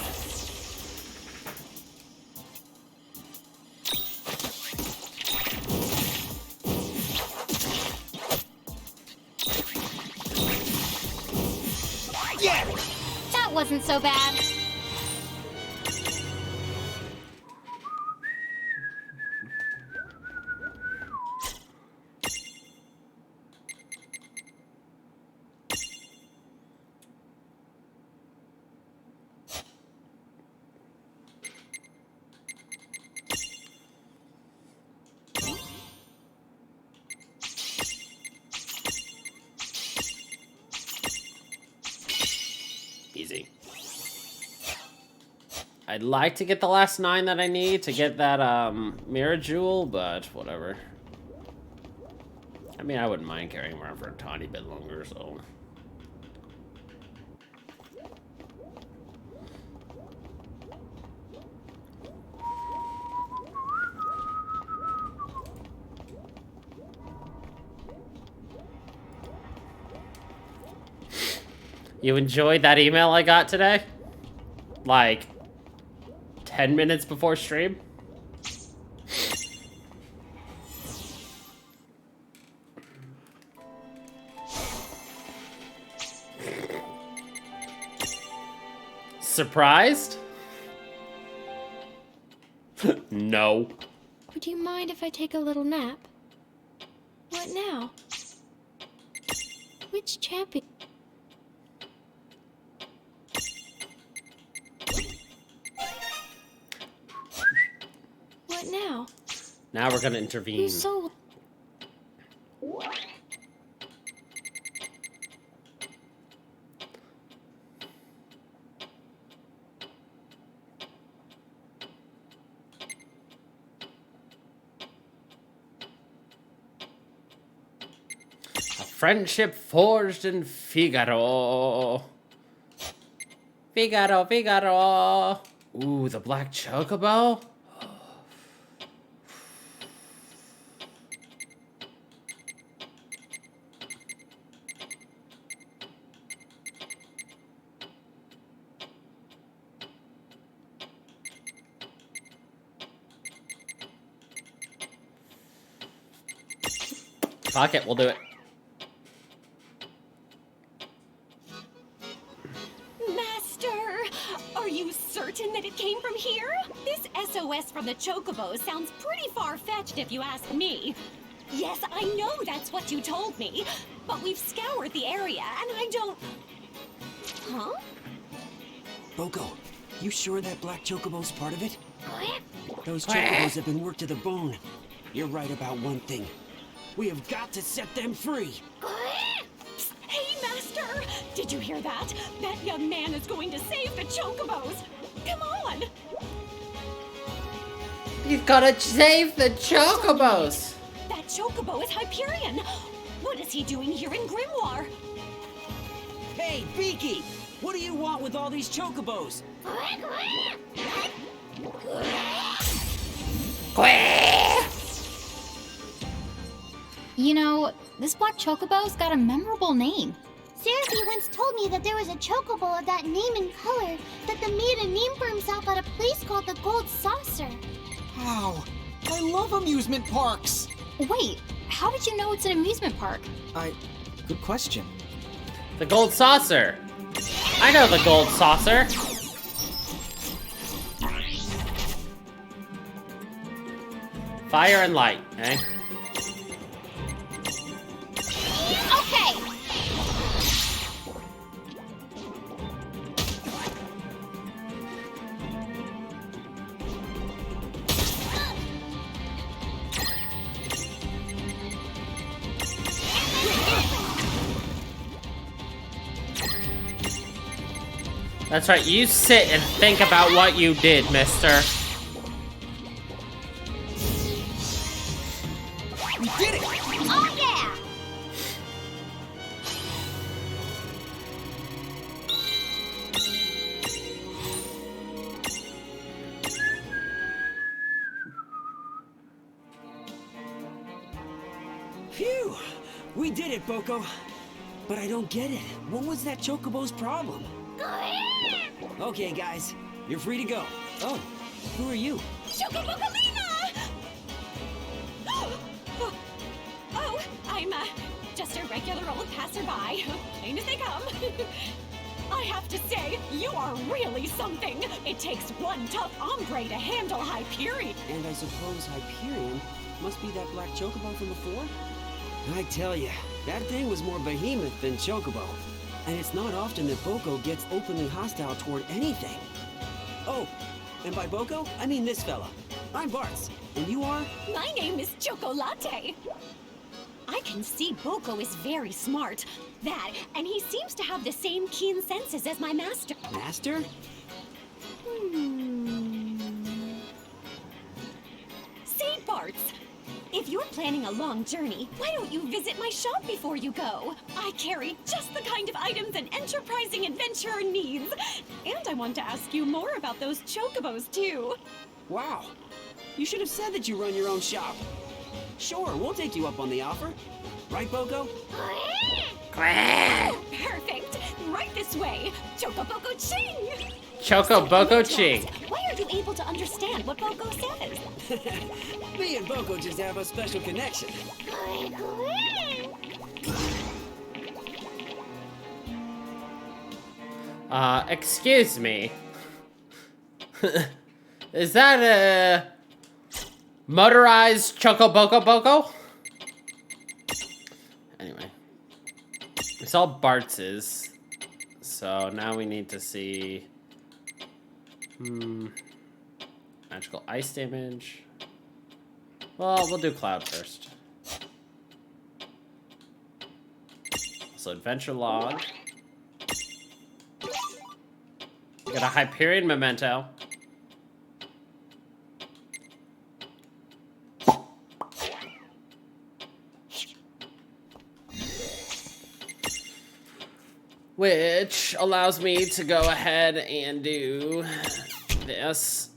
Speaker 2: Yeah! That wasn't so bad.
Speaker 1: Easy. I'd like to get the last 9 that I need to get that mirror jewel, but whatever. I mean, I wouldn't mind carrying him around for a tiny bit longer, so. You enjoyed that email I got today? Like 10 minutes before stream? Surprised? No.
Speaker 13: Would you mind if I take a little nap? What now? Which champion? What now?
Speaker 1: Now we're gonna intervene.
Speaker 13: Whose soul?
Speaker 1: A friendship forged in Figaro. Figaro, Figaro. Ooh, the black chocobo? Fuck it, we'll do it.
Speaker 8: Master, are you certain that it came from here? This SOS from the Chocobo sounds pretty far-fetched if you ask me. Yes, I know that's what you told me, but we've scoured the area and I don't... Huh?
Speaker 12: Boko, you sure that black chocobo's part of it? Those chocobos have been worked to the bone. You're right about one thing. We have got to set them free.
Speaker 8: Hey, Master! Did you hear that? That young man is going to save the chocobos! Come on!
Speaker 1: You've gotta save the chocobos!
Speaker 8: That chocobo is Hyperion! What is he doing here in Grimoire?
Speaker 12: Hey, Beaky! What do you want with all these chocobos?
Speaker 2: You know, this black chocobo's got a memorable name.
Speaker 4: Cersei once told me that there was a chocobo of that name and color that made a name for himself at a place called the Gold Saucer.
Speaker 3: Wow, I love amusement parks.
Speaker 2: Wait, how did you know it's an amusement park?
Speaker 3: Good question.
Speaker 1: The gold saucer. I know the gold saucer. Fire and light, eh?
Speaker 2: Okay!
Speaker 1: That's right, you sit and think about what you did, mister.
Speaker 3: We did it!
Speaker 4: Oh yeah!
Speaker 12: Phew! We did it, Boko. But I don't get it. What was that chocobo's problem? Okay, guys. You're free to go. Oh, who are you?
Speaker 8: Chocobocolina! Oh, I'm just a regular old passerby. Plain as they come. I have to say, you are really something. It takes one tough hombre to handle Hyperion.
Speaker 12: And I suppose Hyperion must be that black chocobo from before? I tell ya, that thing was more behemoth than chocobo. And it's not often that Boko gets openly hostile toward anything. Oh, and by Boko, I mean this fella. I'm Bartz, and you are?
Speaker 8: My name is Chocolate. I can see Boko is very smart. That, and he seems to have the same keen senses as my master.
Speaker 12: Master?
Speaker 8: Say, Bartz, if you're planning a long journey, why don't you visit my shop before you go? I carry just the kind of items an enterprising adventurer needs. And I want to ask you more about those chocobos, too.
Speaker 12: Wow. You should have said that you run your own shop. Sure, we'll take you up on the offer. Right, Boko?
Speaker 8: Perfect. Right this way. Chocoboco Ching!
Speaker 1: Chocoboco Ching.
Speaker 8: Why are you able to understand what Boko says?
Speaker 12: Me and Boko just have a special connection.
Speaker 1: Excuse me. Is that a motorized Chocoboco Boko? Anyway. It's all Bartz's. So now we need to see... Magical ice damage. Well, we'll do Cloud first. So adventure log. We got a Hyperion memento. Which allows me to go ahead and do this.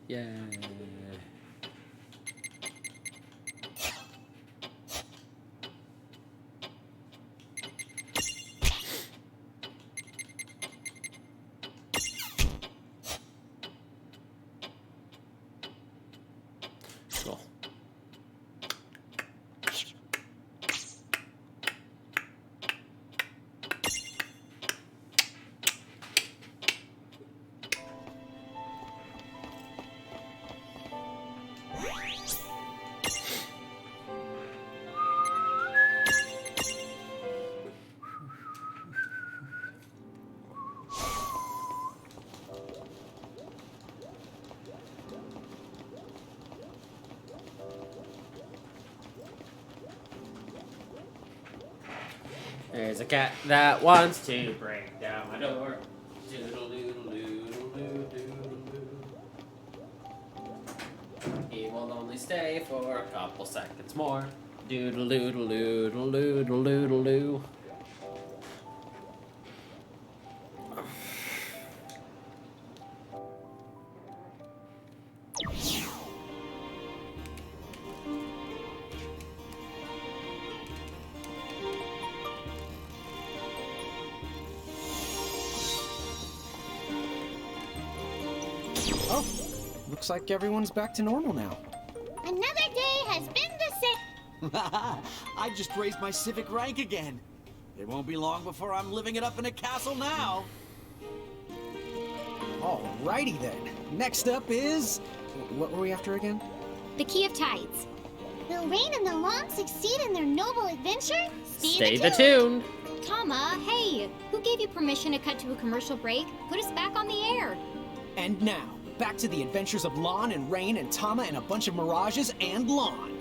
Speaker 1: Yay. Cool. There's a cat that wants to break down my door. Doodle-doodle-doodle-doodle-doo. He will only stay for a couple seconds more. Doodle-doodle-doodle-doodle-doodle-doo.
Speaker 3: Oh, looks like everyone's back to normal now.
Speaker 4: Another day has been the same.
Speaker 12: I just raised my civic rank again. It won't be long before I'm living it up in a castle now.
Speaker 3: Alrighty then. Next up is... What were we after again?
Speaker 2: The Key of Tides.
Speaker 4: Will Rain and the Long succeed in their noble adventure?
Speaker 1: Stay the tune.
Speaker 2: Tama, hey! Who gave you permission to cut to a commercial break? Put us back on the air.
Speaker 3: And now, back to the adventures of Lon and Rain and Tama and a bunch of mirages and Lon.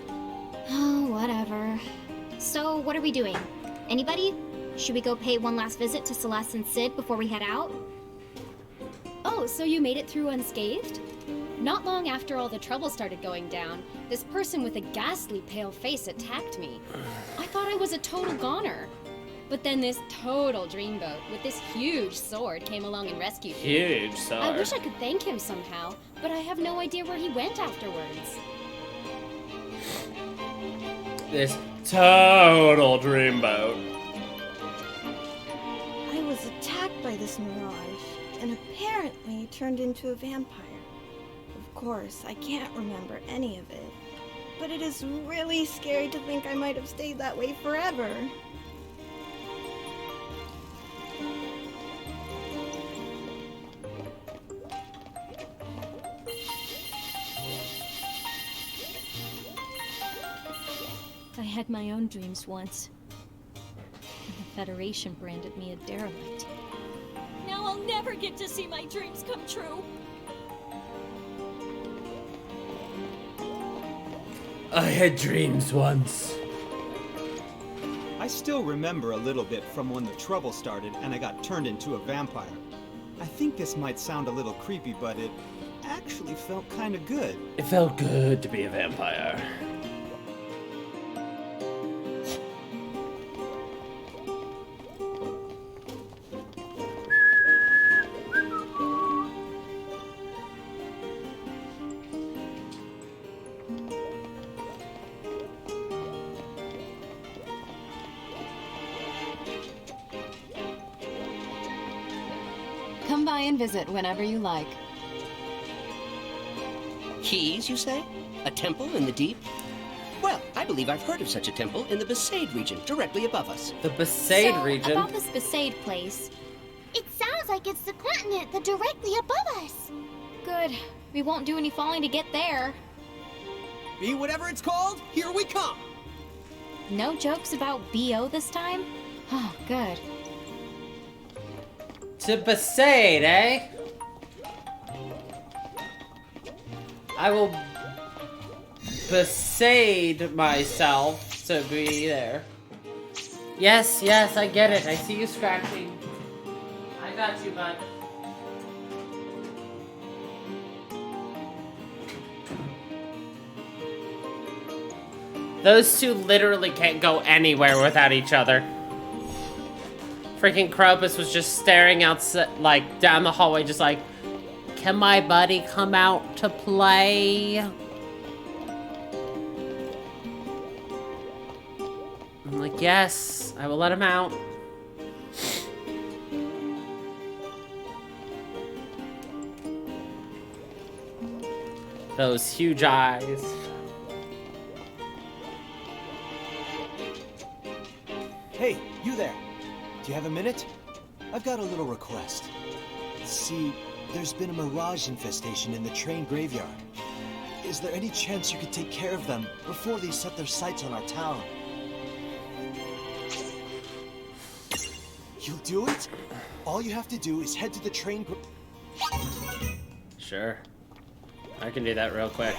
Speaker 2: Oh, whatever. So, what are we doing? Anybody? Should we go pay one last visit to Celeste and Sid before we head out?
Speaker 13: Oh, so you made it through unscathed? Not long after all the trouble started going down, this person with a ghastly pale face attacked me. I thought I was a total goner. But then this total dreamboat with this huge sword came along and rescued me.
Speaker 1: Huge sword.
Speaker 13: I wish I could thank him somehow, but I have no idea where he went afterwards.
Speaker 1: This total dreamboat.
Speaker 14: I was attacked by this mirage, and apparently turned into a vampire. Of course, I can't remember any of it, but it is really scary to think I might have stayed that way forever.
Speaker 13: I had my own dreams once, and the Federation branded me a derelict. Now I'll never get to see my dreams come true.
Speaker 1: I had dreams once.
Speaker 15: I still remember a little bit from when the trouble started and I got turned into a vampire. I think this might sound a little creepy, but it actually felt kind of good.
Speaker 1: It felt good to be a vampire.
Speaker 8: Come by and visit whenever you like.
Speaker 10: Keys, you say? A temple in the deep? Well, I believe I've heard of such a temple in the Besaid region, directly above us.
Speaker 1: The Besaid
Speaker 2: So,
Speaker 1: region?
Speaker 2: about this Besaid place.
Speaker 4: It sounds like it's the continent that directly above us.
Speaker 2: Good. We won't do any falling to get there.
Speaker 3: Be whatever it's called, here we come!
Speaker 2: No jokes about BO this time? Oh, good.
Speaker 1: To Besaid, eh? I will Besaid myself to be there. Yes, yes, I get it. I see you scratching. I got you, bud. Those two literally can't go anywhere without each other. Freaking Krobus was just staring outside, like, down the hallway, just like, can my buddy come out to play? I'm like, yes, I will let him out. Those huge eyes.
Speaker 15: Hey, you there. Do you have a minute? I've got a little request. See, there's been a mirage infestation in the train graveyard. Is there any chance you could take care of them before they set their sights on our town? You'll do it? All you have to do is head to the train
Speaker 1: Sure. I can do that real quick.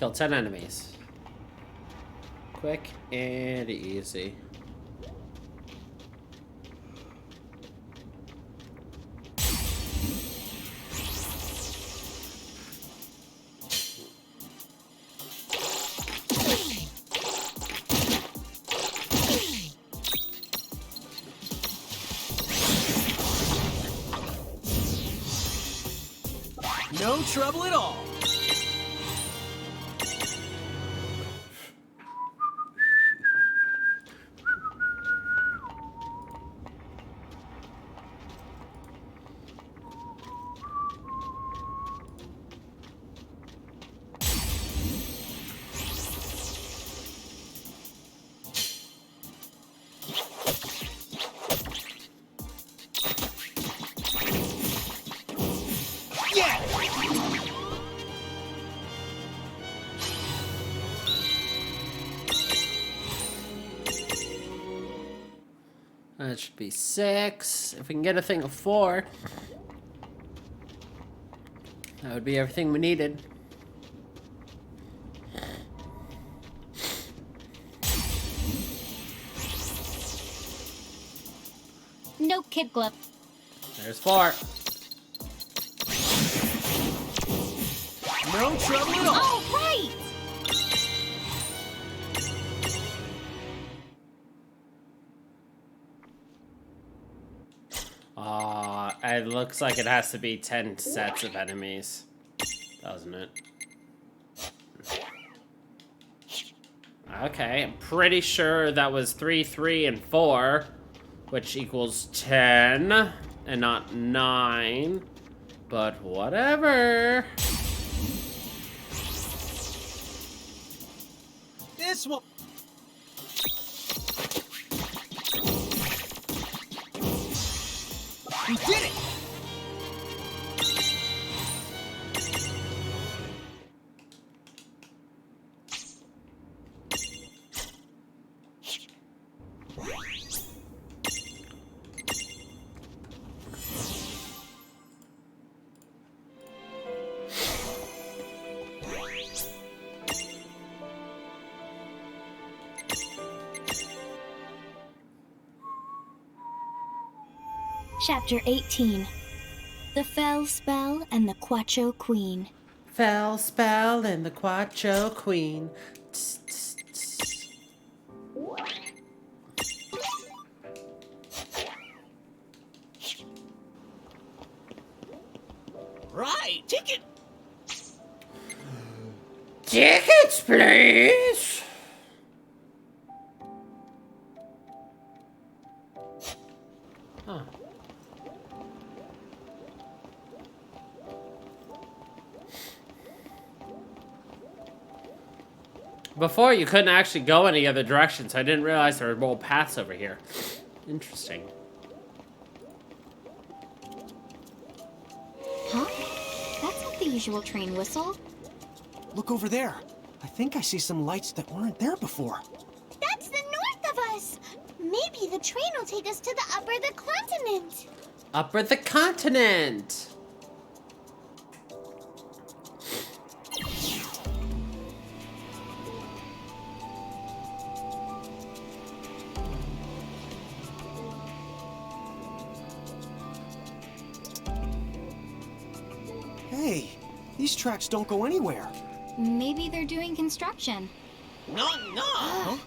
Speaker 1: Kill 10 enemies. Quick and easy.
Speaker 3: No trouble at all.
Speaker 1: That should be 6. If we can get a thing of 4, that would be everything we needed.
Speaker 2: No kid glove.
Speaker 1: There's 4.
Speaker 3: No trouble at all.
Speaker 2: Oh, right!
Speaker 1: It looks like it has to be 10 sets of enemies, doesn't it? Okay, I'm pretty sure that was 3, 3, and 4, which equals 10, and not 9, but whatever.
Speaker 3: This one. We did it!
Speaker 2: Chapter 18. The Fell Spell and the Quacho Queen.
Speaker 1: Fell Spell and the Quacho Queen.
Speaker 10: Right, ticket.
Speaker 1: Tickets, please. Huh. Before, you couldn't actually go any other direction, so I didn't realize there were more paths over here. Interesting.
Speaker 2: Huh? That's not the usual train whistle.
Speaker 3: Look over there. I think I see some lights that weren't there before.
Speaker 4: That's the north of us. Maybe the train will take us to the upper the continent.
Speaker 1: Upper the continent!
Speaker 3: Hey, these tracks don't go anywhere.
Speaker 2: Maybe they're doing construction.
Speaker 10: No.
Speaker 3: Huh?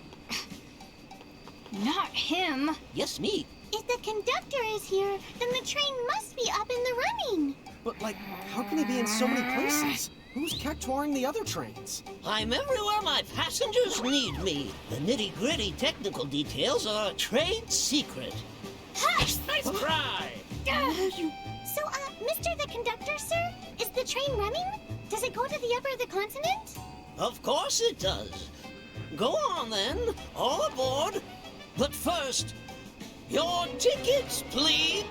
Speaker 2: Not him.
Speaker 10: Yes, me.
Speaker 4: If the conductor is here, then the train must be up in the running.
Speaker 3: But, like, how can he be in so many places? Who's cactuaring the other trains?
Speaker 10: I'm everywhere my passengers need me. The nitty-gritty technical details are a trade secret.
Speaker 4: Hush!
Speaker 10: Nice try!
Speaker 4: So, Mr. the Conductor, sir? Is the train running? Does it go to the upper the continent?
Speaker 10: Of course it does. Go on then, all aboard. But first, your tickets, please.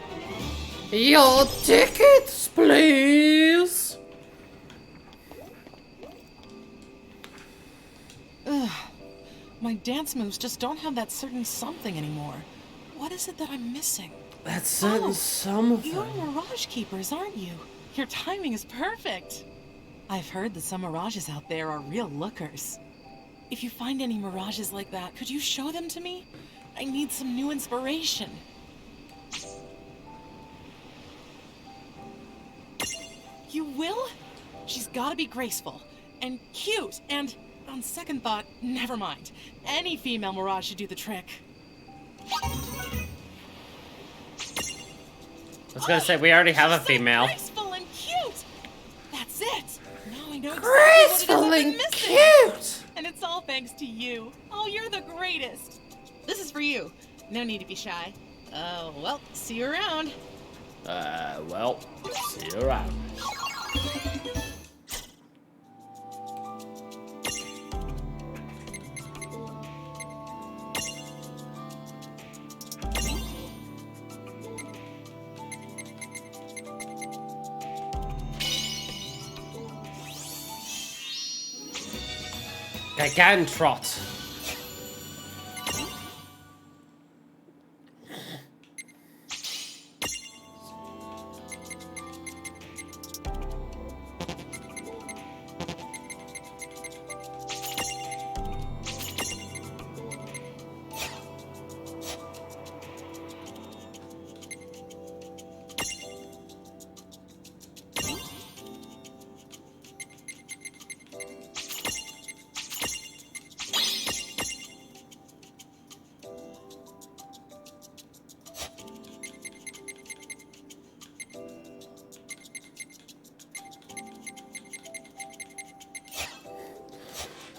Speaker 1: Your tickets, please.
Speaker 16: Ugh. My dance moves just don't have that certain something anymore. What is it that I'm missing?
Speaker 1: That's certain something.
Speaker 16: You're Mirage Keepers, aren't you? Your timing is perfect. I've heard that some mirages out there are real lookers. If you find any mirages like that, could you show them to me? I need some new inspiration. You will? She's gotta be graceful and cute and, on second thought, never mind. Any female mirage should do the trick.
Speaker 1: I was gonna say, we already have a female.
Speaker 16: Graceful and cute! That's it! Now I know
Speaker 1: Graceful
Speaker 16: exactly what it is I've been
Speaker 1: and
Speaker 16: missing.
Speaker 1: cute!
Speaker 16: And it's all thanks to you. Oh, you're the greatest! This is for you. No need to be shy. Oh, well, see you around.
Speaker 1: Well, see you around. Gigantrot.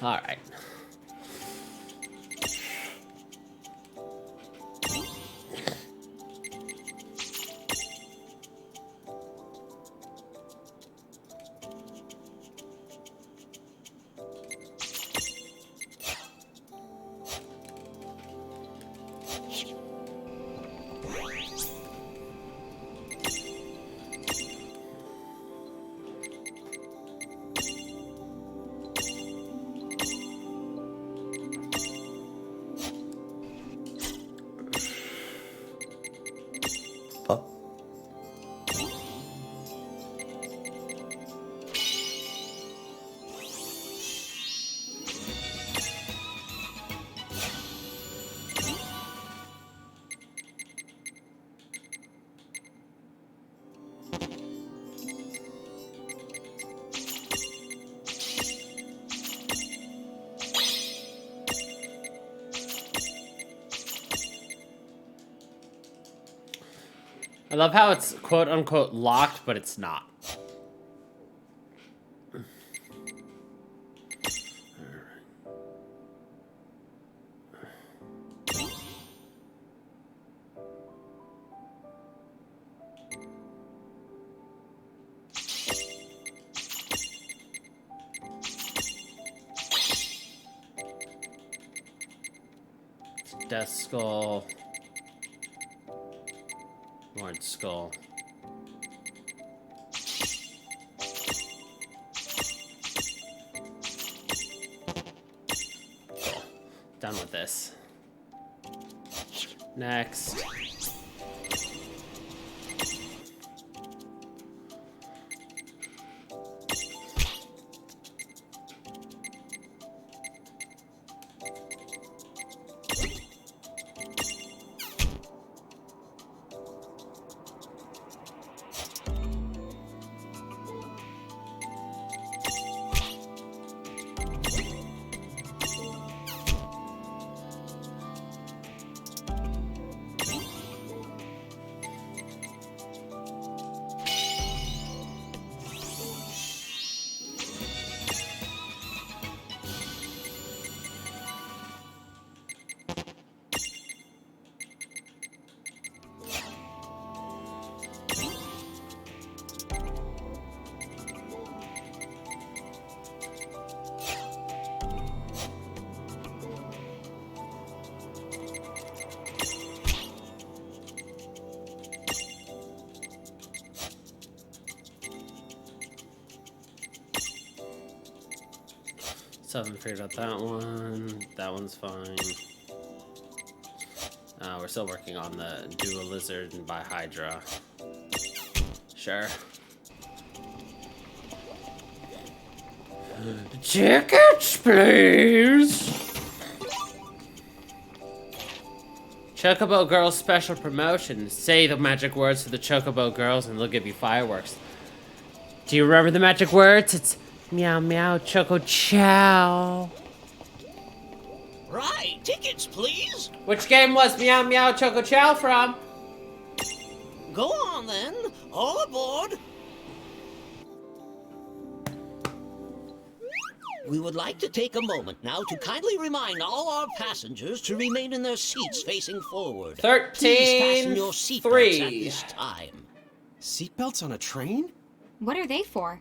Speaker 1: All right. I love how it's quote-unquote locked, but it's not. Death Skull. Lord Skull. Cool. Done with this. Next. Still haven't figured out that one. That one's fine. We're still working on the do a lizard and buy Hydra. Sure. Tickets, please. Chocobo Girls special promotion. Say the magic words to the Chocobo Girls and they'll give you fireworks. Do you remember the magic words? It's meow meow choco chow.
Speaker 10: Right, tickets, please.
Speaker 1: Which game was meow meow choco chow from?
Speaker 10: Go on then, all aboard. We would like to take a moment now to kindly remind all our passengers to remain in their seats facing forward.
Speaker 1: 13,
Speaker 10: Please fasten your seatbelts
Speaker 1: 3.
Speaker 10: at this time.
Speaker 3: Seatbelts on a train?
Speaker 2: What are they for?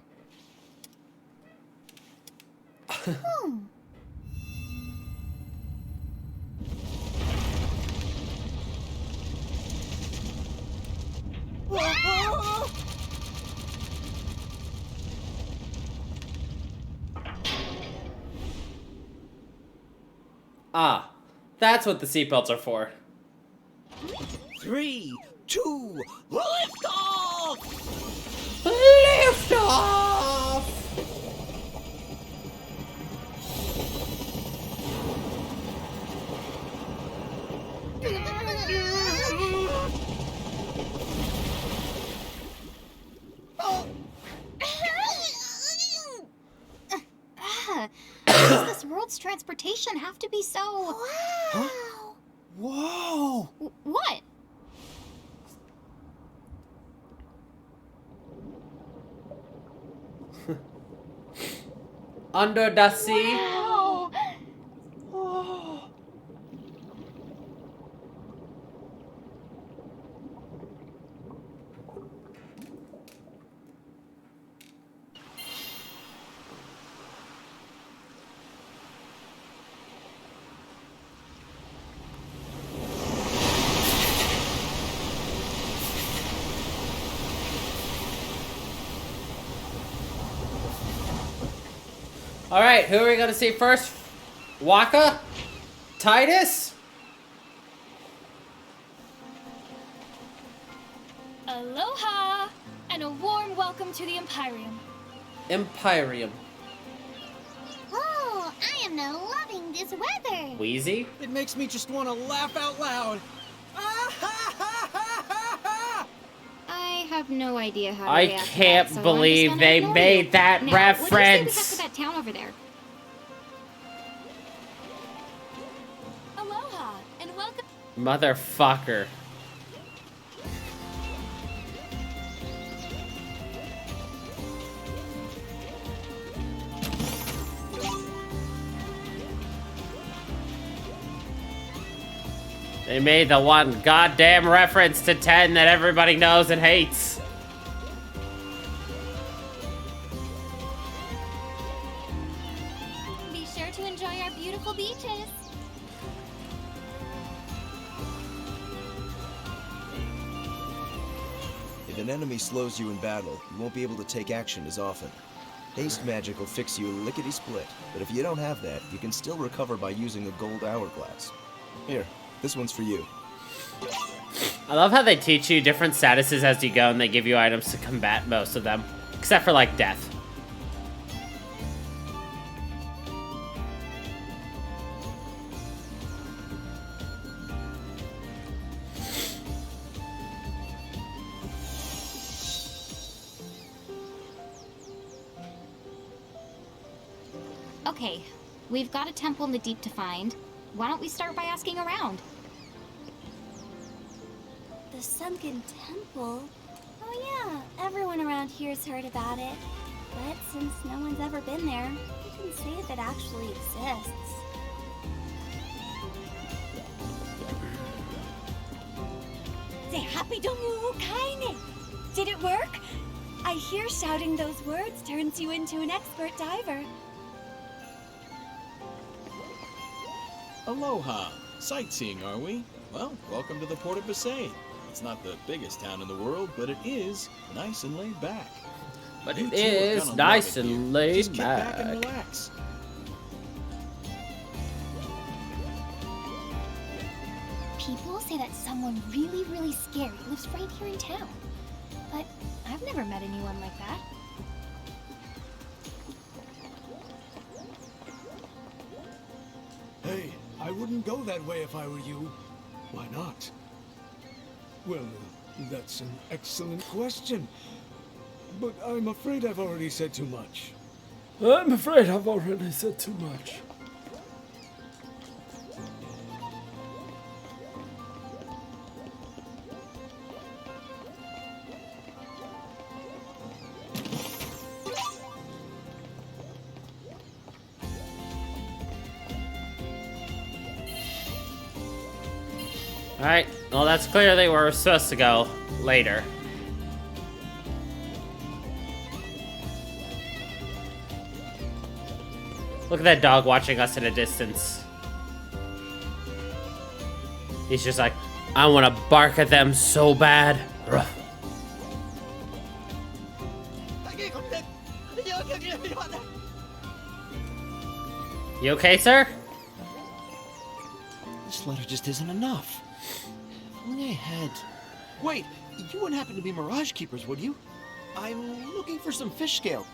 Speaker 1: Ah, that's what the seatbelts are for.
Speaker 10: 3, 2, lift off!
Speaker 1: Lift off!
Speaker 2: Why does this world's transportation have to be so...
Speaker 3: Huh? Whoa!
Speaker 2: What?
Speaker 1: Under the sea.
Speaker 2: Wow.
Speaker 1: All right, who are we gonna see first? Waka? Titus?
Speaker 13: Aloha! And a warm welcome to the Empyreum.
Speaker 1: Empyreum.
Speaker 4: Oh, I am now loving this weather.
Speaker 1: Wheezy?
Speaker 3: It makes me just want to laugh out loud.
Speaker 2: I have no idea how to
Speaker 1: I
Speaker 2: react to
Speaker 1: can't
Speaker 2: that, so I'm
Speaker 1: believe
Speaker 2: just
Speaker 1: they
Speaker 2: gonna
Speaker 1: made
Speaker 2: ignore you.
Speaker 1: that
Speaker 2: Now, what do you say we head
Speaker 1: reference.
Speaker 2: to that town over there?
Speaker 13: Aloha! And welcome.
Speaker 1: Motherfucker. They made the one goddamn reference to 10 that everybody knows and hates.
Speaker 2: Be sure to enjoy our beautiful beaches.
Speaker 11: If an enemy slows you in battle, you won't be able to take action as often. Haste magic will fix you lickety-split, but if you don't have that, you can still recover by using a gold hourglass. Here, this one's for you.
Speaker 1: I love how they teach you different statuses as you go and they give you items to combat most of them. Except for like death.
Speaker 2: Okay, we've got a temple in the deep to find. Why don't we start by asking around?
Speaker 4: The sunken temple? Oh yeah, everyone around here's heard about it. But since no one's ever been there, I can say if it actually exists.
Speaker 7: Say happy domu kaine. Did it work? I hear shouting those words turns you into an expert diver.
Speaker 17: Aloha! Sightseeing, are we? Well, welcome to the Port of Basay. It's not the biggest town in the world, but it is nice and laid back.
Speaker 1: But
Speaker 17: You
Speaker 1: it
Speaker 17: two are
Speaker 1: is
Speaker 17: gonna
Speaker 1: nice
Speaker 17: love it here.
Speaker 1: and laid
Speaker 17: Just kick back and
Speaker 1: back.
Speaker 17: relax.
Speaker 2: People say that someone really, really scary lives right here in town. But I've never met anyone like that.
Speaker 9: I wouldn't go that way if I were you. Why not? Well, that's an excellent question. But I'm afraid I've already said too much.
Speaker 18: I'm afraid I've already said too much.
Speaker 1: Alright, well that's clearly where we're supposed to go later. Look at that dog watching us at a distance. He's just like, I want to bark at them so bad. Ruff. You okay, sir?
Speaker 15: This letter just isn't enough. If only I had... Wait, you wouldn't happen to be Mirage Keepers, would you? I'm looking for some fish scale.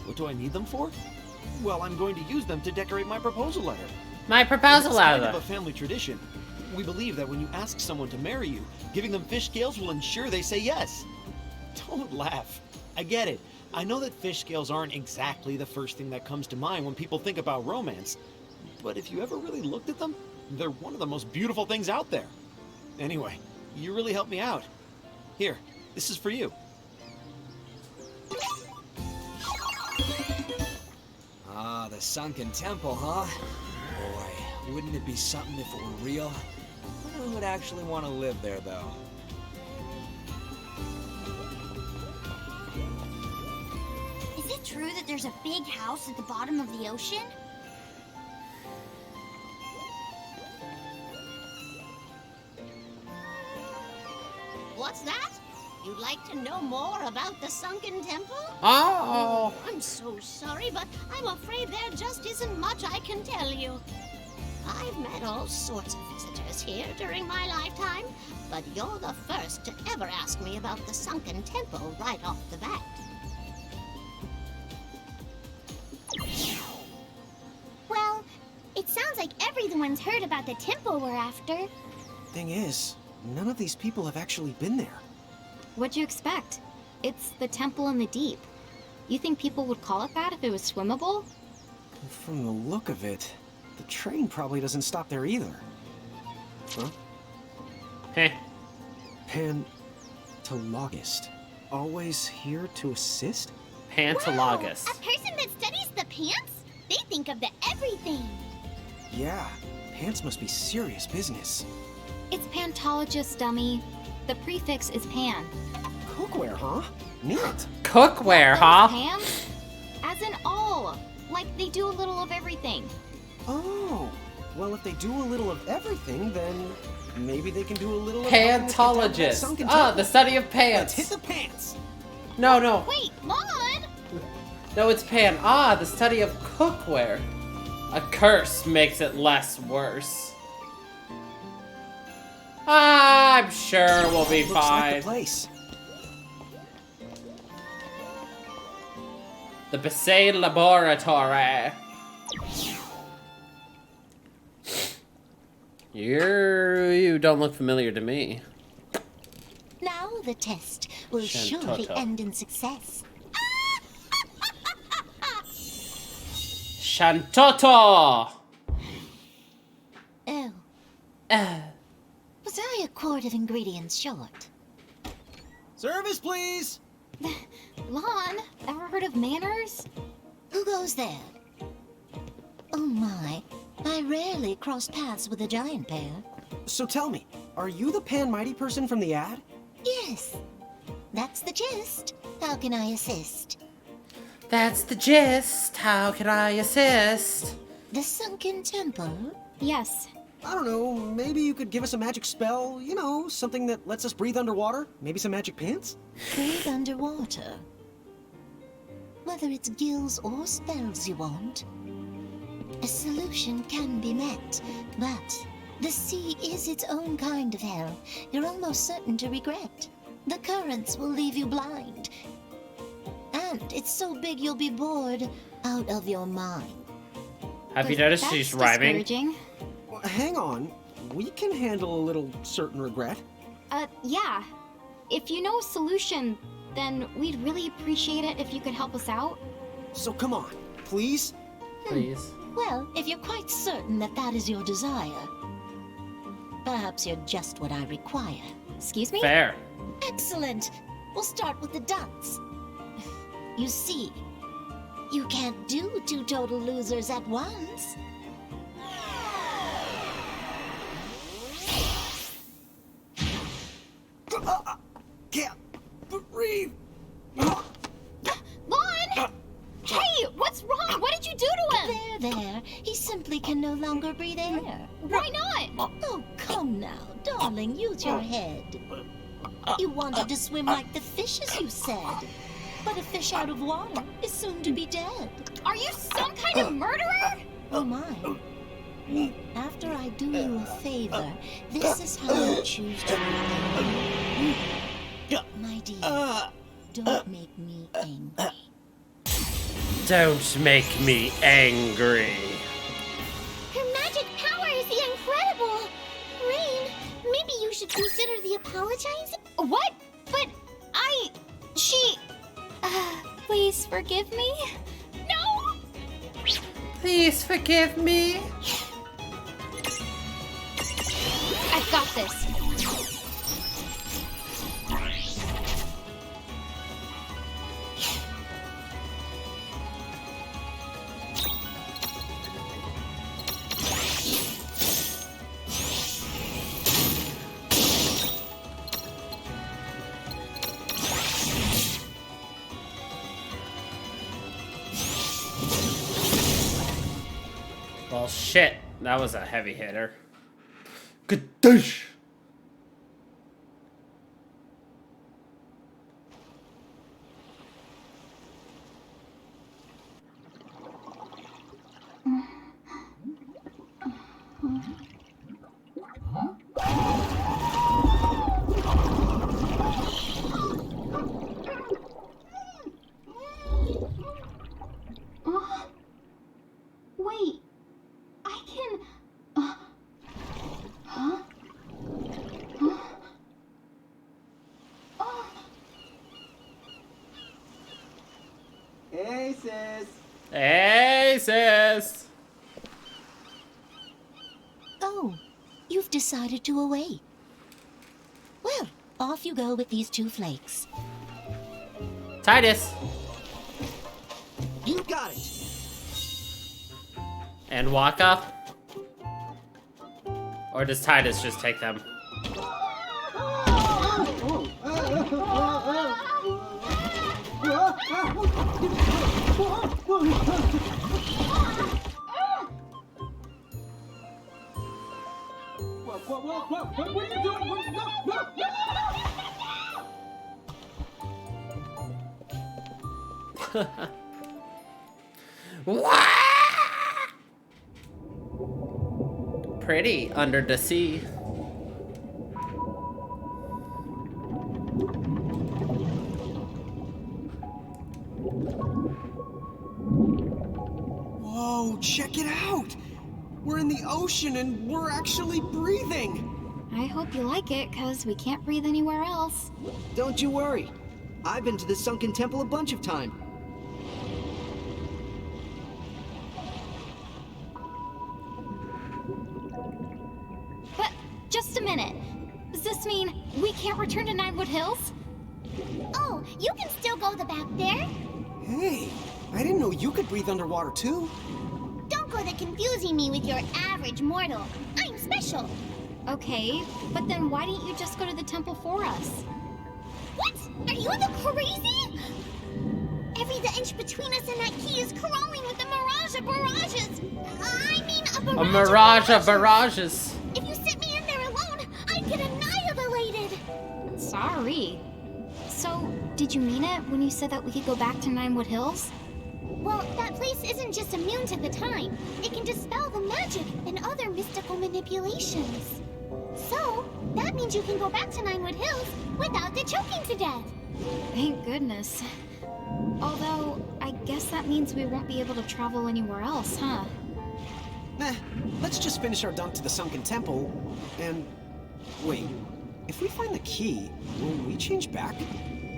Speaker 15: What do I need them for? Well, I'm going to use them to decorate my proposal letter.
Speaker 1: My proposal letter.
Speaker 15: It's kind of a family tradition. We believe that when you ask someone to marry you, giving them fish scales will ensure they say yes. Don't laugh. I get it. I know that fish scales aren't exactly the first thing that comes to mind when people think about romance. But if you ever really looked at them, they're one of the most beautiful things out there. Anyway, you really helped me out. Here, this is for you.
Speaker 6: Ah, the sunken temple, huh? Boy, wouldn't it be something if it were real? I wonder who would actually want to live there, though.
Speaker 4: Is it true that there's a big house at the bottom of the ocean? What's that? You'd like to know more about the sunken temple?
Speaker 1: Oh!
Speaker 4: I'm so sorry, but I'm afraid there just isn't much I can tell you. I've met all sorts of visitors here during my lifetime, but you're the first to ever ask me about the sunken temple right off the bat. Well, it sounds like everyone's heard about the temple we're after.
Speaker 3: Thing is, none of these people have actually been there.
Speaker 2: What'd you expect? It's the temple in the deep. You think people would call it that if it was swimmable?
Speaker 3: From the look of it, the train probably doesn't stop there either. Huh?
Speaker 1: Heh.
Speaker 3: Pantologist. Always here to assist?
Speaker 1: Pantologist.
Speaker 4: Wow, a person that studies the pants? They think of the everything.
Speaker 3: Yeah, pants must be serious business.
Speaker 2: It's pantologist, dummy. The prefix is pan.
Speaker 3: Cookware, huh? Neat.
Speaker 1: Cookware, huh?
Speaker 2: Pans? As in all. Like they do a little of everything.
Speaker 3: Oh, well, if they do a little of everything, then maybe they can do a little of
Speaker 1: Pantologist. Ah, the study of pants.
Speaker 3: Let's hit the pants.
Speaker 1: No.
Speaker 4: Wait, Lon!
Speaker 1: No, it's pan. Ah, the study of cookware. A curse makes it less worse. I'm sure we'll be
Speaker 3: Looks
Speaker 1: fine.
Speaker 3: like the place.
Speaker 1: The Basay Laboratory. You don't look familiar to me.
Speaker 4: Now the test will surely
Speaker 1: Shantoto.
Speaker 4: end in success.
Speaker 1: Shantoto!
Speaker 4: Oh. Was I a quart of ingredients short?
Speaker 15: Service, please!
Speaker 2: Lon, ever heard of manners?
Speaker 4: Who goes there? Oh my, I rarely cross paths with a giant pair.
Speaker 3: So tell me, are you the Pan Mighty person from the ad?
Speaker 4: Yes, that's the gist. How can I assist?
Speaker 1: That's the gist. How can I assist?
Speaker 4: The sunken temple?
Speaker 2: Yes.
Speaker 3: I don't know, maybe you could give us a magic spell, you know, something that lets us breathe underwater? Maybe some magic pants?
Speaker 4: Breathe underwater. Whether it's gills or spells you want, a solution can be met, but the sea is its own kind of hell you're almost certain to regret. The currents will leave you blind.
Speaker 19: don't. It's so big you'll be bored out of your mind.
Speaker 1: Have you noticed
Speaker 2: That's
Speaker 1: she's rhyming?
Speaker 2: discouraging.
Speaker 3: Well, hang on. We can handle a little certain regret.
Speaker 2: Yeah. If you know a solution, then we'd really appreciate it if you could help us out.
Speaker 3: So come on, please?
Speaker 1: Please.
Speaker 19: Well, if you're quite certain that that is your desire, perhaps you're just what I require.
Speaker 2: Excuse me?
Speaker 1: Fair.
Speaker 19: Excellent. We'll start with the dots. You see, you can't do two total losers at once.
Speaker 3: Can't breathe.
Speaker 2: Vaughn! Hey, what's wrong? What did you do to him?
Speaker 19: There. He simply can no longer breathe air.
Speaker 2: Why not?
Speaker 19: Oh, come now, darling, use your head. You wanted to swim like the fishes, you said. But a fish out of water is soon to be dead.
Speaker 2: Are you some kind of murderer?
Speaker 19: Oh my. After I do you a favor, this is how I choose to repay you. My dear, don't make me angry.
Speaker 1: Don't make me angry.
Speaker 4: Her magic power is incredible! Rain, maybe you should consider the apologizing?
Speaker 2: What? But she... please forgive me? No!
Speaker 1: Please forgive me.
Speaker 2: I've got this.
Speaker 1: Well, shit. That was a heavy hitter.
Speaker 18: Kadoosh!
Speaker 2: Wait, I can... huh?
Speaker 3: Hey, sis.
Speaker 1: Hey, sis.
Speaker 19: Oh, you've decided to await. Well, off you go with these 2 flakes.
Speaker 1: Titus.
Speaker 3: You got it.
Speaker 1: And Waka? Or does Titus just take them?
Speaker 3: What are you doing?
Speaker 1: Pretty under the sea.
Speaker 3: Whoa, check it out! We're in the ocean and we're actually breathing!
Speaker 2: I hope you like it, because we can't breathe anywhere else.
Speaker 12: Don't you worry. I've been to the sunken temple a bunch of times.
Speaker 2: But, just a minute. Does this mean we can't return to Ninewood Hills?
Speaker 4: Oh, you can still go the back there.
Speaker 3: Hey, I didn't know you could breathe underwater too.
Speaker 4: Don't go to confusing me with your average mortal. I'm special.
Speaker 2: Okay, but then why didn't you just go to the temple for us?
Speaker 4: What? Are you the crazy? Every inch between us and that key is crawling with the mirage of barrages. I mean,
Speaker 1: A mirage of barrages.
Speaker 4: If you sit me in there alone, I'd get annihilated.
Speaker 2: Sorry. So, did you mean it when you said that we could go back to Ninewood Hills?
Speaker 4: Well, that place isn't just immune to the time. It can dispel the magic and other mystical manipulations. So, that means you can go back to Ninewood Hills without the choking to death.
Speaker 2: Thank goodness. Although, guess that means we won't be able to travel anywhere else, huh?
Speaker 3: Meh, let's just finish our dunk to the sunken temple, and... Wait, if we find the key, will we change back?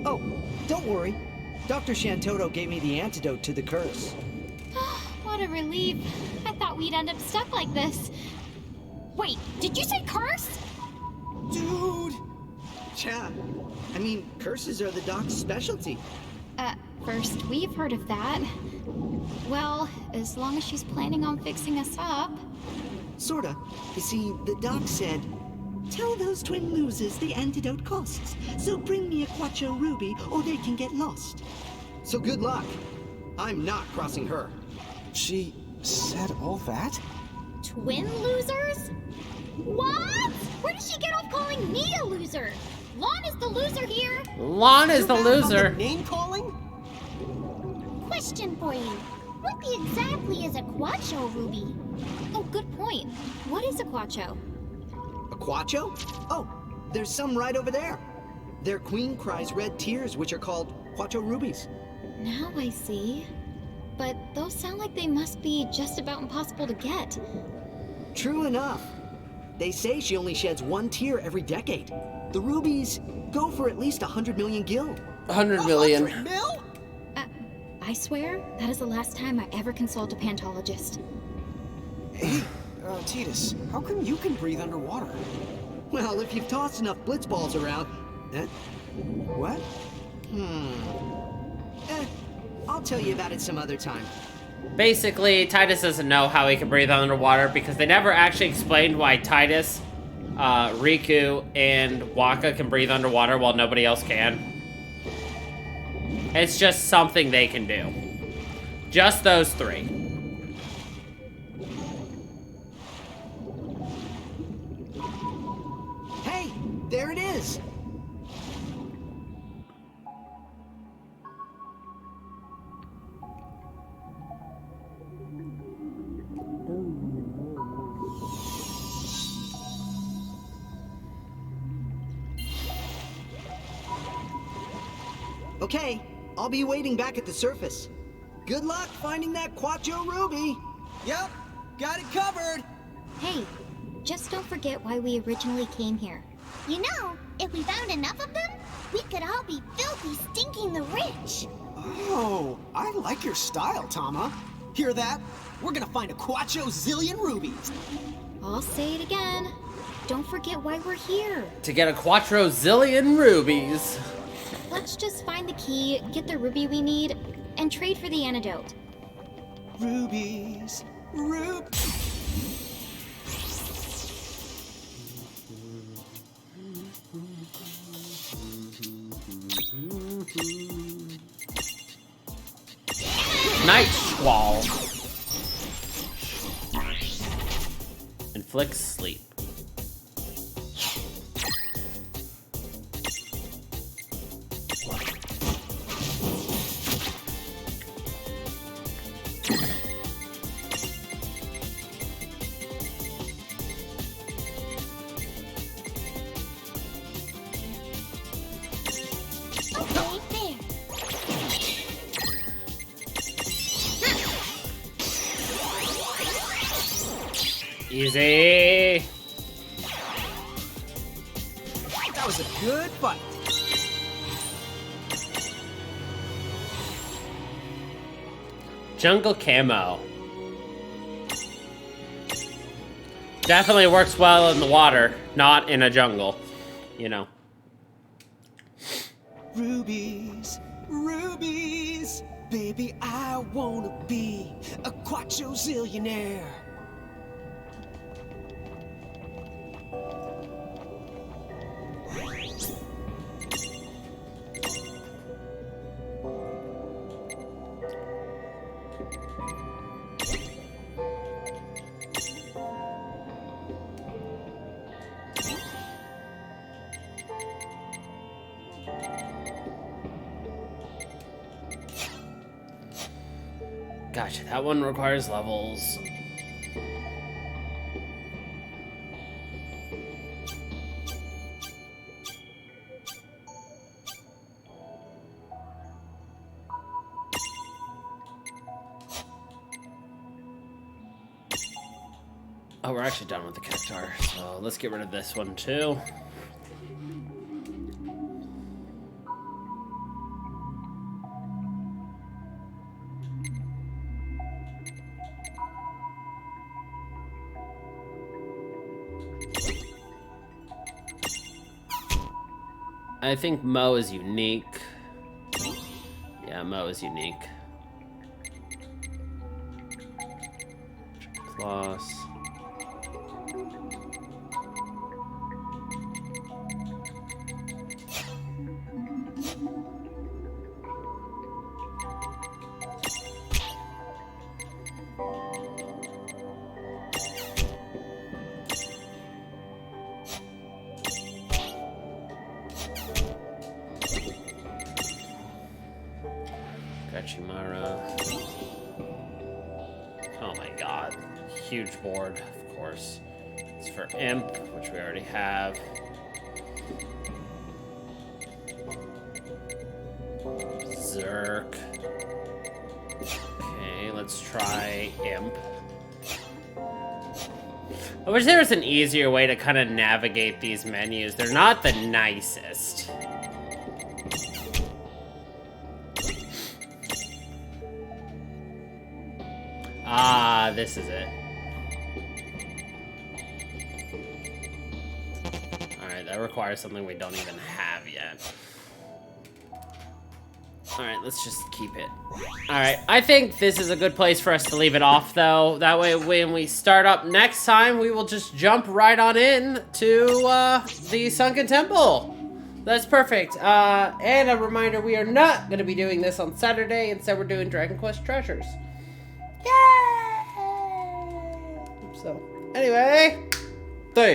Speaker 12: Oh, don't worry. Dr. Shantoto gave me the antidote to the curse.
Speaker 2: What a relief. I thought we'd end up stuck like this. Wait, did you say curse?
Speaker 12: Dude! Yeah, I mean, curses are the doc's specialty.
Speaker 2: First, we've heard of that. Well, as long as she's planning on fixing us up.
Speaker 12: Sorta. You see, the doc said, "Tell those twin losers the antidote costs, so bring me a Quattro Ruby or they can get lost." So good luck. I'm not crossing her.
Speaker 3: She said all that?
Speaker 2: Twin losers? What? Where did she get off calling me a loser? Lon is the loser here.
Speaker 1: Lon is the loser.
Speaker 3: Name calling?
Speaker 4: Question for you. What exactly is a Quattro Ruby?
Speaker 2: Oh, good point. What is a Quattro?
Speaker 12: A Quattro? Oh, there's some right over there. They're Queen Cry's red tears, which are called Quattro Rubies.
Speaker 2: Now I see. But those sound like they must be just about impossible to get.
Speaker 12: True enough. They say she only sheds one tear every decade. The rubies go for at least 100 million gil.
Speaker 1: 100 million.
Speaker 3: 100 mil?
Speaker 2: I swear, that is the last time I ever consult a pantologist.
Speaker 3: Hey, Titus, how come you can breathe underwater?
Speaker 12: Well, if you've tossed enough blitz balls around... What? I'll tell you about it some other time.
Speaker 1: Basically, Titus doesn't know how he can breathe underwater because they never actually explained why Titus, Riku, and Waka can breathe underwater while nobody else can. It's just something they can do. Just those three.
Speaker 12: Hey, there it is. Okay, I'll be waiting back at the surface. Good luck finding that Quattro Ruby.
Speaker 3: Yep, got it covered.
Speaker 2: Hey, just don't forget why we originally came here.
Speaker 4: You know, if we found enough of them, we could all be filthy, stinking the rich.
Speaker 3: Oh, I like your style, Tama. Hear that? We're gonna find a Quattro zillion rubies.
Speaker 2: I'll say it again. Don't forget why we're here.
Speaker 1: To get a Quattro zillion rubies.
Speaker 2: Let's just find the key, get the ruby we need, and trade for the antidote.
Speaker 3: Rubies.
Speaker 1: Night Squall. Inflicts sleep. Easy.
Speaker 3: That was a good fight.
Speaker 1: Jungle camo. Definitely works well in the water, not in a jungle, you know.
Speaker 3: Rubies, rubies, baby, I wanna be a Quattro zillionaire.
Speaker 1: Gotcha, that one requires levels. Oh, we're actually done with the cactar, so let's get rid of this one too. I think Mo is unique. Yeah, Mo is unique. Plus. Gachimara. Oh my god. Huge board, of course. It's for Imp, which we already have. Zerk. Okay, let's try Imp. I wish there was an easier way to kind of navigate these menus. They're not the nicest. Ah, this is it. Alright, that requires something we don't even have yet. Alright, let's just keep it. Alright, I think this is a good place for us to leave it off, though. That way, when we start up next time, we will just jump right on in to the Sunken Temple. That's perfect. And a reminder, we are not going to be doing this on Saturday. Instead, we're doing Dragon Quest Treasures. Yay! So, anyway, thank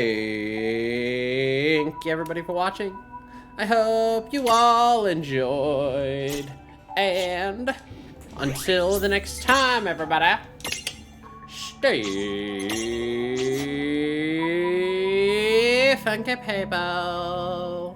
Speaker 1: you everybody for watching. I hope you all enjoyed. And until the next time, everybody, stay funky people.